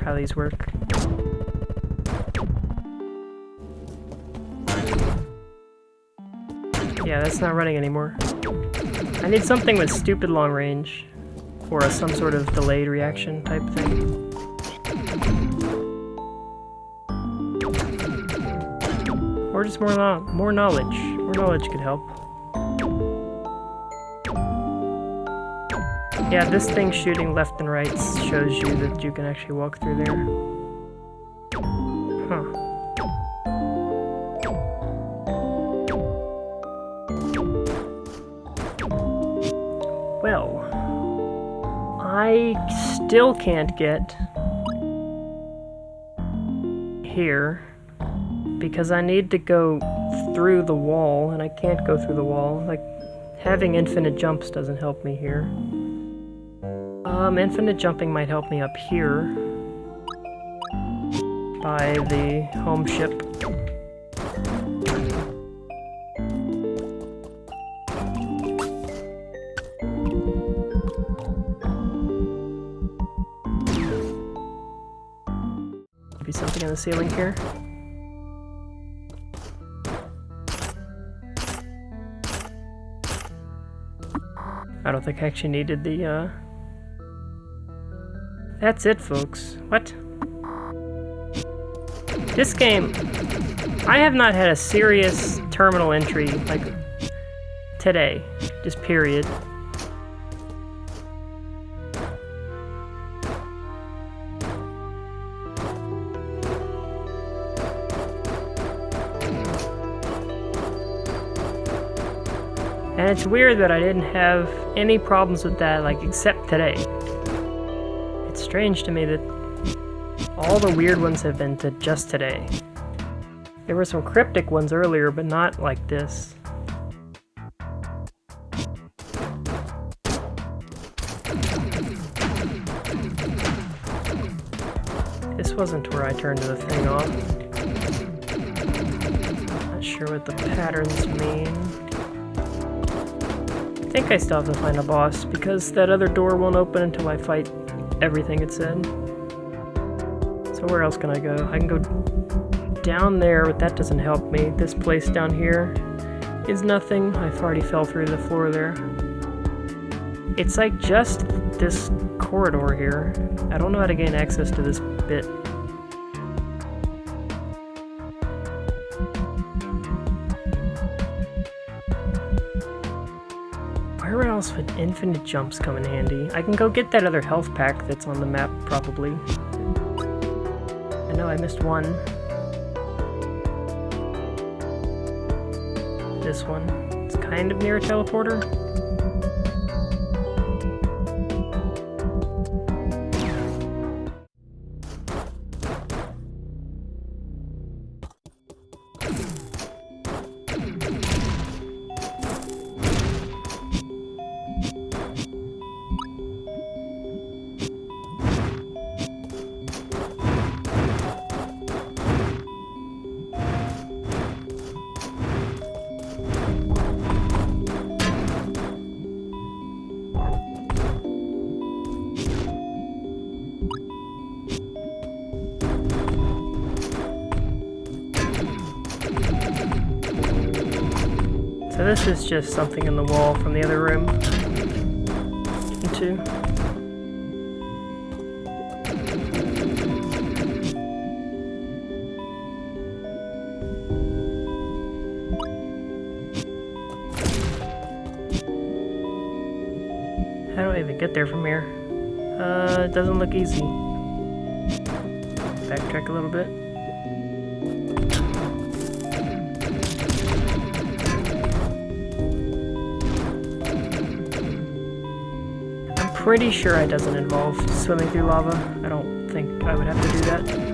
How these work. Yeah, that's not running anymore. I need something with stupid long range, or some sort of delayed reaction type thing. Or just more knowledge. More knowledge could help. Yeah, this thing shooting left and right shows you that you can actually walk through there. Huh. Well, I still can't get here because I need to go through the wall, and I can't go through the wall. Like, having infinite jumps doesn't help me here. Infinite jumping might help me up here by the home ship. Maybe something in the ceiling here. I don't think I actually needed the, That's it, folks. What? This game... I have not had a serious terminal entry, like, today. Just period. And it's weird that I didn't have any problems with that, like, except today. It's strange to me that all the weird ones have been to just today. There were some cryptic ones earlier, but not like this. This wasn't where I turned the thing off. Not sure what the patterns mean. I think I still have to find a boss, because that other door won't open until I fight everything it said. So where else can I go? I can go down there, but that doesn't help me. This place down here is nothing. I've already fell through the floor there. It's like just this corridor here. I don't know how to gain access to this bit. Where else would Infinite jumps come in handy. I can go get that other health pack that's on the map, probably. I know I missed one. This one. It's kind of near a teleporter. So this is just something in the wall from the other room. Into. How do I even get there from here? It doesn't look easy. Backtrack a little bit. Pretty sure it doesn't involve swimming through lava. I don't think I would have to do that.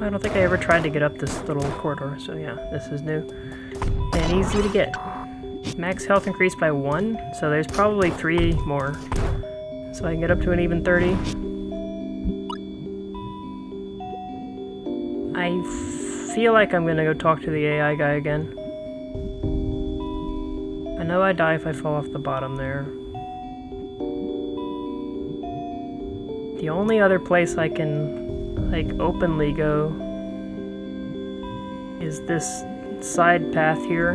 I don't think I ever tried to get up this little corridor, so yeah, this is new. And easy to get. Max health increased by 1, so there's probably 3 more. So I can get up to an even 30. I feel like I'm gonna go talk to the AI guy again. I know I die if I fall off the bottom there. The only other place I can like openly go is this side path here,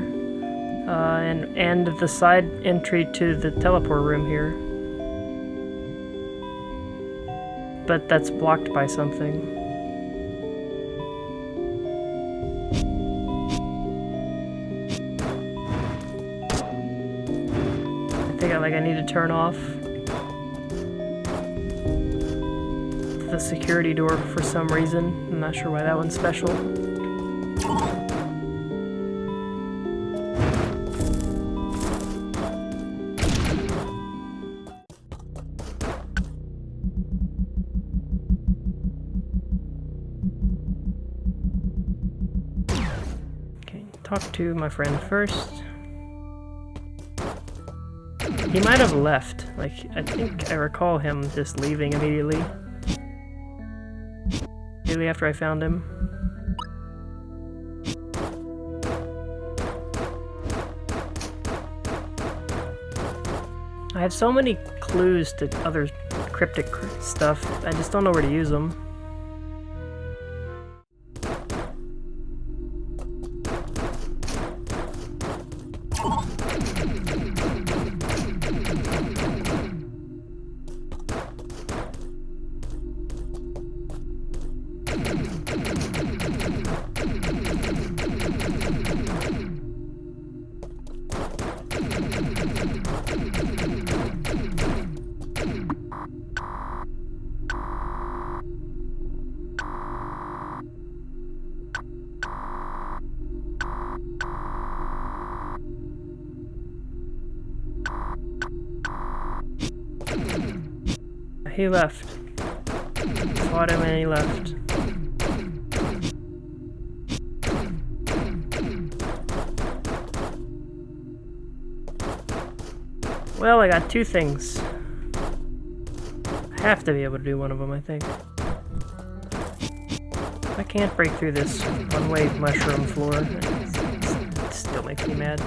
and the side entry to the teleport room here. But that's blocked by something. I think I need to turn off the security door for some reason. I'm not sure why that one's special. Okay, talk to my friend first. He might have left. Like, I think I recall him just leaving immediately. Immediately after I found him. I have so many clues to other cryptic stuff, I just don't know where to use them. He left. Fought him and he left. Well, I got 2 things. I have to be able to do one of them, I think. I can't break through this one-way mushroom floor. It still makes me mad.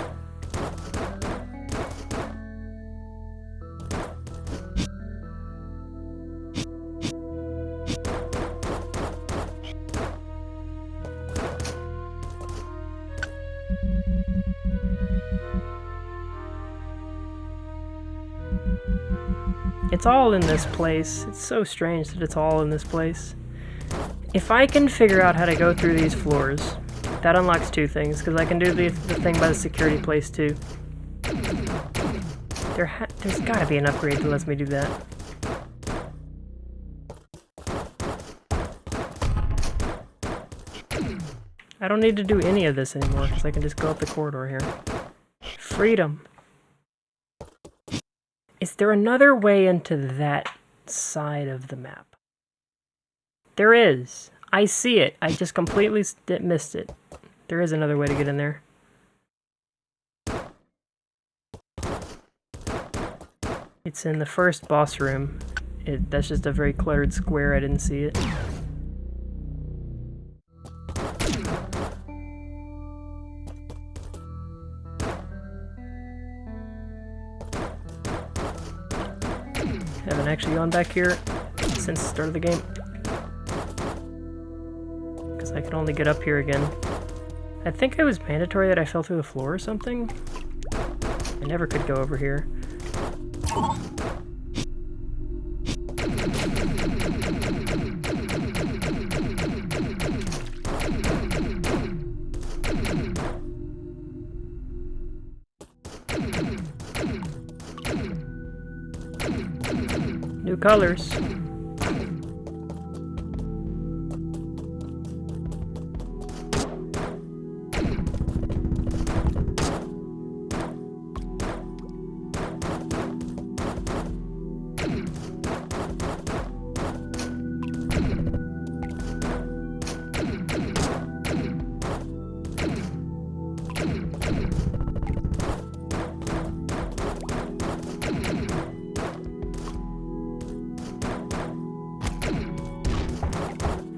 It's all in this place. It's so strange that it's all in this place. If I can figure out how to go through these floors, that unlocks two things, because I can do the thing by the security place too. There's gotta be an upgrade that lets me do that. I don't need to do any of this anymore, because I can just go up the corridor here. Freedom! Is there another way into that side of the map? There is! I see it! I just completely missed it. There is another way to get in there. It's in the first boss room. That's just a very cluttered square, I didn't see it. Haven't actually gone back here since the start of the game. Because I can only get up here again. I think it was mandatory that I fell through the floor or something. I never could go over here. New colors.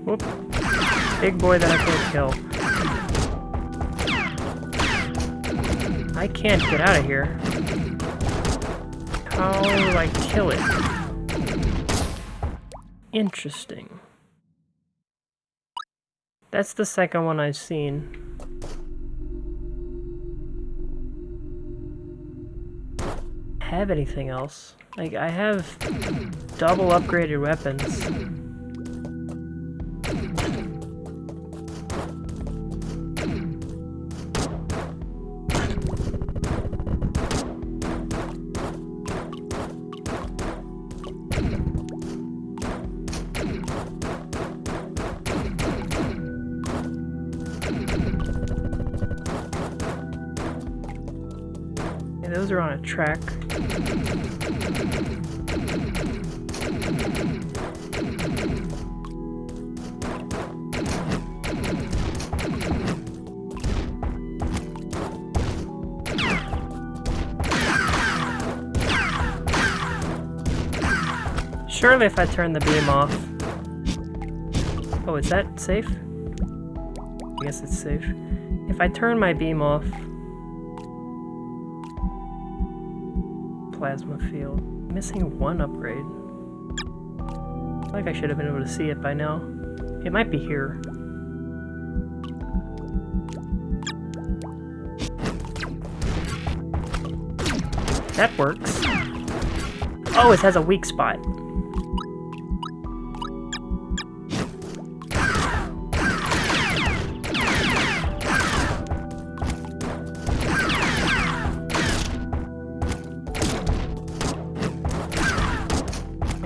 Whoop. Big boy that I can't kill. I can't get out of here. How do I kill it? Interesting. That's the second one I've seen. Have anything else? Like, I have double upgraded weapons. Those are on a track. Surely if I turn the beam off... Oh, is that safe? I guess it's safe. If I turn my beam off... Plasma field. Missing one upgrade. I feel like I should have been able to see it by now. It might be here. That works. Oh, it has a weak spot.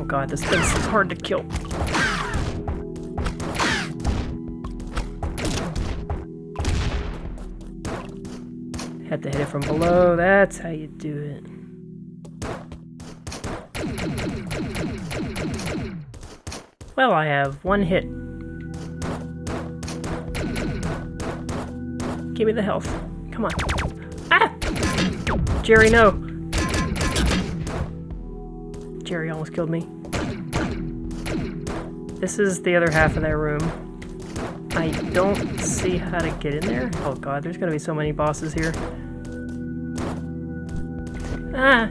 God, this thing's hard to kill. Had to hit it from below, that's how you do it. Well, I have one hit. Give me the health. Come on. Ah! Jerry, no! Jerry almost killed me. This is the other half of that room. I don't see how to get in there. Oh god, there's gonna be so many bosses here. Ah!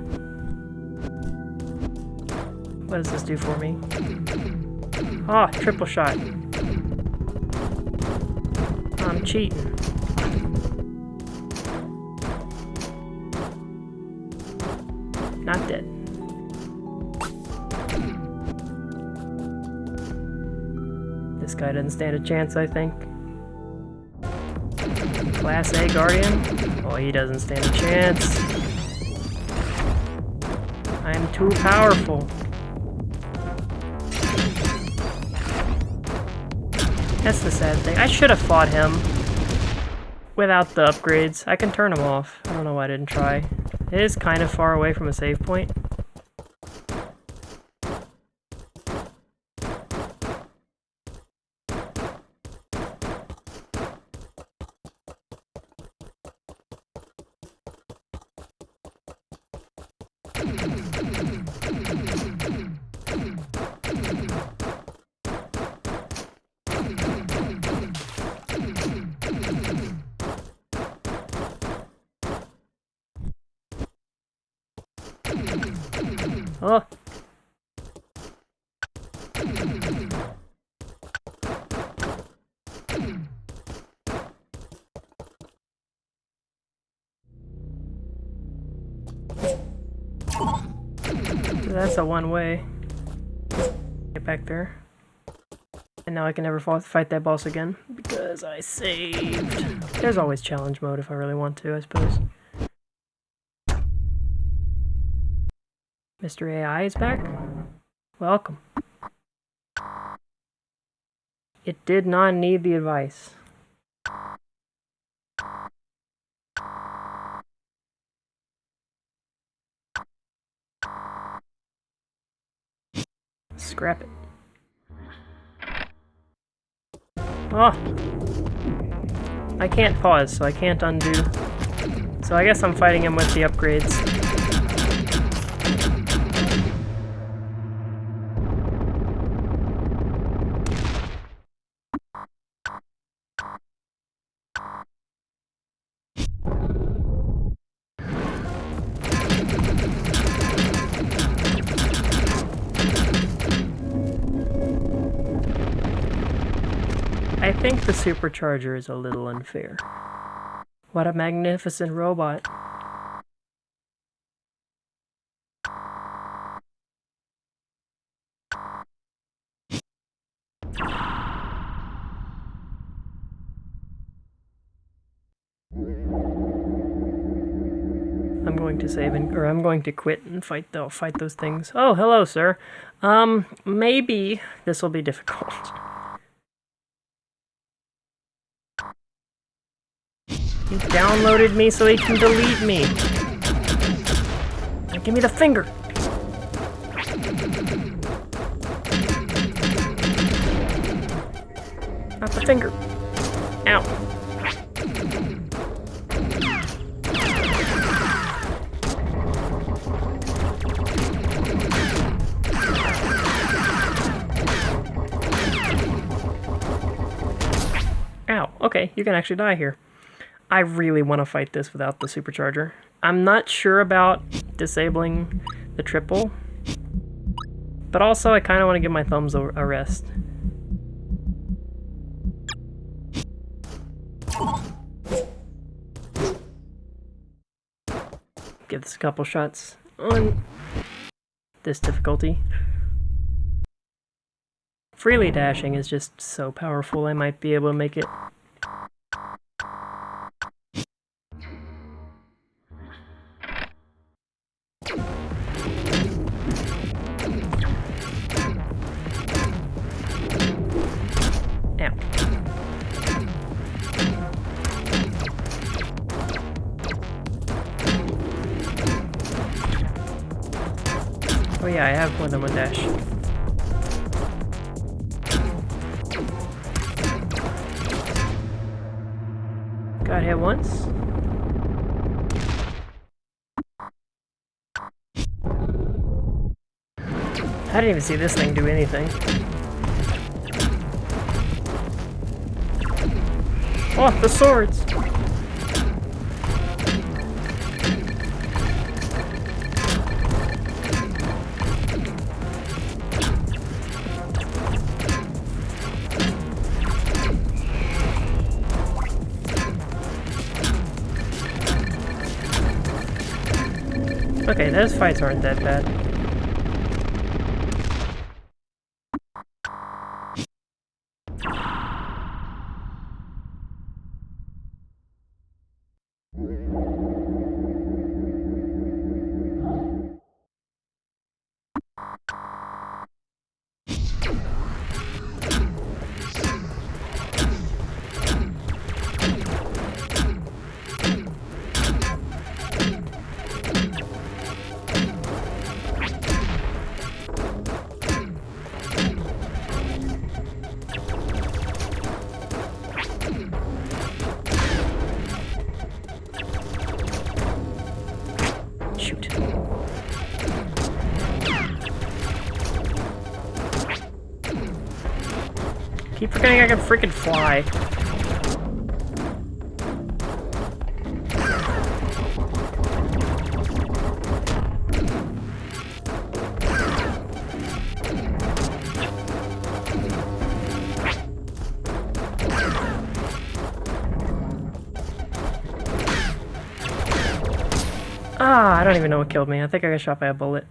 What does this do for me? Ah, triple shot. I'm cheating. Not dead. This guy doesn't stand a chance, I think. Class A Guardian? Oh, he doesn't stand a chance. I'm too powerful. That's the sad thing. I should have fought him without the upgrades. I can turn him off. I don't know why I didn't try. It is kind of far away from a save point. Oh. So that's a one-way. Get back there. And now I can never fight that boss again because I saved. There's always challenge mode if I really want to, I suppose. Mr. AI is back? Welcome. It did not need the advice. Scrap it. Oh! I can't pause, so I can't undo. So I guess I'm fighting him with the upgrades. I think the supercharger is a little unfair. What a magnificent robot. I'm going to save or I'm going to quit and fight those things. Oh, hello, sir. Maybe this will be difficult. He downloaded me so he can delete me. Now give me the finger. Not the finger. Ow. Ow. Okay, you can actually die here. I really want to fight this without the supercharger. I'm not sure about disabling the triple, but also I kind of want to give my thumbs a rest. Give this a couple shots on this difficulty. Freely dashing is just so powerful, I might be able to make it. Oh yeah, I have more than one dash. Got hit once. I didn't even see this thing do anything. Oh, the swords! Okay, those fights aren't that bad. Keep forgetting I can freaking fly. Ah, I don't even know what killed me. I think I got shot by a bullet.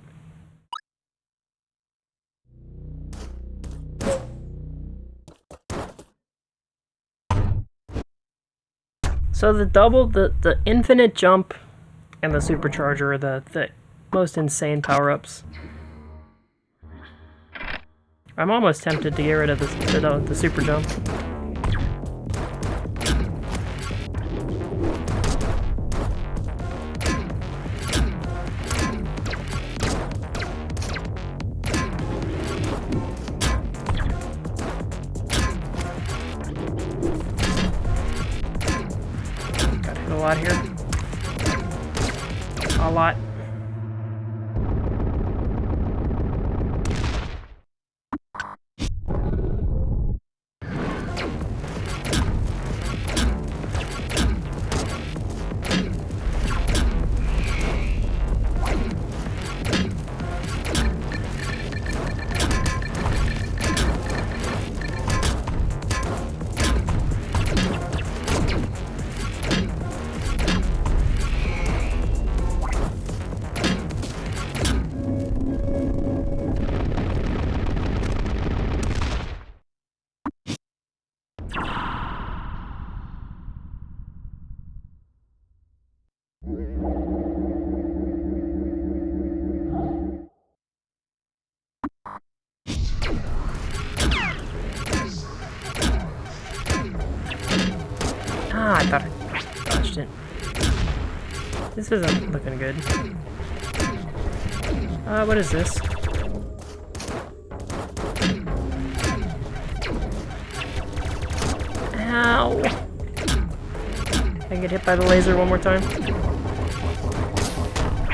So the infinite jump and the supercharger are the most insane power-ups. I'm almost tempted to get rid of the super jump. Gotta hit a lot here. A lot. Ah, I thought I dodged it. This isn't looking good. What is this? Ow! I can get hit by the laser one more time.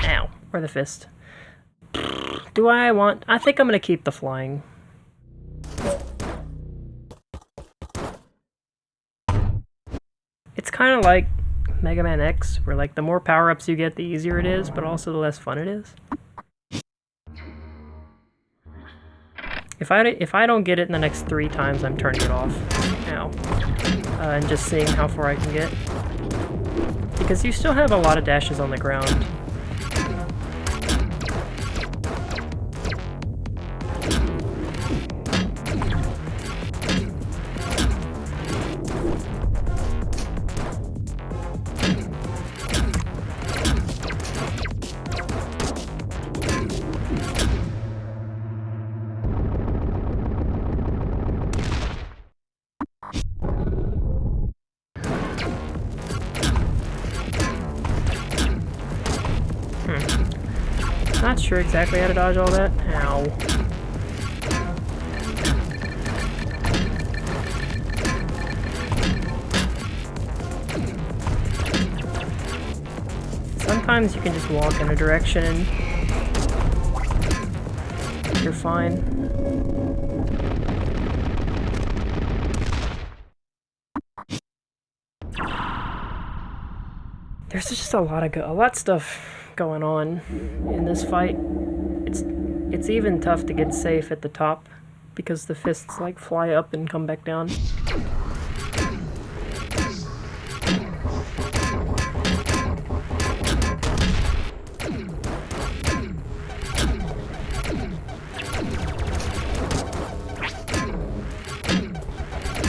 Ow. Or the fist. Do I want... I think I'm gonna keep the flying. It's kind of like Mega Man X, where like the more power-ups you get, the easier it is, but also the less fun it is. If I don't get it in the next 3 times, I'm turning it off. Ow. And just seeing how far I can get. Because you still have a lot of dashes on the ground. Not sure exactly how to dodge all that. Ow. Sometimes you can just walk in a direction and you're fine. There's just a lot of stuff going on in this fight. It's even tough to get safe at the top because the fists like fly up and come back down.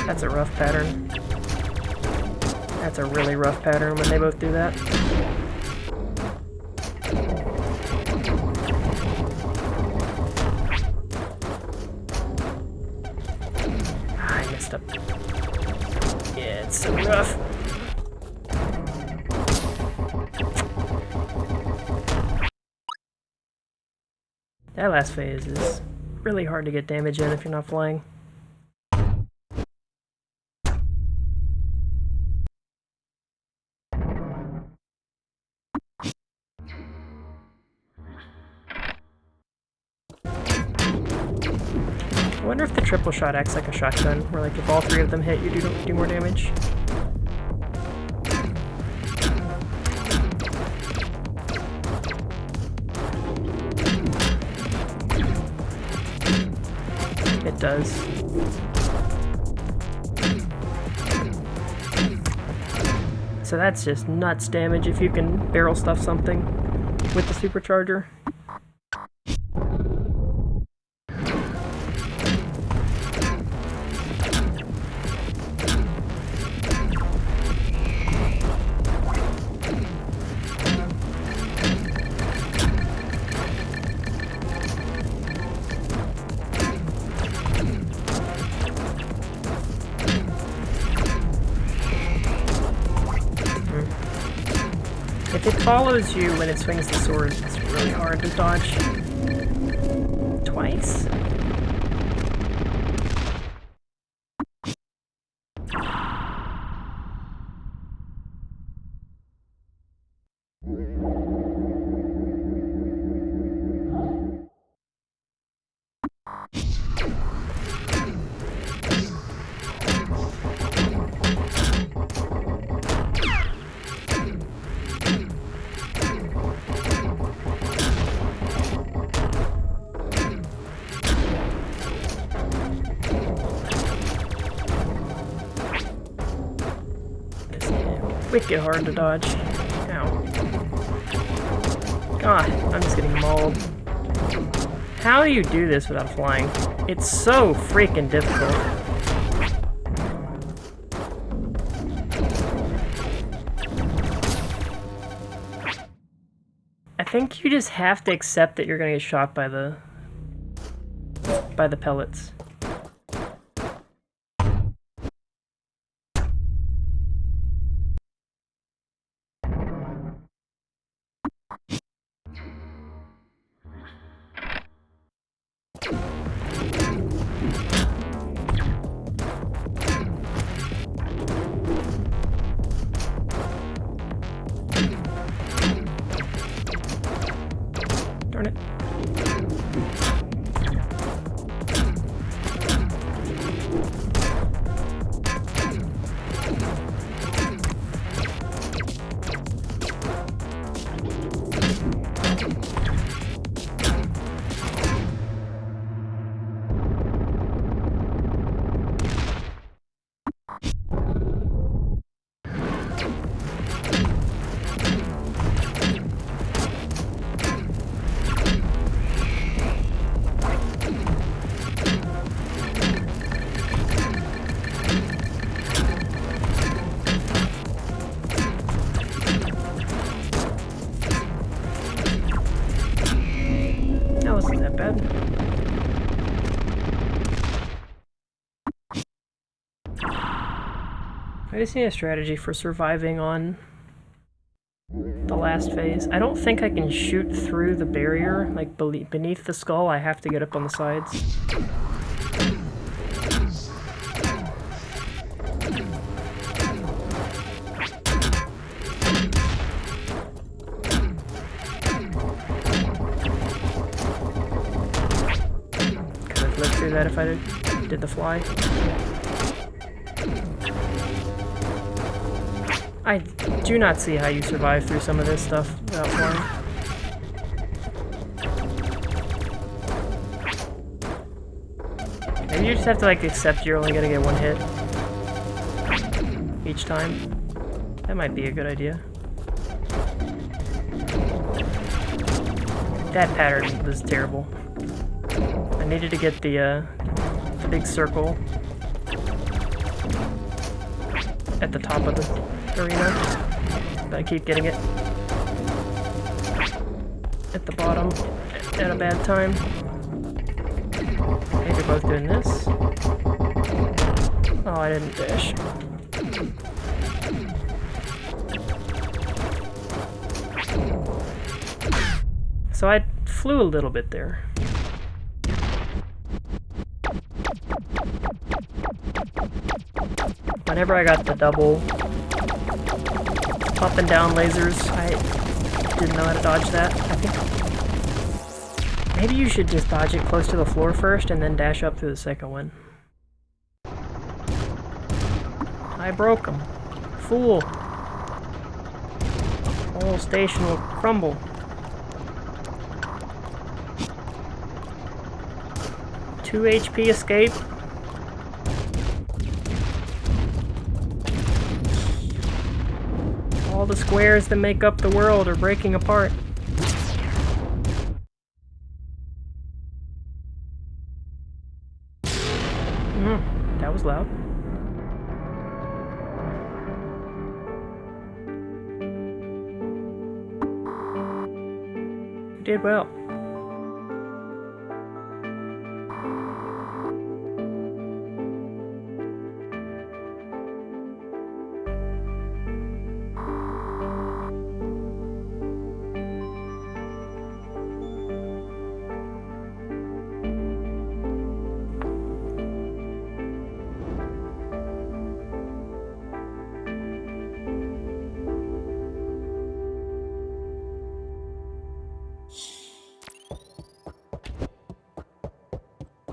That's a rough pattern. That's a really rough pattern when they both do that. I messed up. Yeah, it's so rough. That last phase is really hard to get damage in if you're not flying. I wonder if the triple shot acts like a shotgun, where like if all three of them hit, you do more damage. It does. So that's just nuts damage if you can barrel stuff something with the supercharger. If it follows you when it swings the sword, it's really hard to dodge. Twice? Wicked hard to dodge. Ow. God, I'm just getting mauled. How do you do this without flying? It's so freaking difficult. I think you just have to accept that you're gonna get shot by the pellets. Darn it. That wasn't that bad. I just need a strategy for surviving on the last phase. I don't think I can shoot through the barrier, like beneath the skull. I have to get up on the sides. Could have lived through that if I did the fly. I do not see how you survive through some of this stuff without flying. Maybe you just have to like accept you're only gonna get one hit each time. That might be a good idea. That pattern was terrible. I needed to get the big circle at the top of the arena, but I keep getting it at the bottom at a bad time. Maybe they're both doing this. Oh, I didn't dash. So I flew a little bit there. Whenever I got the double up and down lasers, I didn't know how to dodge that. I think Maybe you should just dodge it close to the floor first and then dash up through the second one. I broke him. Fool. The whole station will crumble. Two HP escape. All the squares that make up the world are breaking apart. That was loud. You did well.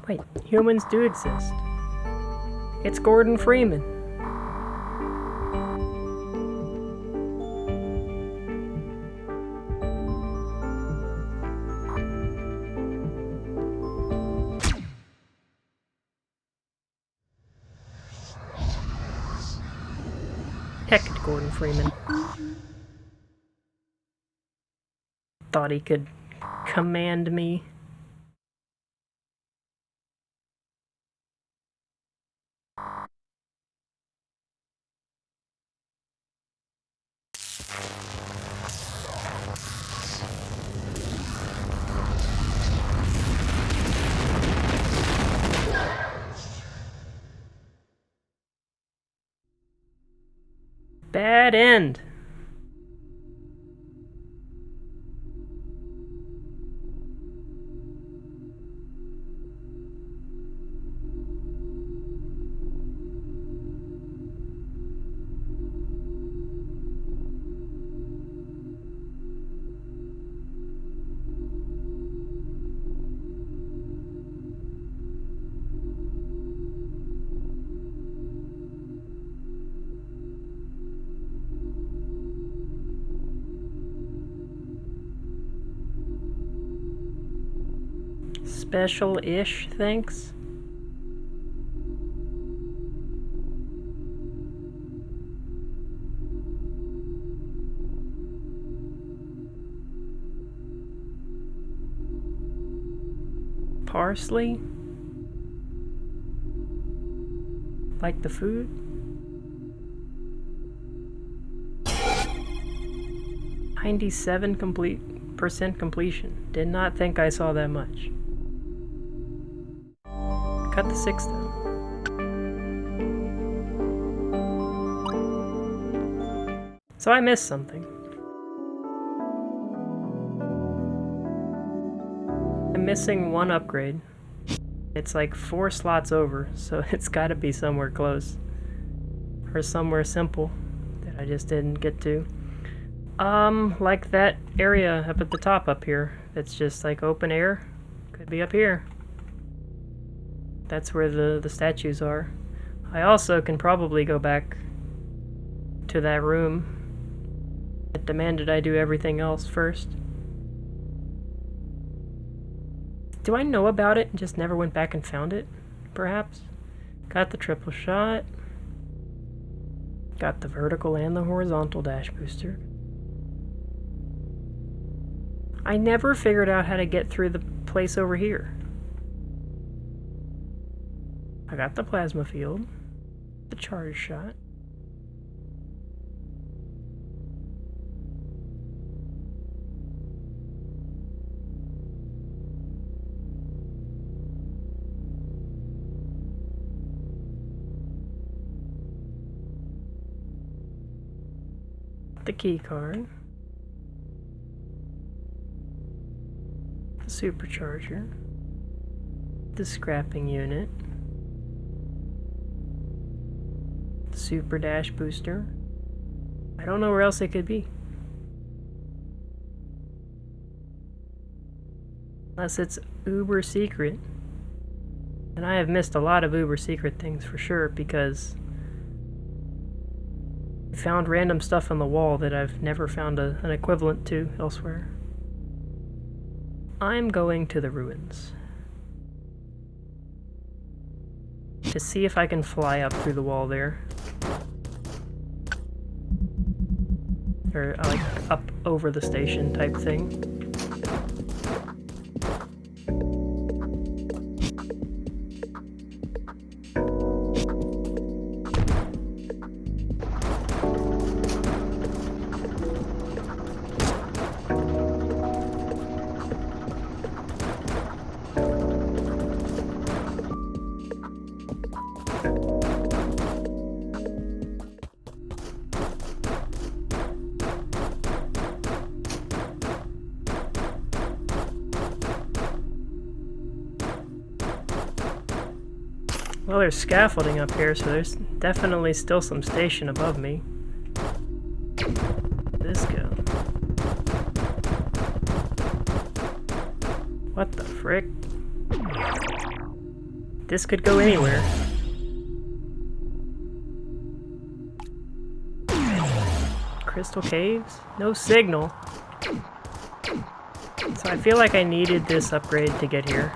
Wait, humans do exist. It's Gordon Freeman. Heck, Gordon Freeman. Thought he could command me. Bad end. Special-ish, thanks. Parsley? Like the food? 97% completion. Did not think I saw that much. Cut the 6 though. So I missed something. I'm missing one upgrade. It's like 4 slots over, so it's gotta be somewhere close. Or somewhere simple that I just didn't get to. Like that area up at the top up here. That's just like open air. Could be up here. That's where the statues are. I also can probably go back to that room. It demanded I do everything else first. Do I know about it and just never went back and found it? Perhaps? Got the triple shot. Got the vertical and the horizontal dash booster. I never figured out how to get through the place over here. I got the plasma field, the charge shot. The key card. The supercharger. The scrapping unit. Super dash booster. I don't know where else it could be. Unless it's uber secret. And I have missed a lot of uber secret things for sure, because I found random stuff on the wall that I've never found an equivalent to elsewhere. I'm going to the ruins to see if I can fly up through the wall there. Or like up over the station type thing. Well, there's scaffolding up here, so there's definitely still some station above me. This go. What the frick? This could go anywhere. Crystal caves? No signal. So I feel like I needed this upgrade to get here.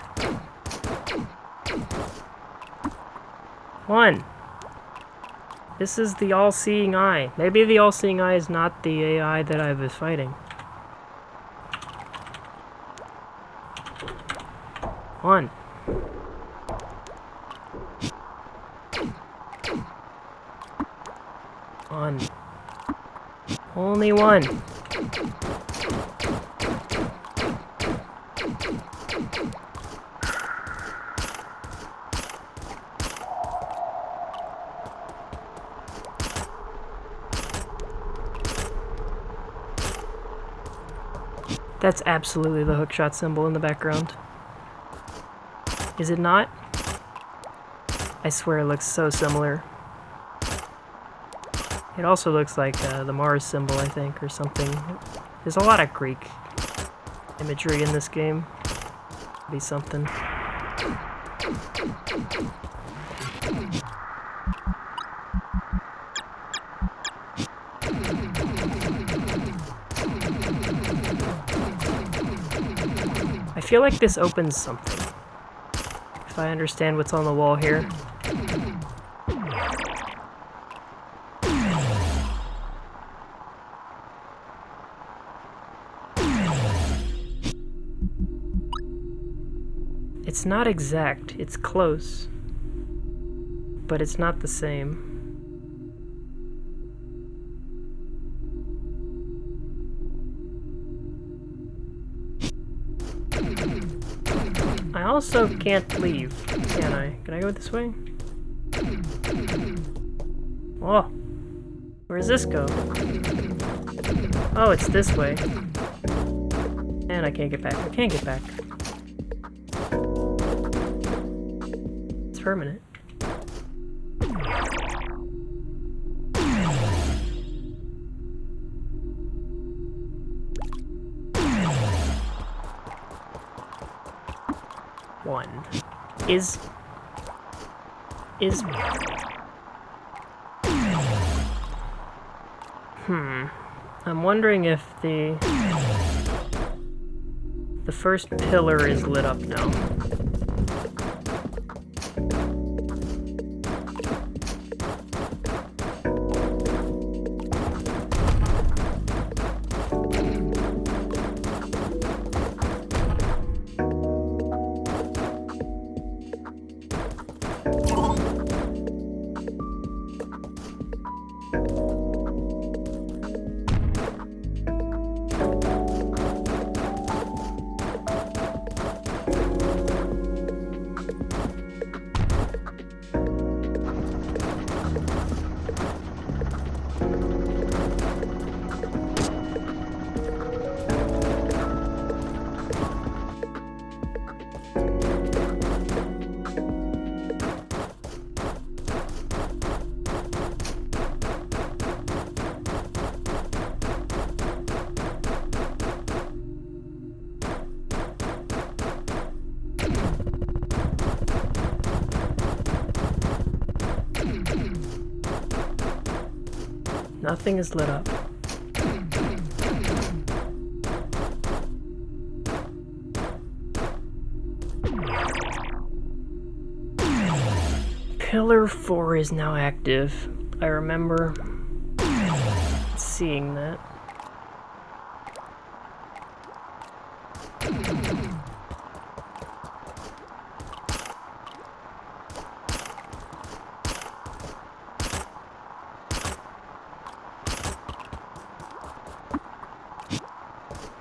One. This is the all-seeing eye. Maybe the all-seeing eye is not the AI that I was fighting. One. One. Only one. That's absolutely the hookshot symbol in the background. Is it not? I swear it looks so similar. It also looks like the Mars symbol, I think, or something. There's a lot of Greek imagery in this game. Be something. I feel like this opens something, if I understand what's on the wall here. It's not exact, it's close, but it's not the same. I also can't leave, can I? Can I go this way? Oh! Where does this go? Oh, it's this way. And I can't get back. I can't get back. It's permanent. One is I'm wondering if the first pillar is lit up now. Nothing is lit up. Pillar 4 is now active. I remember seeing that.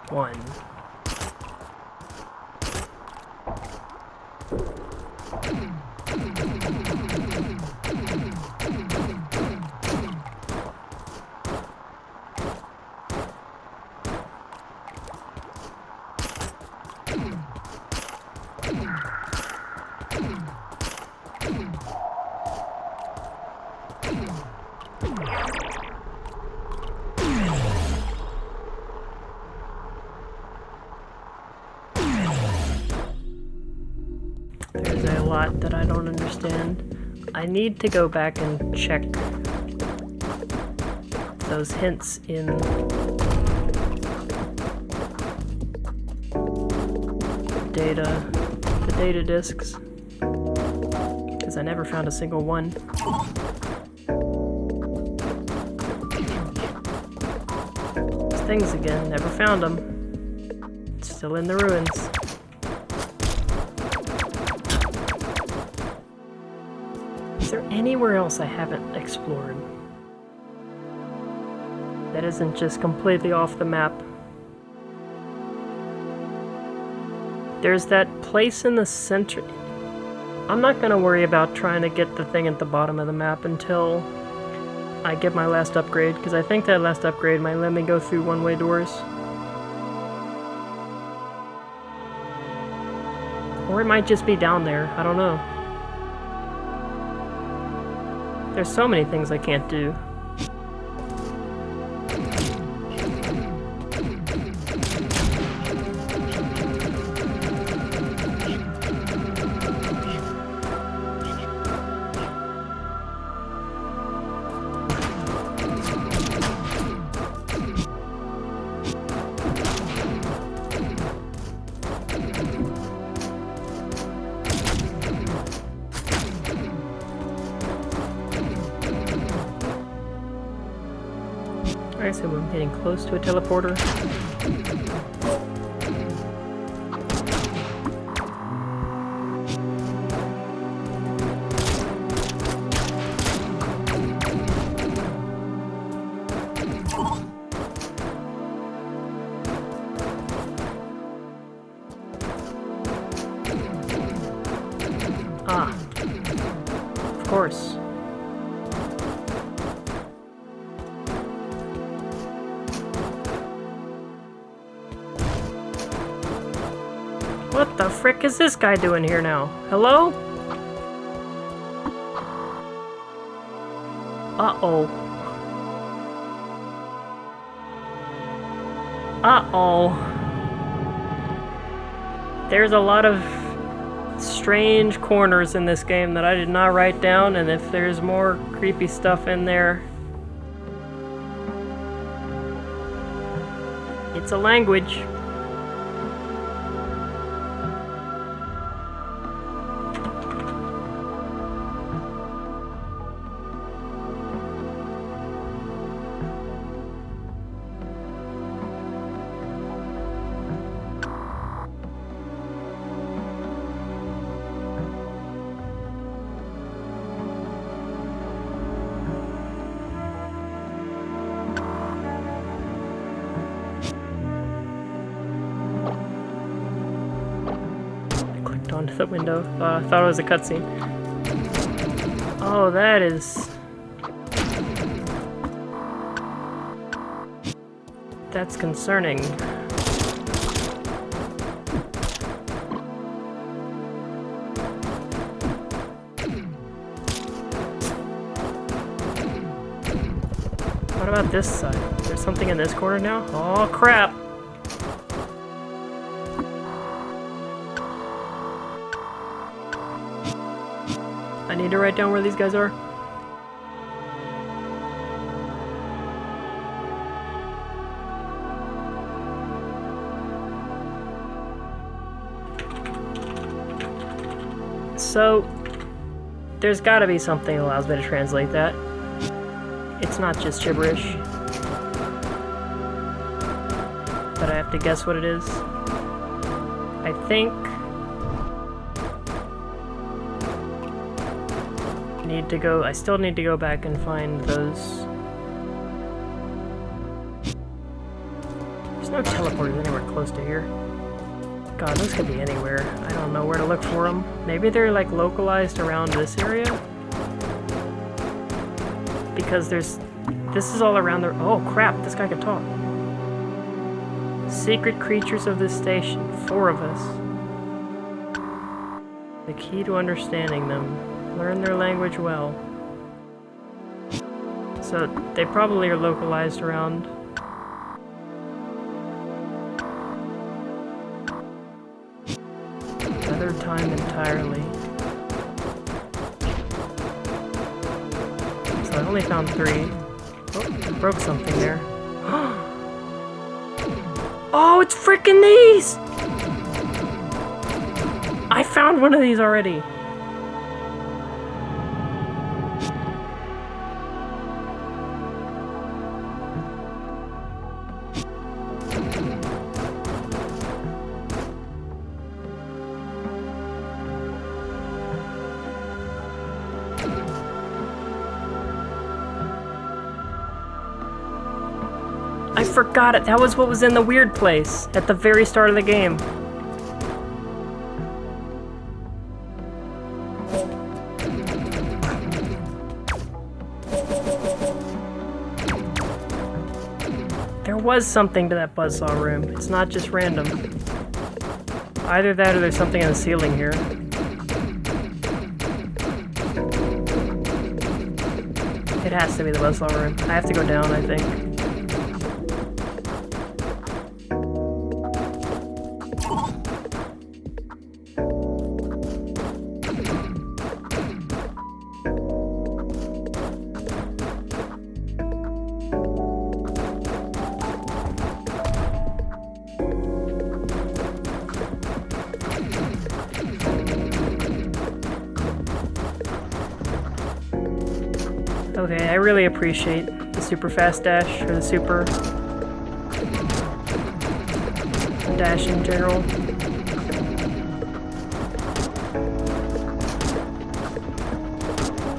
One. There's a lot that I don't understand. I need to go back and check those hints in the data discs, because I never found a single one. These things again, never found them. Still in the ruins. Is there anywhere else I haven't explored that isn't just completely off the map? There's that place in the center. I'm not gonna worry about trying to get the thing at the bottom of the map until I get my last upgrade, because I think that last upgrade might let me go through one-way doors. Or it might just be down there, I don't know. There's so many things I can't do. Alright, so we're getting close to a teleporter. Ah, of course. What the frick is this guy doing here now? Hello? Uh-oh. Uh-oh. There's a lot of strange corners in this game that I did not write down, and if there's more creepy stuff in there, it's a language. Onto the window. I thought it was a cutscene. Oh, that is... that's concerning. What about this side? There's something in this corner now? Oh, crap! I need to write down where these guys are. So, there's gotta be something that allows me to translate that. It's not just gibberish. But I have to guess what it is. I think... I still need to go back and find those. There's no teleporters anywhere close to here. God, those could be anywhere. I don't know where to look for them. Maybe they're like localized around this area? Because this is all around the... Oh crap, this guy can talk. Secret creatures of this station, 4 of us. The key to understanding them. Learn their language well. So, they probably are localized around... Another time entirely. So I only found 3. Oh, I broke something there. Oh, it's freaking these! I found one of these already. I forgot it. That was what was in the weird place at the very start of the game. There was something to that buzzsaw room. It's not just random. Either that or there's something in the ceiling here. It has to be the buzzsaw room. I have to go down, I think. Okay, I really appreciate the super fast dash, or the super dash in general.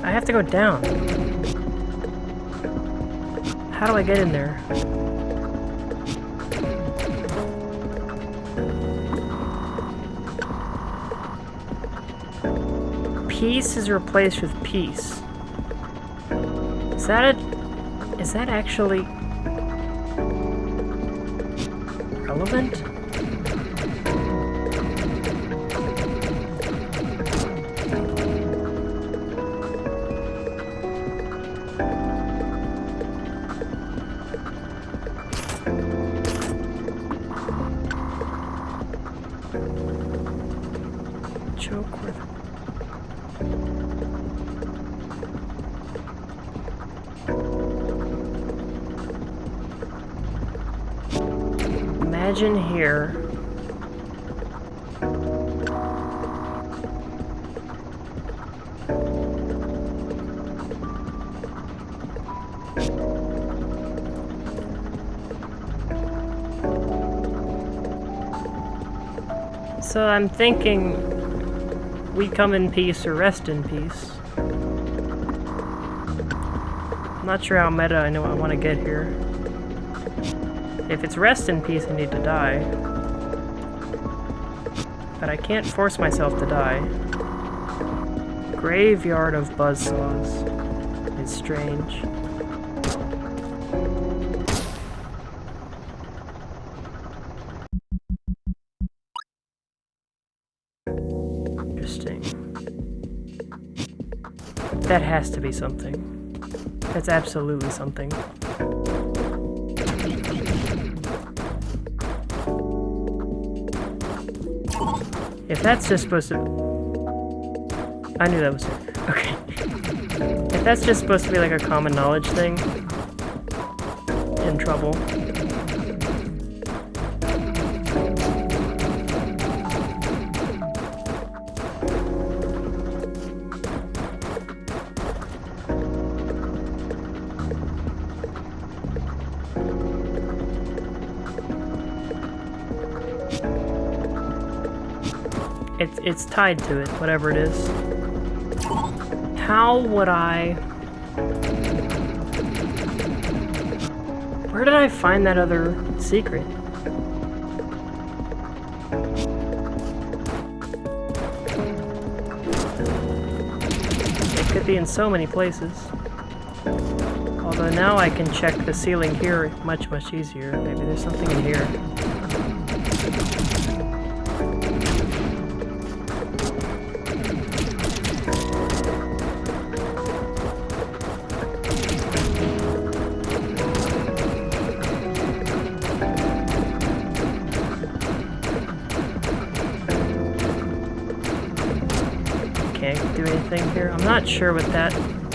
I have to go down. How do I get in there? Peace is replaced with peace. Is that actually relevant? Choke with... Imagine here. So I'm thinking we come in peace or rest in peace. I'm not sure how meta I know I want to get here. If it's rest in peace, I need to die. But I can't force myself to die. Graveyard of buzzsaws is strange. Interesting. That has to be something. That's absolutely something. If that's just supposed to... I knew that was it. Okay. If that's just supposed to be like a common knowledge thing, in trouble. It's tied to it, whatever it is. How would I... Where did I find that other secret? It could be in so many places. Although now I can check the ceiling here much easier. Maybe there's something in here. Can't do anything here. I'm not sure what that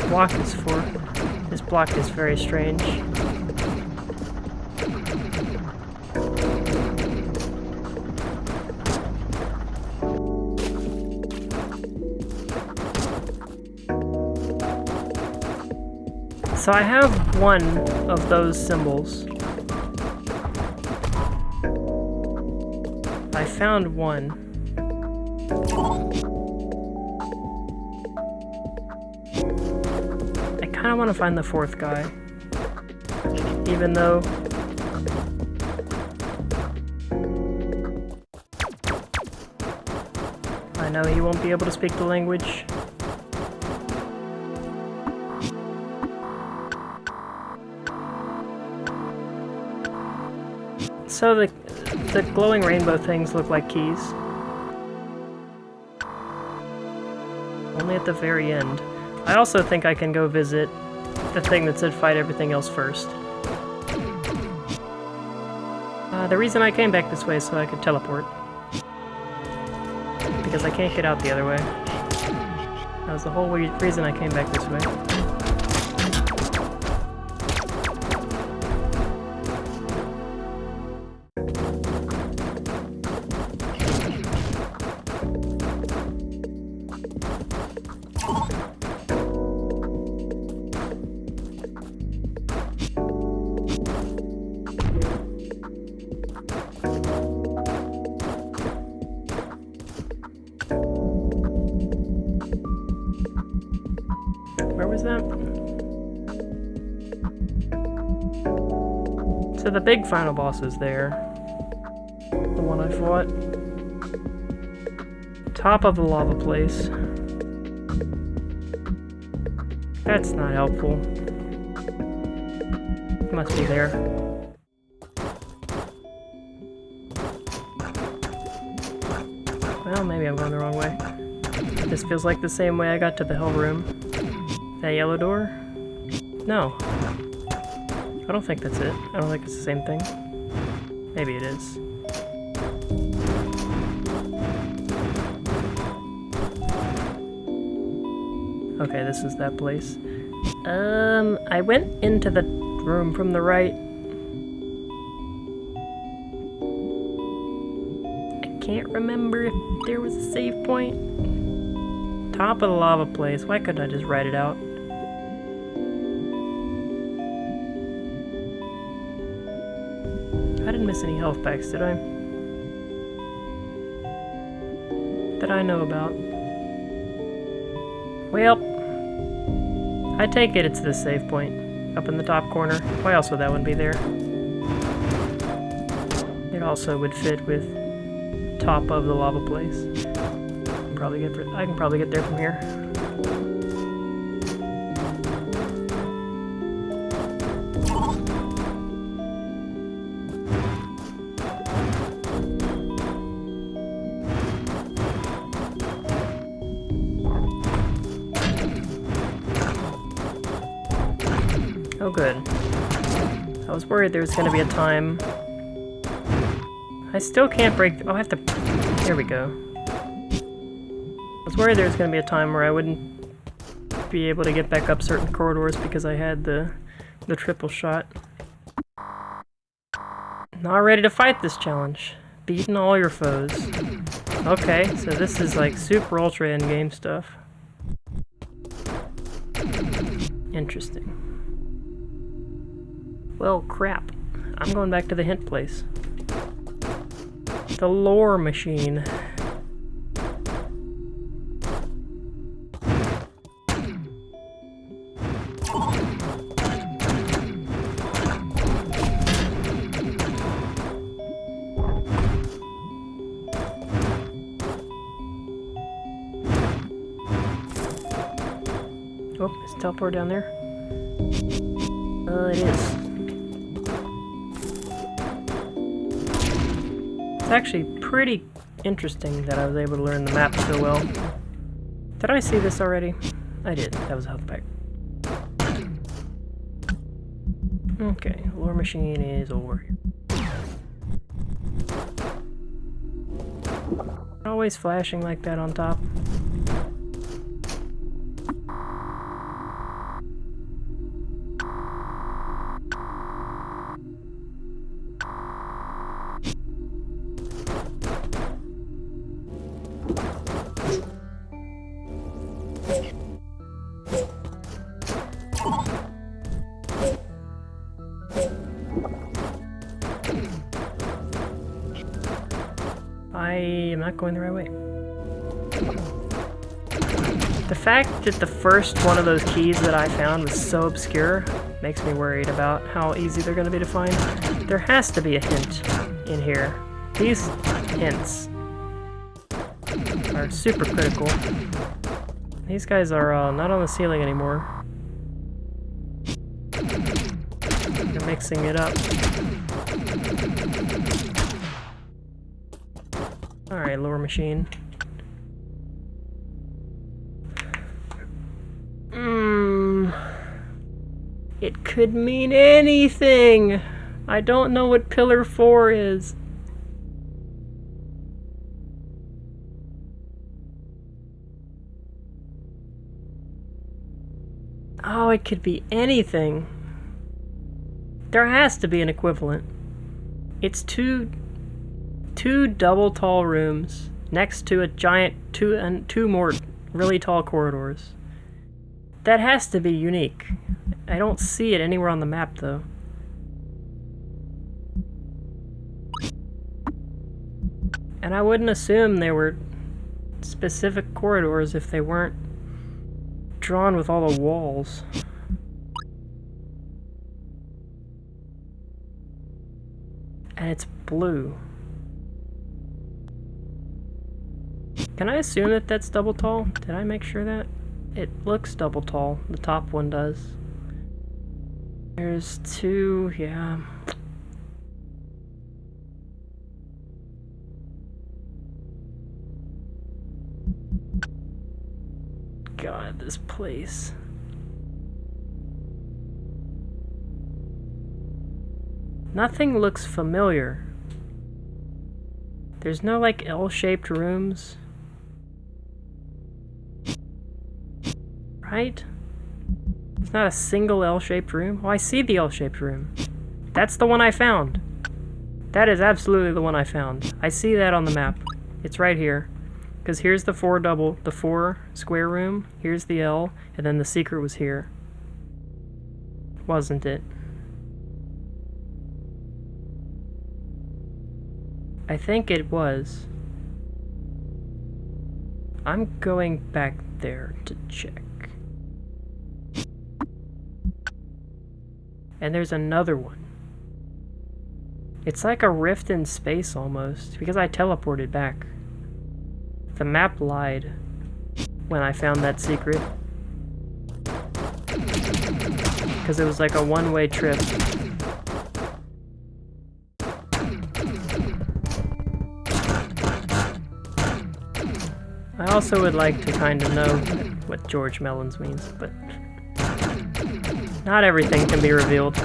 block is for. This block is very strange. So I have one of those symbols. I found one. I want to find the fourth guy, even though I know he won't be able to speak the language. So the glowing rainbow things look like keys. Only at the very end. I also think I can go visit the thing that said fight everything else first. The reason I came back this way is so I could teleport. Because I can't get out the other way. That was the whole reason I came back this way. Where was that? So the big final boss is there. The one I fought. Top of the lava place. That's not helpful. It must be there. Well, maybe I'm going the wrong way. This feels like the same way I got to the hell room. That yellow door? No. I don't think that's it. I don't think it's the same thing. Maybe it is. Okay, this is that place. I went into the room from the right. I can't remember if there was a save point. Top of the lava place. Why couldn't I just write it out? I didn't miss any health packs, did I? That I know about. Well, I take it it's this save point. Up in the top corner. Why else would that one be there? It also would fit with top of the lava place. I can probably get there from here. Oh good. I was worried there was going to be a time. I still can't break... Oh, I have to... Here we go. I was worried there was going to be a time where I wouldn't be able to get back up certain corridors because I had the triple shot. Not ready to fight this challenge. Beating all your foes. Okay, so this is like super ultra endgame stuff. Interesting. Well, crap. I'm going back to the hint place. The lore machine. the teleport down there? It is. It's actually pretty interesting that I was able to learn the map so well. Did I see this already? I did. That was a health pack. Okay, lore machine is over here. Always flashing like that on top. I am not going the right way. The fact that the first one of those keys that I found was so obscure makes me worried about how easy they're going to be to find. There has to be a hint in here. These hints are super critical. These guys are not on the ceiling anymore. They're mixing it up. Alright, lower machine. It could mean anything! I don't know what Pillar 4 is. Oh, it could be anything. There has to be an equivalent. It's two double tall rooms next to a giant two more really tall corridors. That has to be unique. I don't see it anywhere on the map though. And I wouldn't assume they were specific corridors if they weren't drawn with all the walls. And it's blue. Can I assume that that's double tall? Did I make sure that? It looks double tall. The top one does. There's two, yeah. God, this place. Nothing looks familiar. There's no like L-shaped rooms. Right? It's not a single L-shaped room. Oh, I see the L-shaped room. That's the one I found. That is absolutely the one I found. I see that on the map. It's right here. Because here's the four square room. Here's the L. And then the secret was here. Wasn't it? I think it was. I'm going back there to check. And there's another one. It's like a rift in space almost, because I teleported back. The map lied when I found that secret. Because it was like a one-way trip. I also would like to kind of know what George Mellons means, but not everything can be revealed.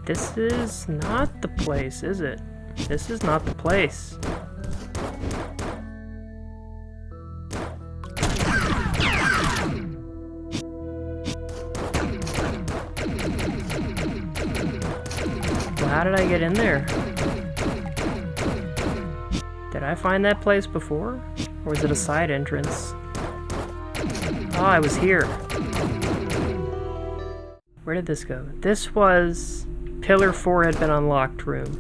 This is not the place, is it? This is not the place. How did I get in there? Did I find that place before? Or was it a side entrance? Oh, I was here. Where did this go? This was... Pillar 4 had been unlocked room.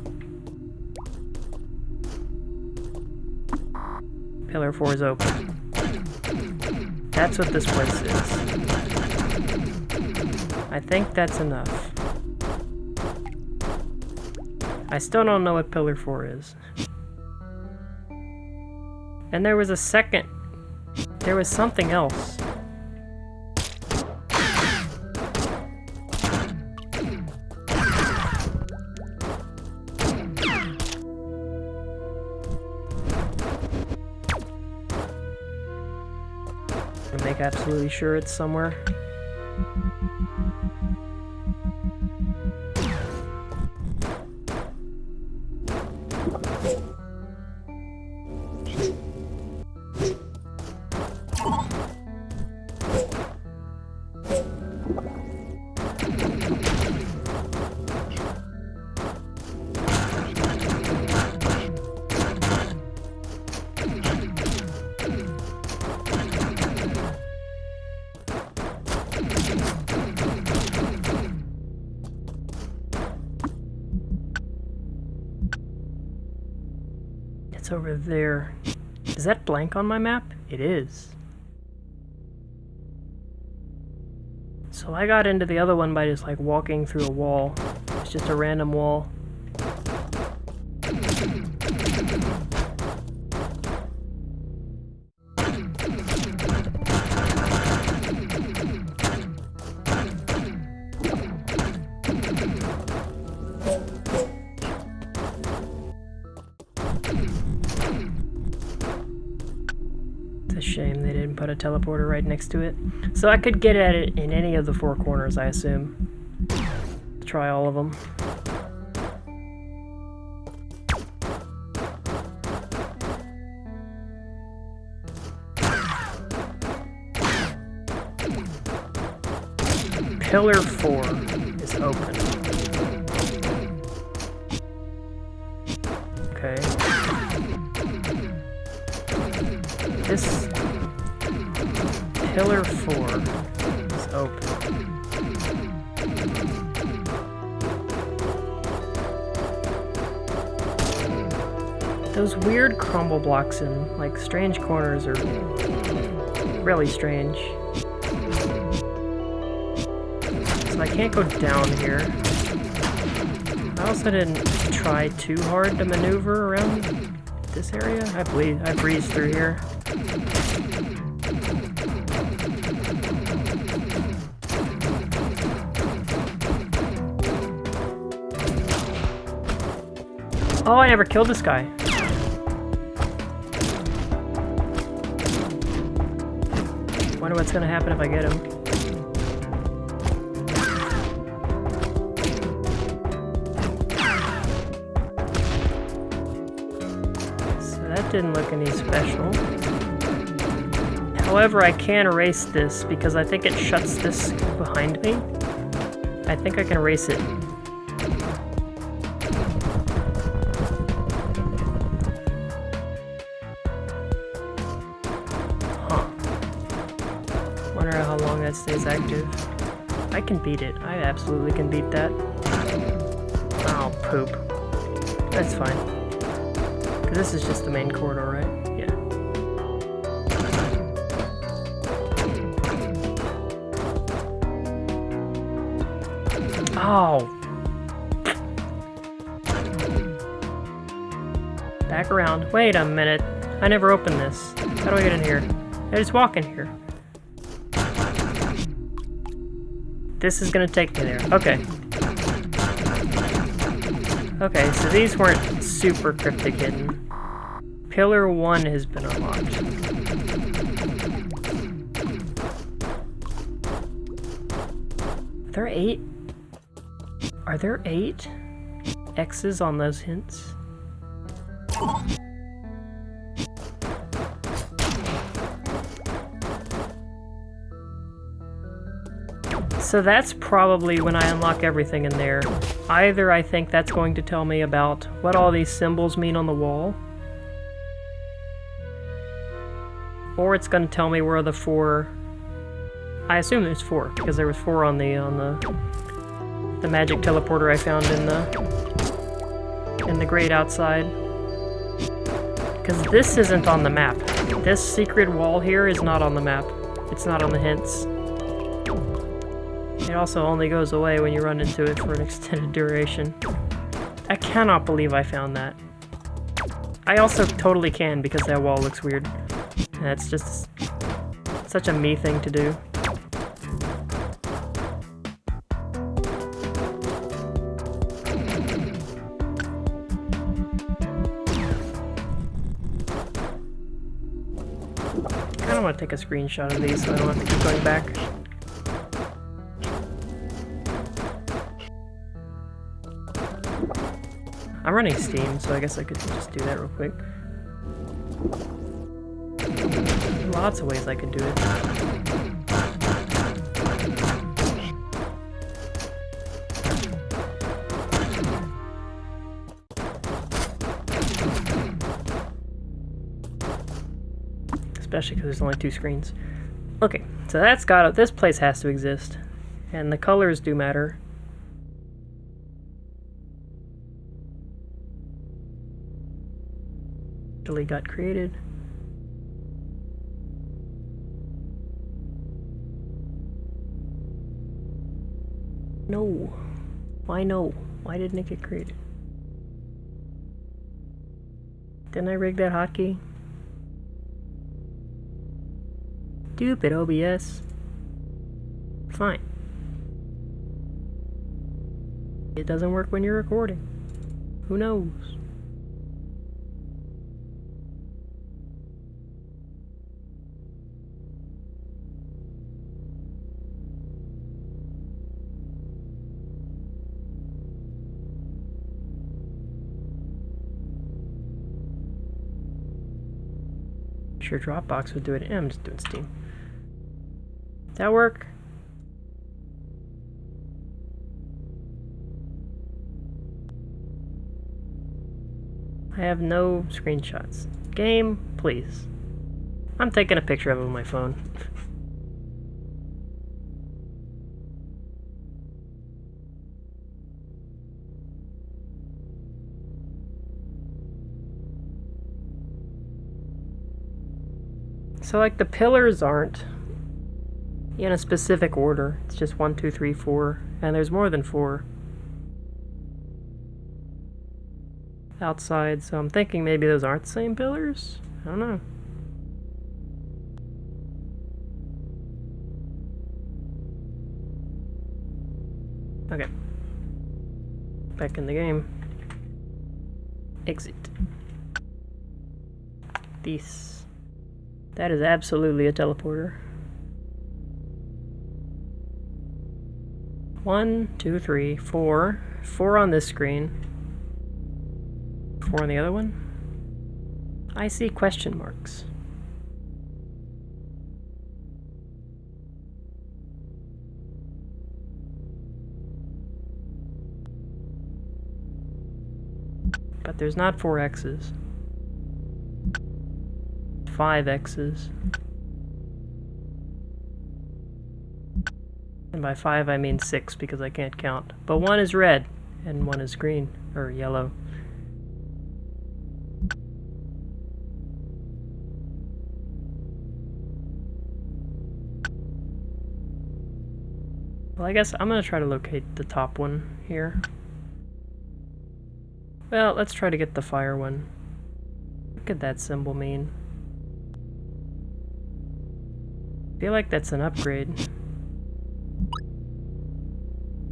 Pillar 4 is open. That's what this place is. I think that's enough. I still don't know what Pillar 4 is. And there was a second. There was something else. To make absolutely sure it's somewhere. It's over there. Is that blank on my map? It is. So I got into the other one by just like walking through a wall. It's just a random wall. Shame they didn't put a teleporter right next to it. So I could get at it in any of the 4 corners, I assume. Try all of them. Pillar 4 is open. Okay. This Pillar 4 is open. Those weird crumble blocks in, like, strange corners are really strange. So I can't go down here. I also didn't try too hard to maneuver around this area. I breezed through here. Oh, I never killed this guy. Wonder what's gonna happen if I get him. So that didn't look any special. However, I can erase this because I think it shuts this behind me. I think I can erase it. Wonder how long that stays active. I can beat it. I absolutely can beat that. Oh, poop. That's fine. 'Cause this is just the main corridor, right? Yeah. Oh! Back around. Wait a minute. I never opened this. How do I get in here? I just walk in here. This is gonna take me there. Okay. Okay, so these weren't super cryptic hidden. Pillar 1 has been unlocked. Are there 8? Are there 8 X's on those hints? So that's probably when I unlock everything in there. Either I think that's going to tell me about what all these symbols mean on the wall, or it's going to tell me where the 4... I assume there's 4 because there was 4 on the magic teleporter I found in the grate outside. Because this isn't on the map. This secret wall here is not on the map. It's not on the hints. It also only goes away when you run into it for an extended duration. I cannot believe I found that. I also totally can because that wall looks weird. That's just such a me thing to do. I kind of want to take a screenshot of these so I don't have to keep going back. I'm running Steam, so I guess I could just do that real quick. Lots of ways I could do it. Especially because there's only 2 screens. Okay, so that's got it. This place has to exist. And the colors do matter. Actually got created. No. Why no? Why didn't it get created? Didn't I rig that hotkey? Stupid OBS. Fine. It doesn't work when you're recording. Who knows? Sure, Dropbox would do it. I'm just doing Steam. That work? I have no screenshots. Game, please. I'm taking a picture of it with my phone. So like the pillars aren't in a specific order. It's just 1, 2, 3, 4, and there's more than 4 outside, so I'm thinking maybe those aren't the same pillars? I don't know. Okay. Back in the game. Exit. This. That is absolutely a teleporter. 1, 2, 3, 4. 4 on this screen. 4 on the other one. I see question marks. But there's not 4 X's. 5 X's. And by 5 I mean 6 because I can't count. But 1 is red and 1 is green or yellow. Well, I guess I'm gonna try to locate the top one here. Well, let's try to get the fire one. What could that symbol mean? I feel like that's an upgrade.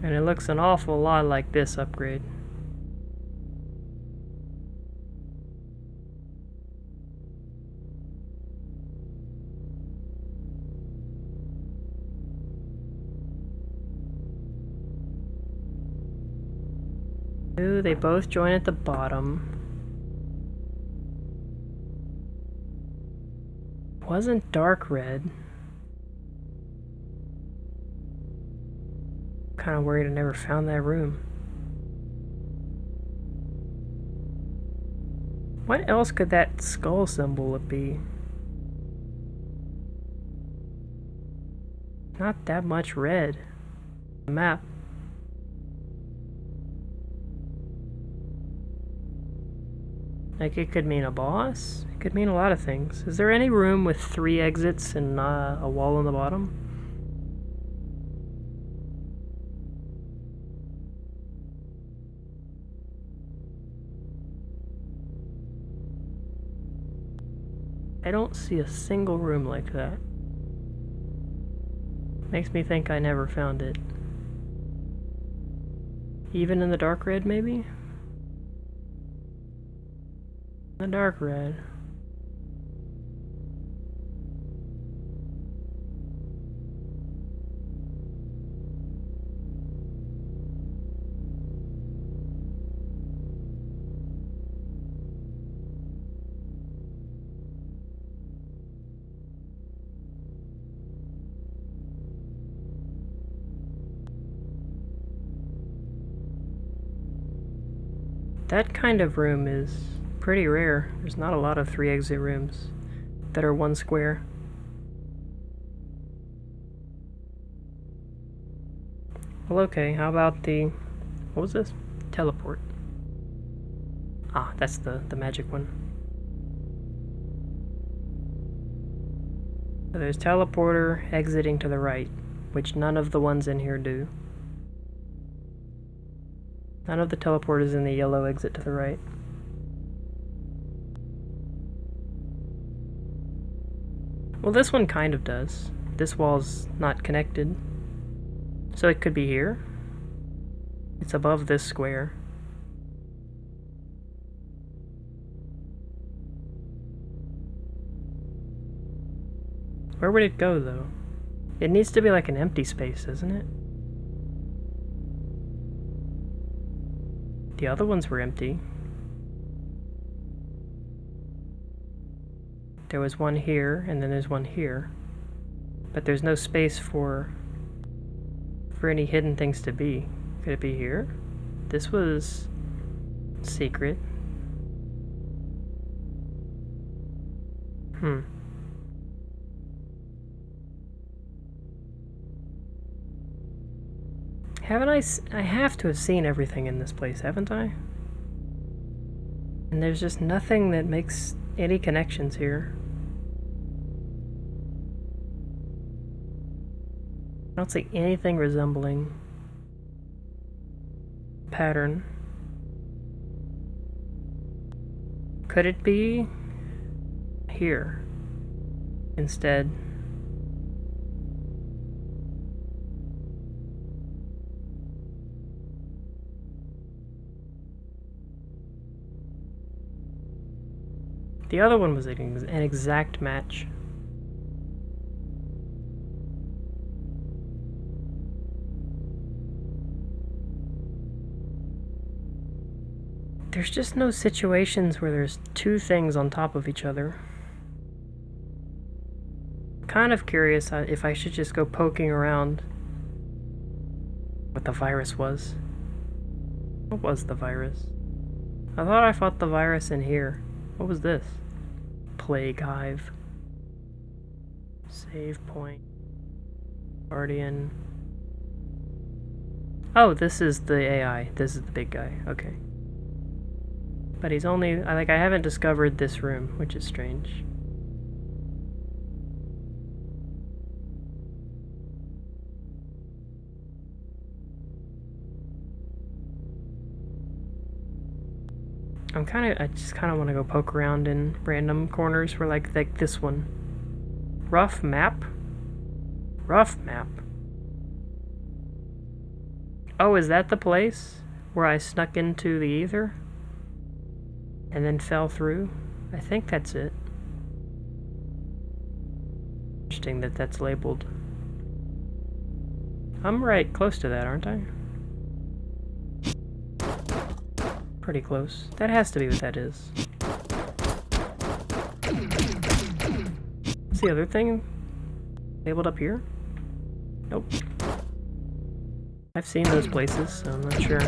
And it looks an awful lot like this upgrade. Ooh, they both join at the bottom. Wasn't dark red. Kind of worried I never found that room. What else could that skull symbol be? Not that much red. The map. Like it could mean a boss? It Could mean a lot of things. Is there any room with 3 exits and a wall on the bottom? I don't see a single room like that. Makes me think I never found it. Even in the dark red, maybe? The dark red. That kind of room is pretty rare. There's not a lot of 3 exit rooms that are 1 square. Well, okay, how about the... what was this? Teleport. Ah, that's the magic one. So there's teleporter exiting to the right, which none of the ones in here do. None of the teleporters in the yellow exit to the right. Well, this one kind of does. This wall's not connected. So it could be here. It's above this square. Where would it go, though? It needs to be like an empty space, doesn't it? The other ones were empty. There was one here, and then there's one here. But there's no space for any hidden things to be. Could it be here? This was secret. Haven't I have to have seen everything in this place, haven't I? And there's just nothing that makes any connections here. I don't see anything resembling pattern. Could it be here instead? The other one was an exact match. There's just no situations where there's 2 things on top of each other. Kind of curious if I should just go poking around what the virus was. What was the virus? I thought I fought the virus in here. What was this? Plague hive. Save point. Guardian. Oh, this is the AI. This is the big guy. Okay. But he's only... I haven't discovered this room, which is strange. I just kind of want to go poke around in random corners where like this one. Rough map? Rough map. Oh, is that the place where I snuck into the ether? And then fell through? I think that's it. Interesting that that's labeled. I'm right close to that, aren't I? Pretty close. That has to be what that is. What's the other thing labeled up here? Nope. I've seen those places, so I'm not sure.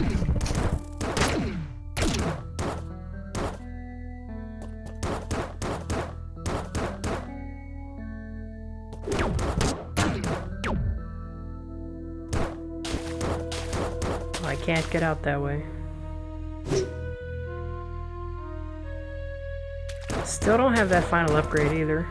I can't get out that way. Still don't have that final upgrade either.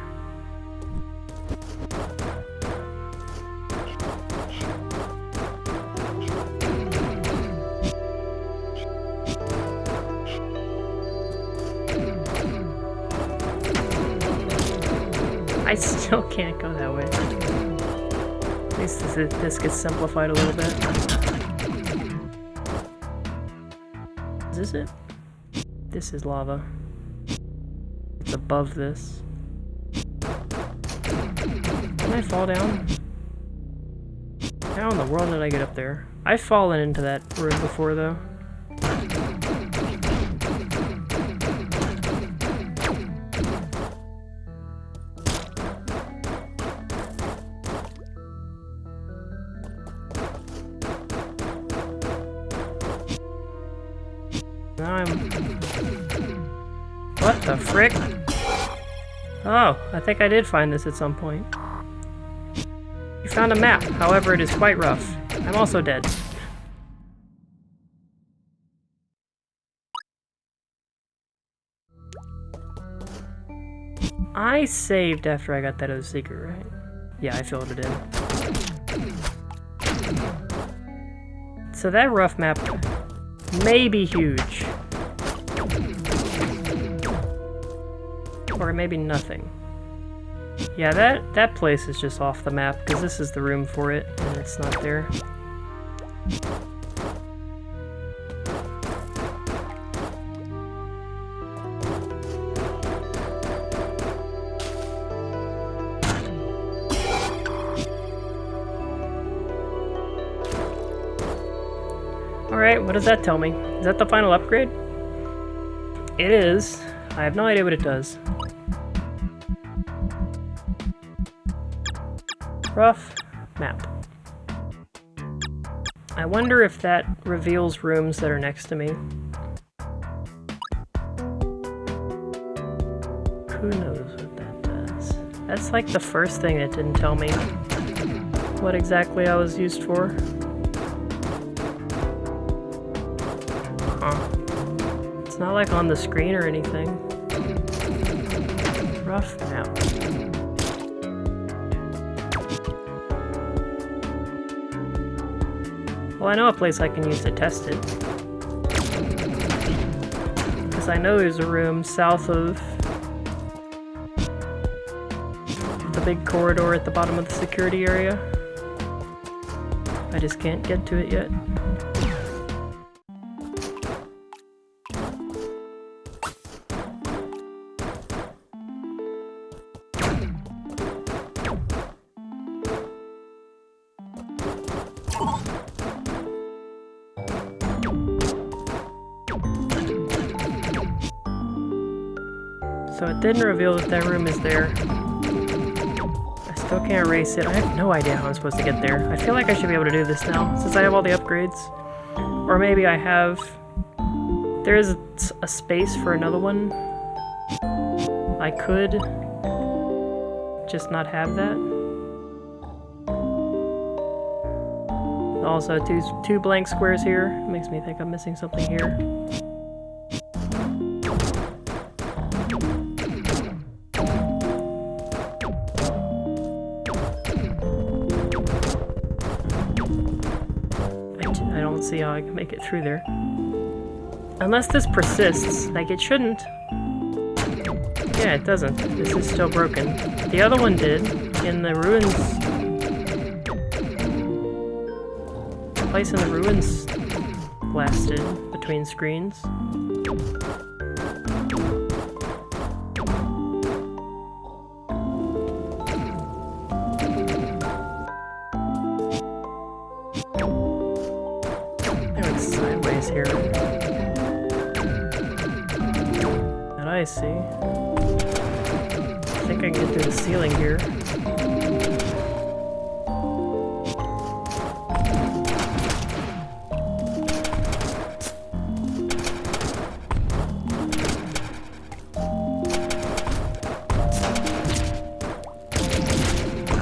I still can't go that way. At least this gets simplified a little bit. Is this it? This is lava. It's above this. Can I fall down? How in the world did I get up there? I've fallen into that room before though. Now what the frick? Oh, I think I did find this at some point. You found a map, however it is quite rough. I'm also dead. I saved after I got that other secret, right? Yeah, I filled it in. So that rough map may be huge. Or maybe nothing. Yeah, that place is just off the map, because this is the room for it, and it's not there. Alright, what does that tell me? Is that the final upgrade? It is. I have no idea what it does. Rough map. I wonder if that reveals rooms that are next to me. Who knows what that does? That's like the first thing that didn't tell me what exactly I was used for. Huh. It's not like on the screen or anything. Rough map. Well, I know a place I can use to test it. Because I know there's a room south of the big corridor at the bottom of the security area. I just can't get to it yet. So it didn't reveal that that room is there. I still can't erase it. I have no idea how I'm supposed to get there. I feel like I should be able to do this now, since I have all the upgrades. Or maybe I have... There is a space for another one. I could just not have that. Also, two blank squares here. It makes me think I'm missing something here. I don't see how I can make it through there. Unless this persists, like it shouldn't. Yeah, it doesn't. This is still broken. The other one did, in the ruins. The place in the ruins blasted between screens. Sideways here. And I see. I think I can get through the ceiling here.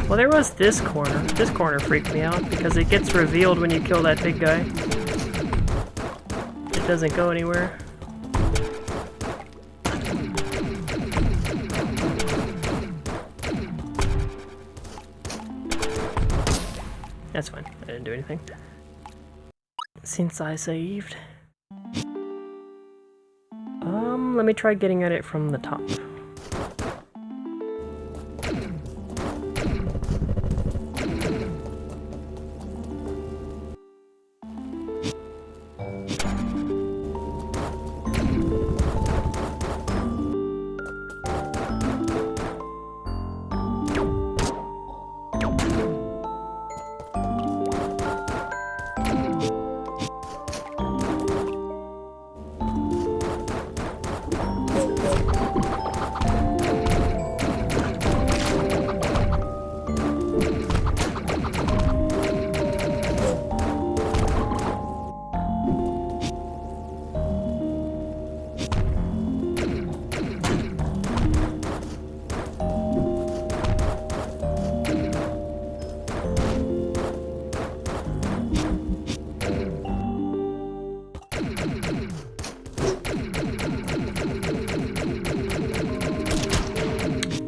Well, there was this corner. This corner freaked me out because it gets revealed when you kill that big guy. Doesn't go anywhere. That's fine. I didn't do anything. Since I saved. Let me try getting at it from the top.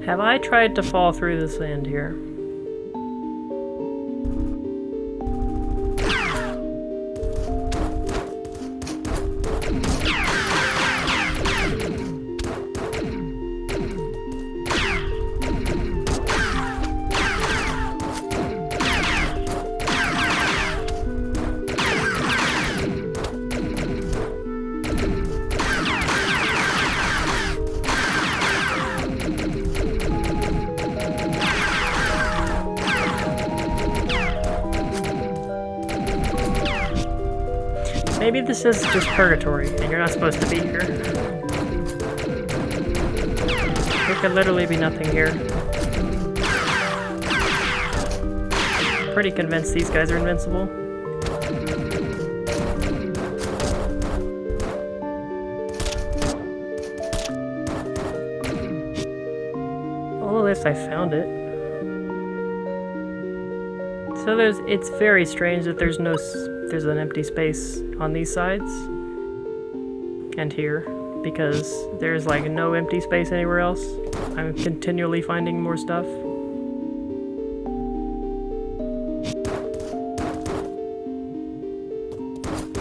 Have I tried to fall through the sand here? Maybe this is just purgatory, and you're not supposed to be here. There could literally be nothing here. Pretty convinced these guys are invincible. Well, at least I found it. So it's very strange that there's an empty space on these sides and here, because there's like no empty space anywhere else. I'm continually finding more stuff.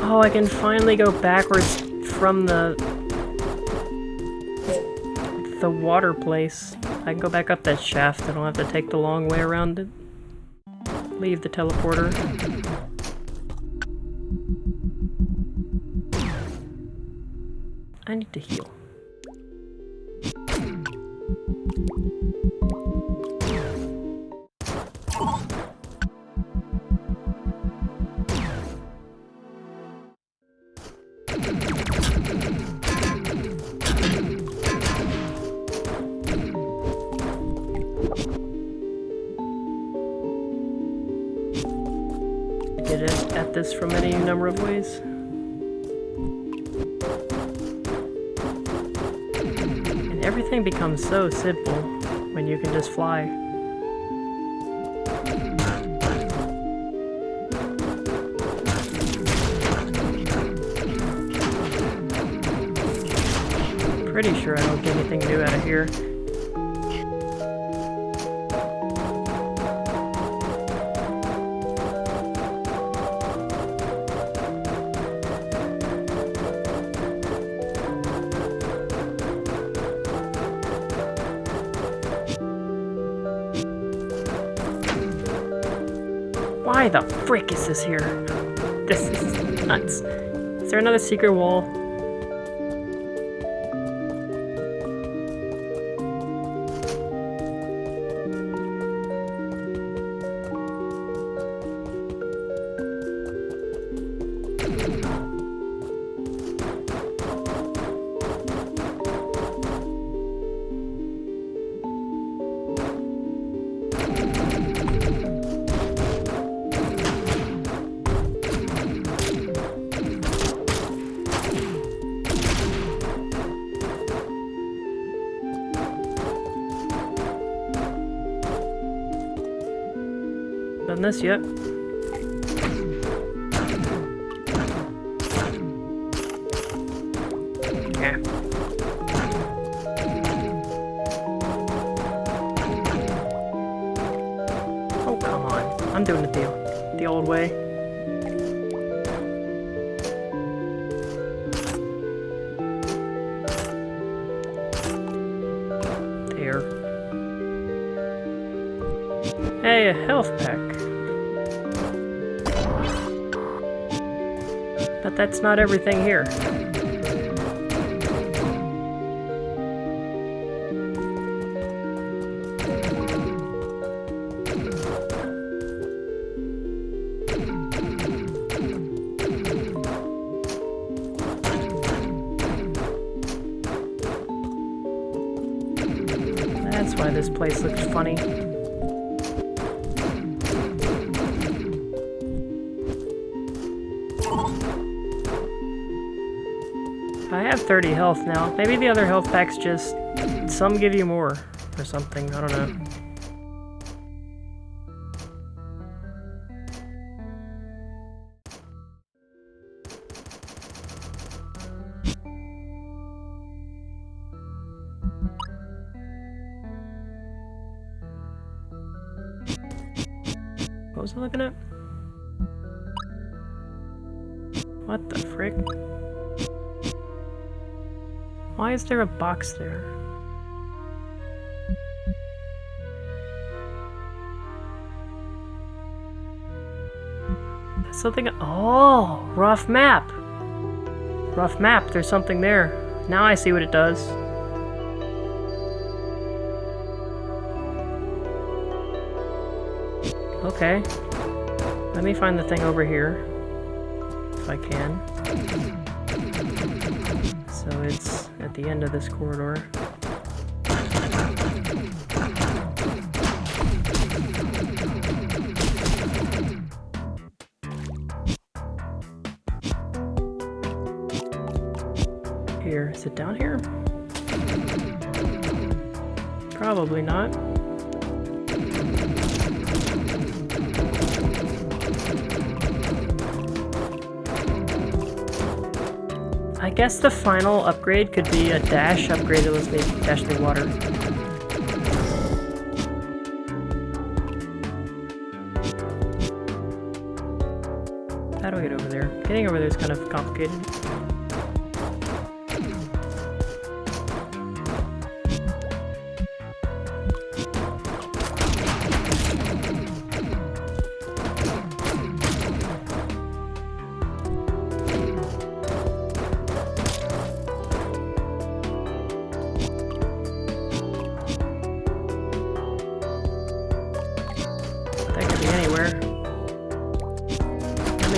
Oh, I can finally go backwards from the water place. I can go back up that shaft. I don't have to take the long way around it. Leave the teleporter. I need to heal. Get at this from any number of ways. And everything becomes so simple when you can just fly. Pretty sure I don't get anything new out of here. Why the frick is this here? This is nuts. Is there another secret wall? Done this yet? Yeah. Oh, come on. I'm doing the deal. the old way. There. Hey, a health pack. But that's not everything here. That's why this place looks funny. I have 30 health now. Maybe the other health packs just... some give you more or something. I don't know. What was I looking at? What the frick? Why is there a box there? That's something. Oh, rough map. Rough map. There's something there. Now I see what it does. Okay. Let me find the thing over here. If I can. So it's at the end of this corridor. Here, is it down here? Probably not. I guess the final upgrade could be a dash upgrade that was maybe dash through water. How do I get over there? Getting over there is kind of complicated.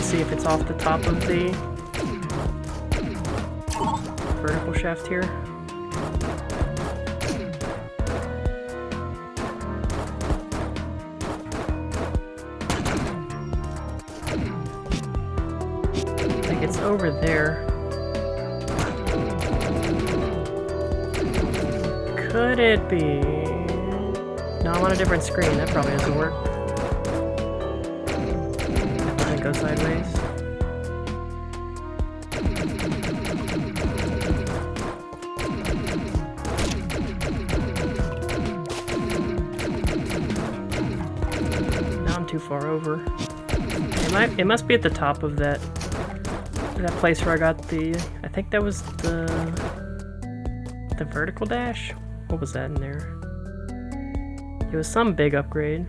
See if it's off the top of the vertical shaft here. I think it's over there. Could it be? No, I'm on a different screen. That probably doesn't work. Go sideways. Now I'm too far over. It must be at the top of that place where I got the. I think that was the vertical dash. What was that in there? It was some big upgrade.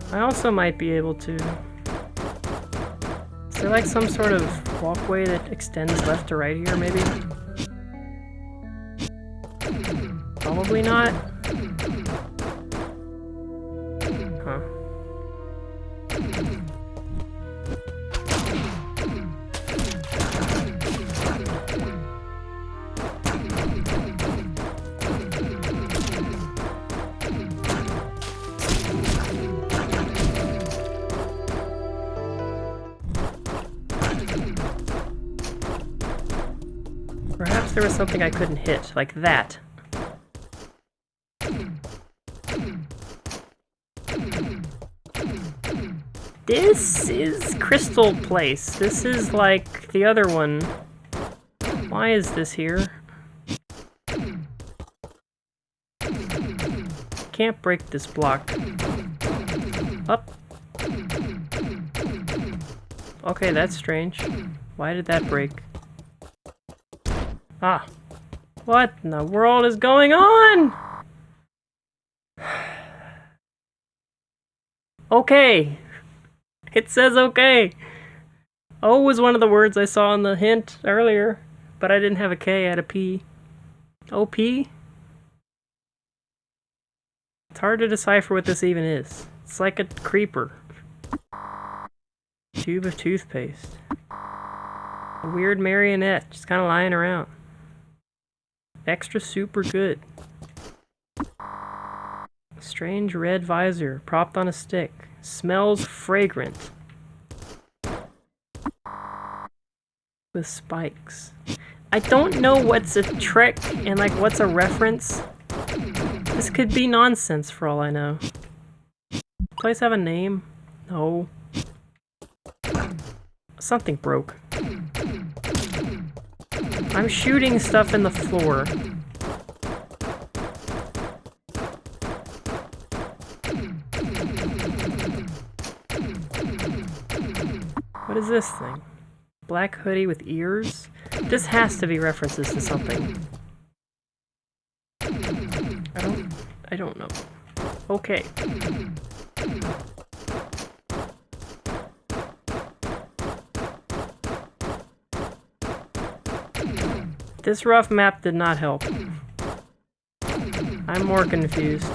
I also might be able to... Is there like some sort of walkway that extends left to right here, maybe? Probably not. Huh. Perhaps there was something I couldn't hit, like that. This is Crystal Place. This is like the other one. Why is this here? can't break this block. Up. Okay, that's strange. Why did that break? Ah. What in the world is going on? Okay. It says okay. O was one of the words I saw in the hint earlier, but I didn't have a K, I had a P. OP? It's hard to decipher what this even is. It's like a creeper. Tube of toothpaste. A weird marionette, just kind of lying around. Extra super good. Strange red visor, propped on a stick. Smells fragrant. With spikes. I don't know what's a trick and like what's a reference. This could be nonsense for all I know. Place have a name? No. Something broke. I'm shooting stuff in the floor. What is this thing? Black hoodie with ears? This has to be references to something. I don't know. Okay. This rough map did not help. I'm more confused.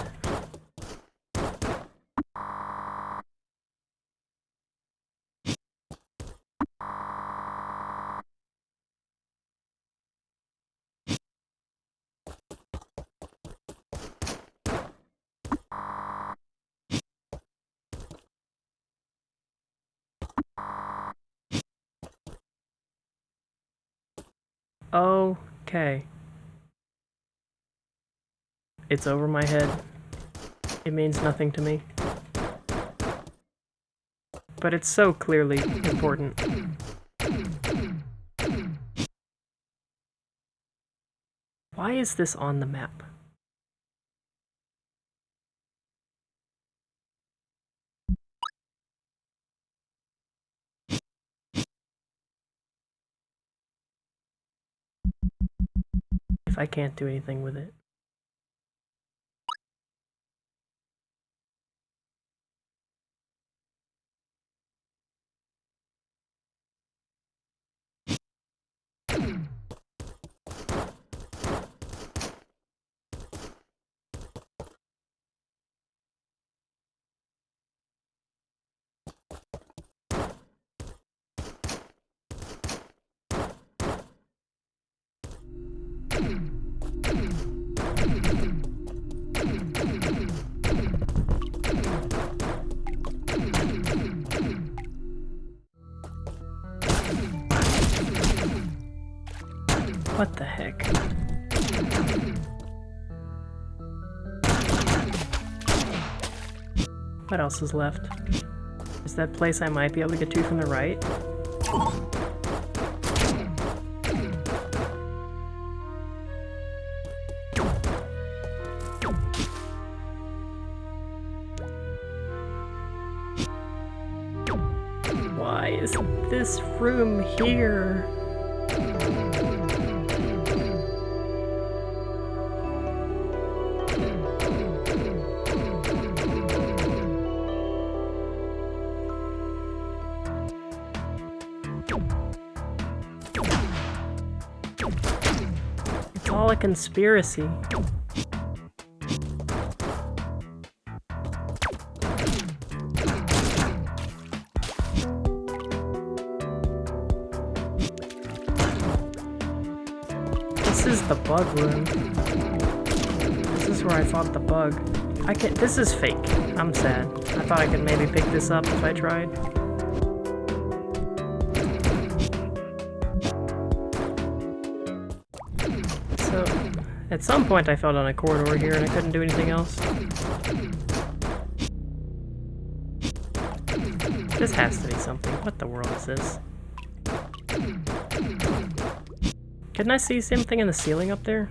Okay. It's over my head. It means nothing to me. But it's so clearly important. Why is this on the map? If I can't do anything with it. What the heck? What else is left? Is that place I might be able to get to from the right? Why is this room here? It's all a conspiracy. This is the bug room. This is where I fought the bug. This is fake. I'm sad. I thought I could maybe pick this up if I tried. So, at some point I fell down a corridor here and I couldn't do anything else. This has to be something. What the world is this? Couldn't I see something in the ceiling up there?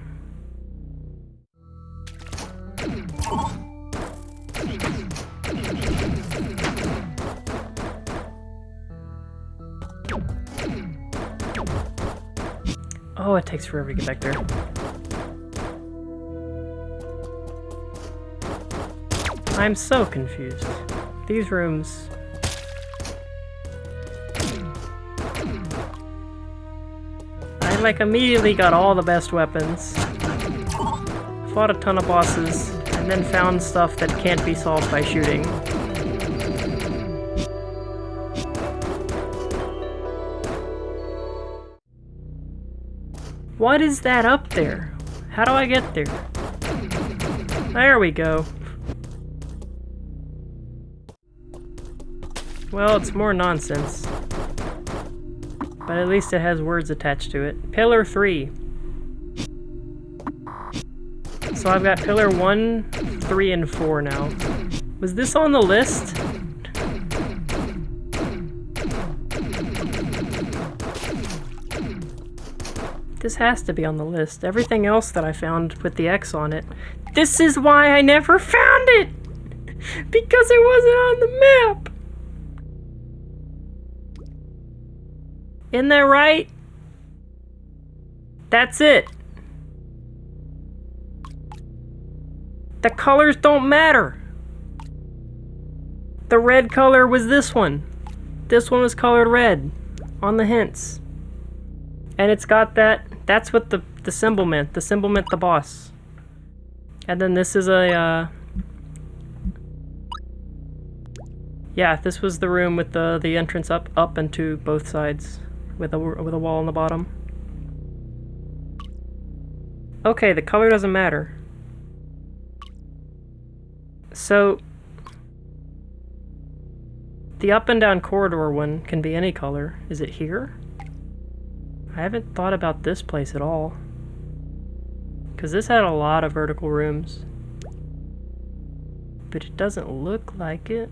Oh, it takes forever to get back there. I'm so confused. These rooms... I like immediately got all the best weapons. Fought a ton of bosses, and then found stuff that can't be solved by shooting. What is that up there? How do I get there? There we go. Well, it's more nonsense. But at least it has words attached to it. Pillar 3. So I've got pillar 1, 3, and 4 now. Was this on the list? This has to be on the list. Everything else that I found with the X on it. This is why I never found it! Because it wasn't on the map! Isn't that right? That's it. The colors don't matter. The red color was this one. This one was colored red on the hints. And it's got that, that's what the symbol meant. The symbol meant the boss. And then this is a, yeah, this was the room with the entrance up and to both sides with a wall on the bottom. Okay, the color doesn't matter. So, the up and down corridor one can be any color. Is it here? I haven't thought about this place at all. Because this had a lot of vertical rooms. But it doesn't look like it.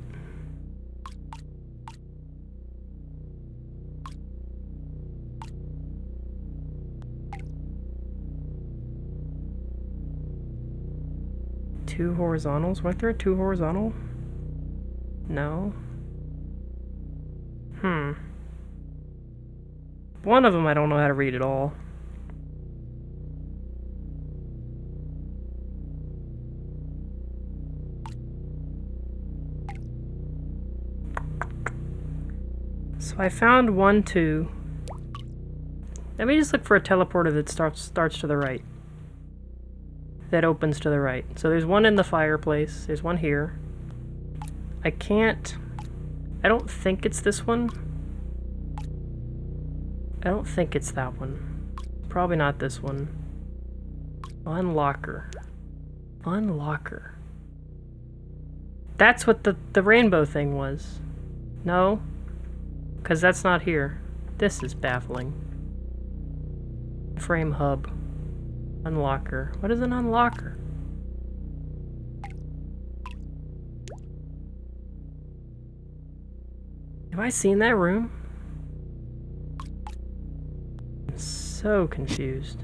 Two horizontals? Weren't there two horizontal? No. One of them I don't know how to read at all. So I found 1, 2. Let me just look for a teleporter that starts to the right. That opens to the right. So there's one in the fireplace. There's one here. I don't think it's this one. I don't think it's that one. Probably not this one. Unlocker. Unlocker. That's what the rainbow thing was. No? Because that's not here. This is baffling. Frame hub. Unlocker. What is an unlocker? Have I seen that room? I'm so confused.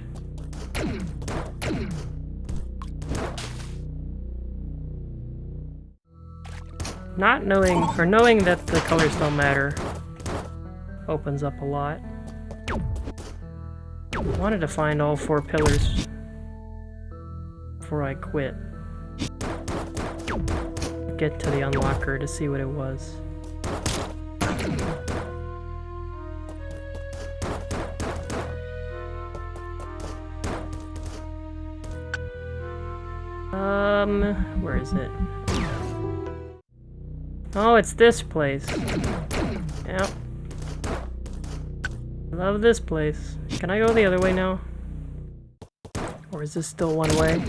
Not knowing, or knowing that the colors don't matter, opens up a lot. I wanted to find all 4 pillars before I quit. Get to the unlocker to see what it was. Where is it? Oh, it's this place. Yep. Love this place. Can I go the other way now? Or is this still one way?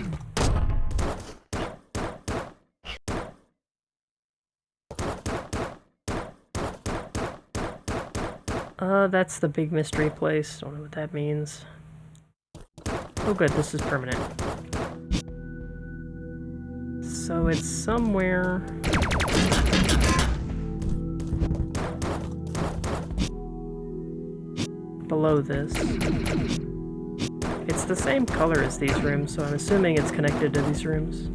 That's the big mystery place. Don't know what that means. Oh good, this is permanent. So it's somewhere... below this. It's the same color as these rooms, so I'm assuming it's connected to these rooms.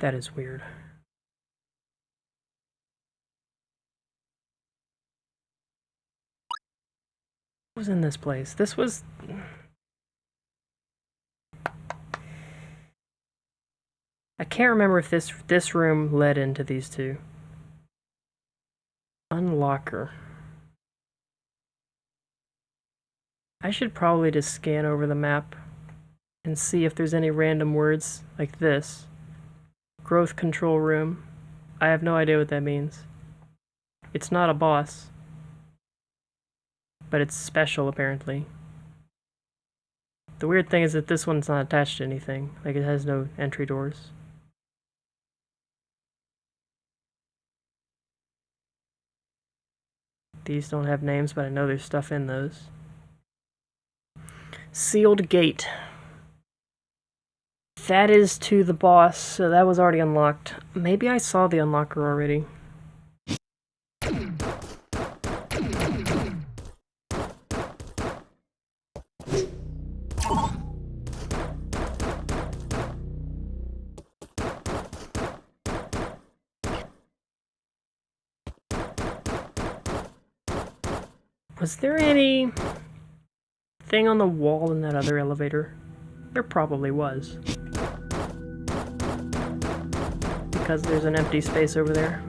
That is weird. What was in this place? This was... I can't remember if this room led into these two. Unlocker. I should probably just scan over the map and see if there's any random words like this. Growth control room. I have no idea what that means. It's not a boss. But it's special, apparently. The weird thing is that this one's not attached to anything. Like, it has no entry doors. These don't have names, but I know there's stuff in those. Sealed gate. That is to the boss, so that was already unlocked. Maybe I saw the unlocker already. Was there any thing on the wall in that other elevator? There probably was. Because there's an empty space over there.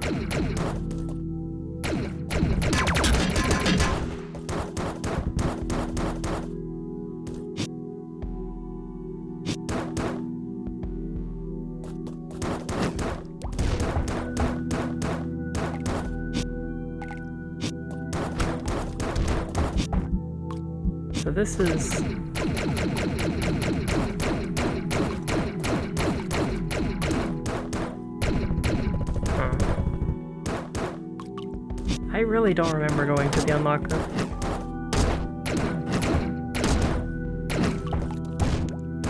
So this is... I really don't remember going to the unlocker.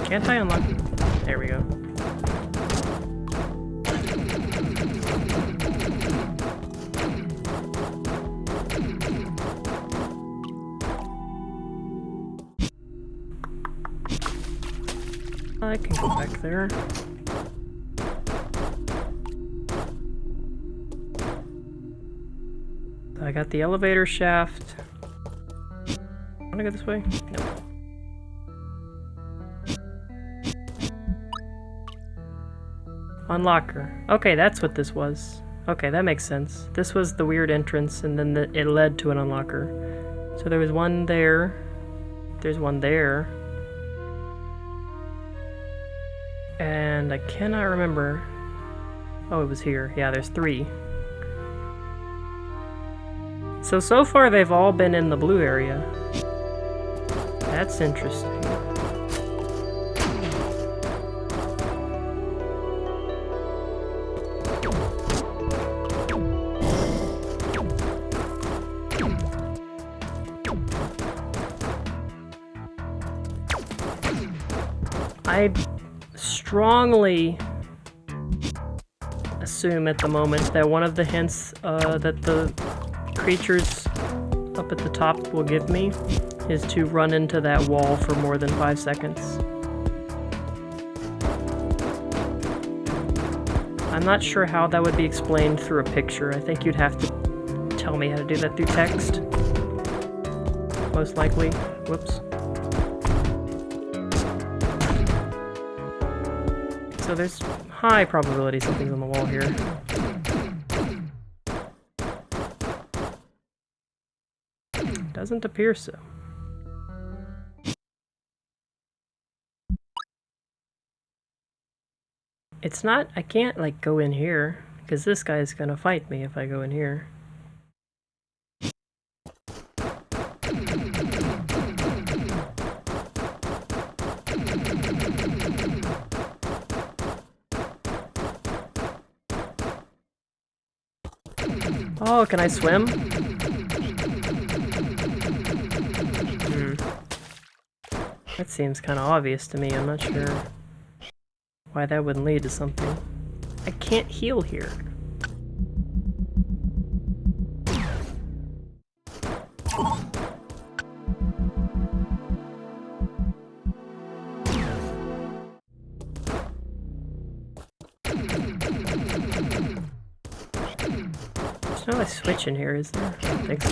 Can't I unlock? There we go. I can go back there. I got the elevator shaft. Wanna go this way? No. Unlocker. Okay, that's what this was. Okay, that makes sense. This was the weird entrance, and then it led to an unlocker. So there was one there. There's one there. And I cannot remember. Oh, it was here. Yeah, there's 3. So far they've all been in the blue area. That's interesting. I strongly assume at the moment that one of the hints that the creatures up at the top will give me is to run into that wall for more than 5 seconds. I'm not sure how that would be explained through a picture. I think you'd have to tell me how to do that through text. Most likely. Whoops. So there's high probability something's on the wall here. Doesn't appear so. It's not, I can't like go in here, because this guy's gonna fight me if I go in here. Oh, can I swim? That seems kind of obvious to me. I'm not sure why that wouldn't lead to something. I can't heal here. There's no like switch in here, is there? I don't think so.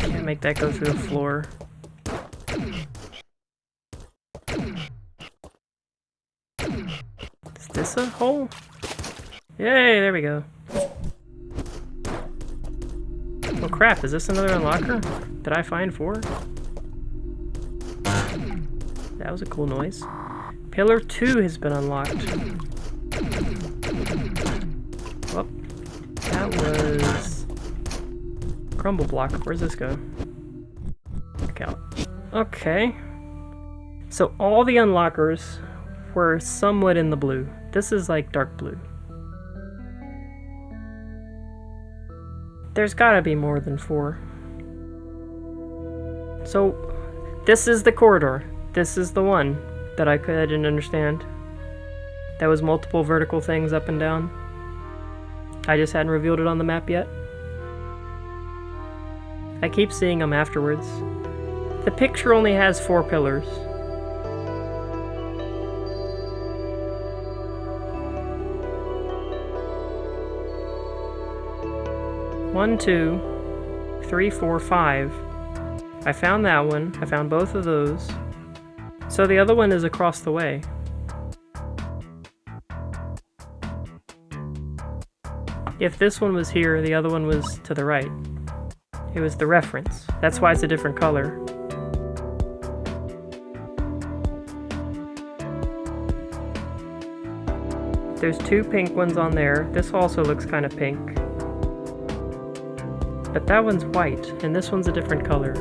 Can't make that go through the floor. Is this a hole? Yay, there we go. Oh crap, is this another unlocker? Did I find 4? That was a cool noise. Pillar 2 has been unlocked. Oh, that was... Crumble block. Where's this go? Look out. Okay. So all the unlockers were somewhat in the blue. This is like dark blue. There's gotta be more than 4. So, this is the corridor. This is the one that I didn't understand. That was multiple vertical things up and down. I just hadn't revealed it on the map yet. I keep seeing them afterwards. The picture only has 4 pillars. One, 2, 3, 4, 5. I found that one. I found both of those. So the other one is across the way. If this one was here, the other one was to the right. It was the reference. That's why it's a different color. There's 2 pink ones on there. This also looks kind of pink. But that one's white, and this one's a different color.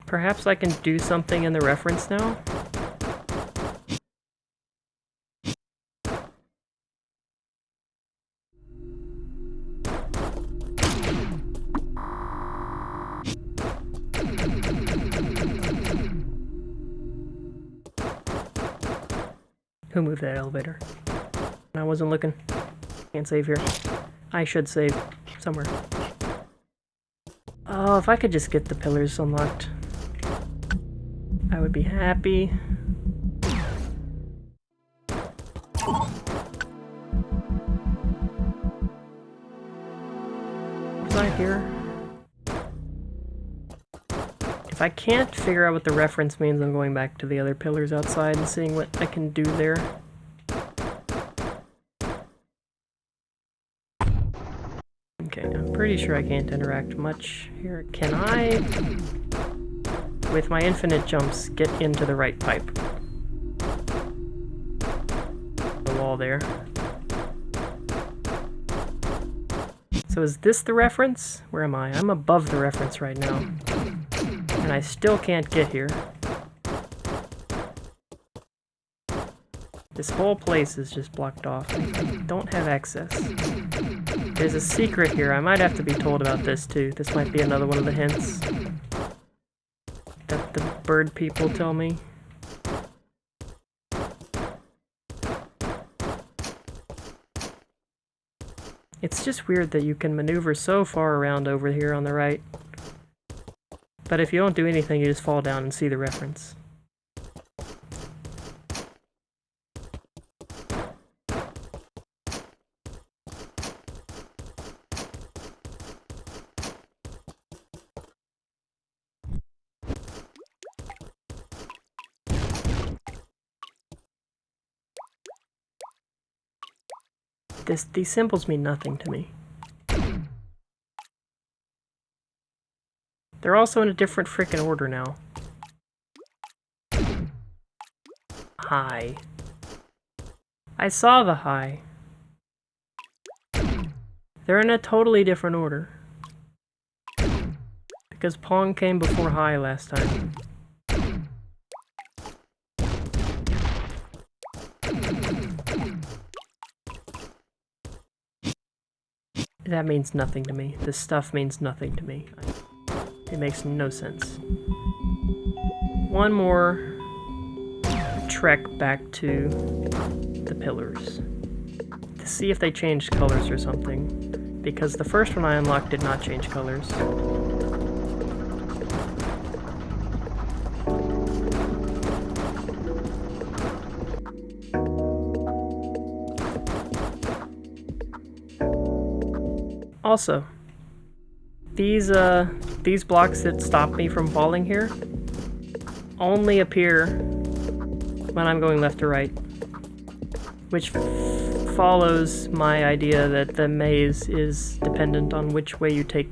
Perhaps I can do something in the reference now? Who moved that elevator? I wasn't looking. Can't save here. I should save somewhere. Oh, if I could just get the pillars unlocked, I would be happy. Was I here? If I can't figure out what the reference means, I'm going back to the other pillars outside and seeing what I can do there. Okay, I'm pretty sure I can't interact much here. Can I, with my infinite jumps, get into the right pipe? The wall there. So is this the reference? Where am I? I'm above the reference right now. And I still can't get here. This whole place is just blocked off. I don't have access. There's a secret here. I might have to be told about this too. This might be another one of the hints that the bird people tell me. It's just weird that you can maneuver so far around over here on the right. But if you don't do anything, you just fall down and see the reference. These symbols mean nothing to me. They're also in a different frickin' order now. High. I saw the high. They're in a totally different order. Because Pong came before high last time. That means nothing to me. This stuff means nothing to me. It makes no sense. One more trek back to the pillars to see if they changed colors or something, because the first one I unlocked did not change colors. Also, these blocks that stop me from falling here only appear when I'm going left to right, which follows my idea that the maze is dependent on which way you take.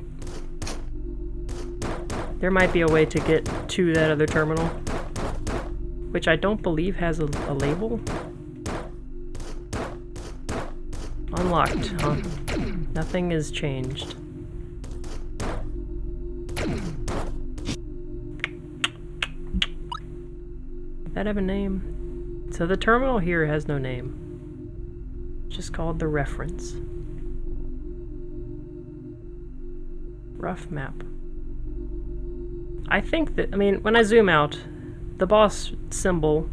There might be a way to get to that other terminal, which I don't believe has a label. Unlocked, huh? Nothing has changed. Does that have a name? So the terminal here has no name. It's just called the reference. Rough map. I think that, I mean, when I zoom out, the boss symbol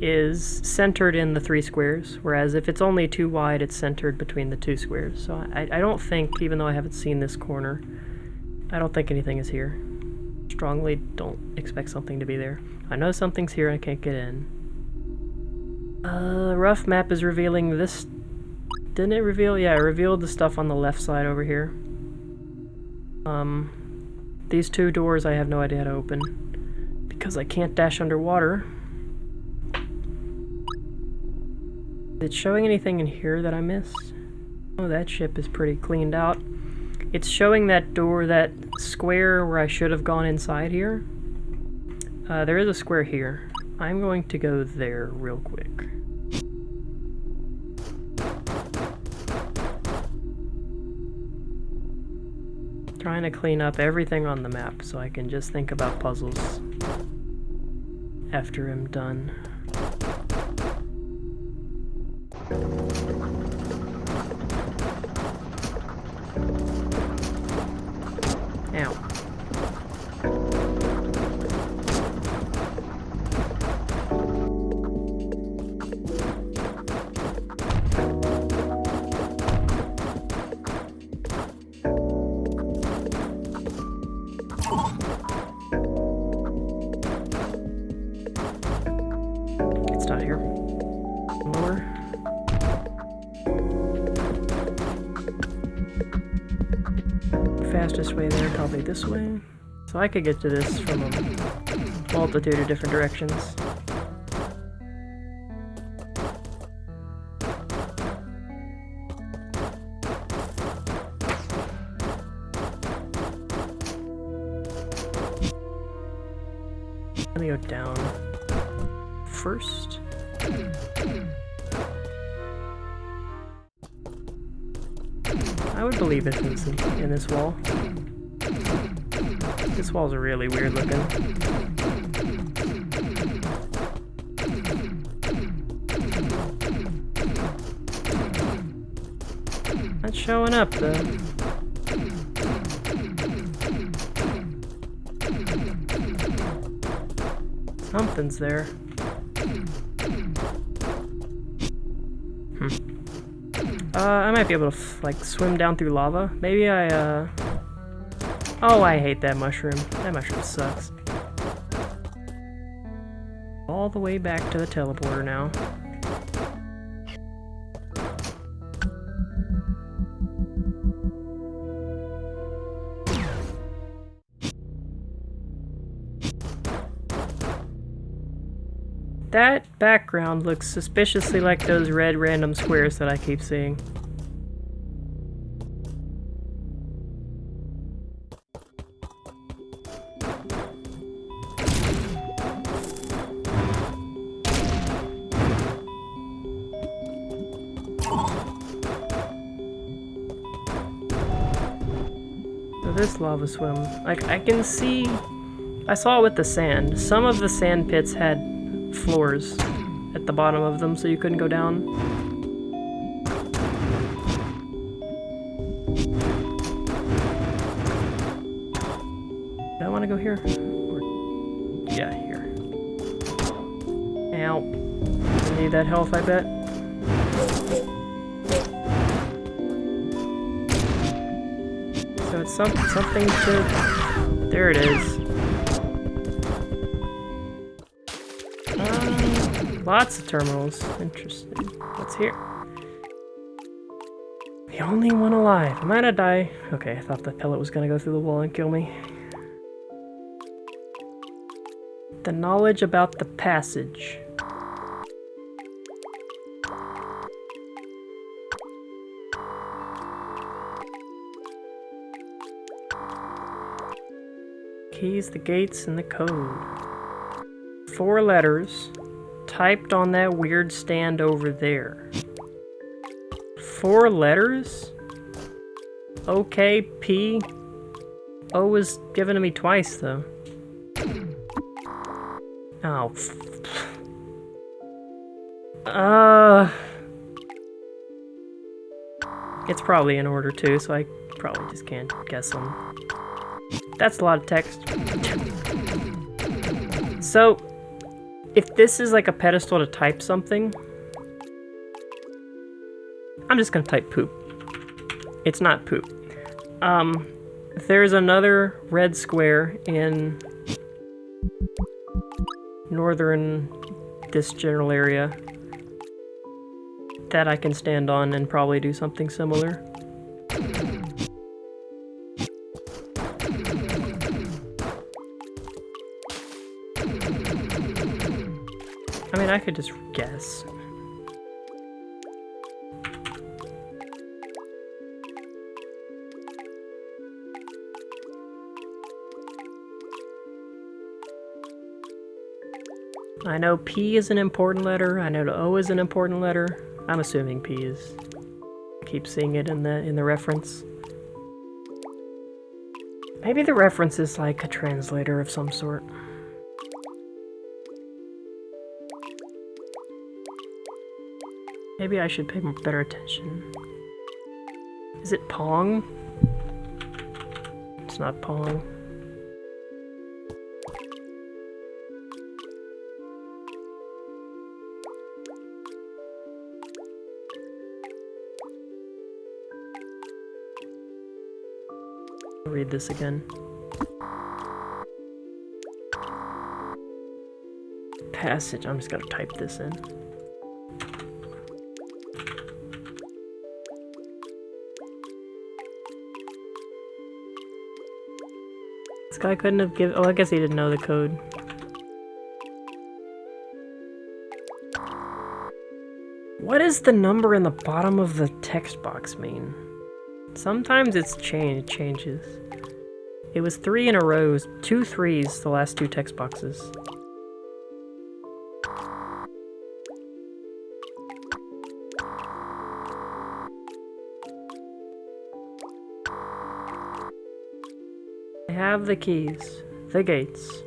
is centered in the 3 squares, whereas if it's only 2 wide, it's centered between the 2 squares. So I don't think, even though I haven't seen this corner, I don't think anything is here. Strongly don't expect something to be there. I know something's here and I can't get in. Rough map is revealing this. Didn't it reveal? Yeah, it revealed the stuff on the left side over here. These 2 doors I have no idea how to open because I can't dash underwater. Is it showing anything in here that I missed? Oh, that ship is pretty cleaned out. It's showing that door, that square where I should have gone inside here. There is a square here. I'm going to go there real quick. Trying to clean up everything on the map so I can just think about puzzles after I'm done. Ow. It's not here. Lower. Fastest way there, probably this way. So I could get to this from a multitude of different directions. Let me go down first. I would believe it was in this wall. This wall's really weird looking. Not showing up though. Something's there. I might be able to like swim down through lava. Maybe I Oh, I hate that mushroom. That mushroom sucks. All the way back to the teleporter now. That background looks suspiciously like those red random squares that I keep seeing. So this lava swim, like I can see, I saw it with the sand. Some of the sand pits had floors at the bottom of them so you couldn't go down. Do I want to go here? Or, yeah, here. Ow. I need that health, I bet. So it's something to... There it is. Lots of terminals. Interesting. What's here? The only one alive. Am I gonna die? Okay, I thought the pellet was gonna go through the wall and kill me. The knowledge about the passage. Keys, the gates, and the code. 4 letters typed on that weird stand over there. 4 letters? Okay, P. O was given to me twice, though. Oh. It's probably in order, too, so I probably just can't guess them. That's a lot of text. So, if this is like a pedestal to type something, I'm just gonna type poop. It's not poop. There's another red square in northern, this general area that I can stand on and probably do something similar. I mean, I could just guess. I know P is an important letter. I know O is an important letter. I'm assuming P is. I keep seeing it in the reference. Maybe the reference is like a translator of some sort. Maybe I should pay better attention. Is it Pong? It's not Pong. I'll read this again. Passage. I'm just gonna type this in. This guy couldn't have given... Oh, I guess he didn't know the code. What does the number in the bottom of the text box mean? Sometimes it changes. It was 3 in a row, 2 3s, the last 2 text boxes. I have the keys, the gates.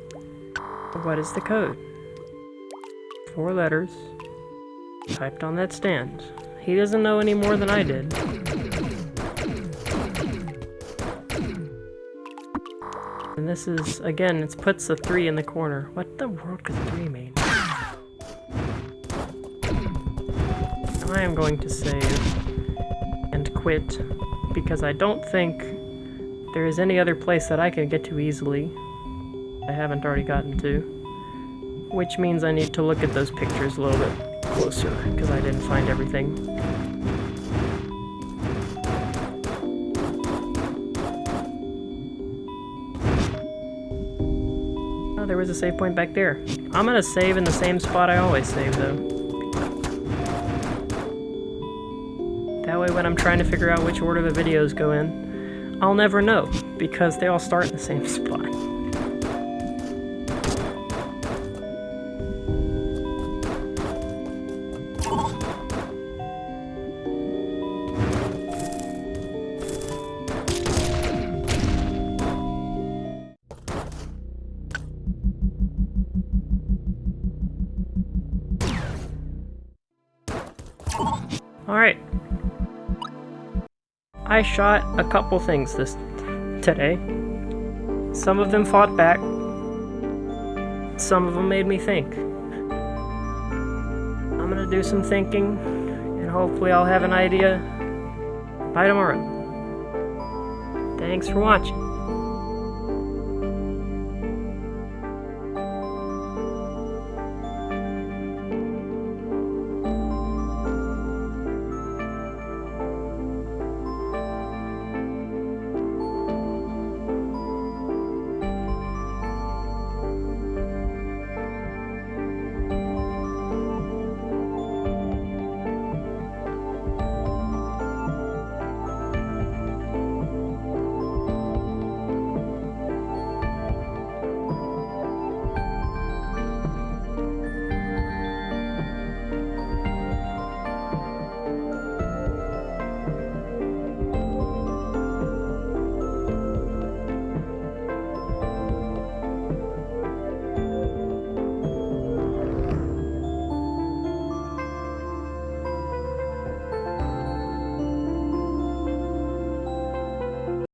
What is the code? 4 letters, typed on that stand. He doesn't know any more than I did. And this is, again, it puts a 3 in the corner. What the world could 3 mean? I am going to save and quit because I don't think there is any other place that I can get to easily I haven't already gotten to. Which means I need to look at those pictures a little bit closer because I didn't find everything. There was a save point back there. I'm gonna save in the same spot I always save, though. That way when I'm trying to figure out which order the videos go in, I'll never know, because they all start in the same spot. Alright. I shot a couple things today. Some of them fought back. Some of them made me think. I'm gonna do some thinking, and hopefully I'll have an idea by tomorrow. Thanks for watching.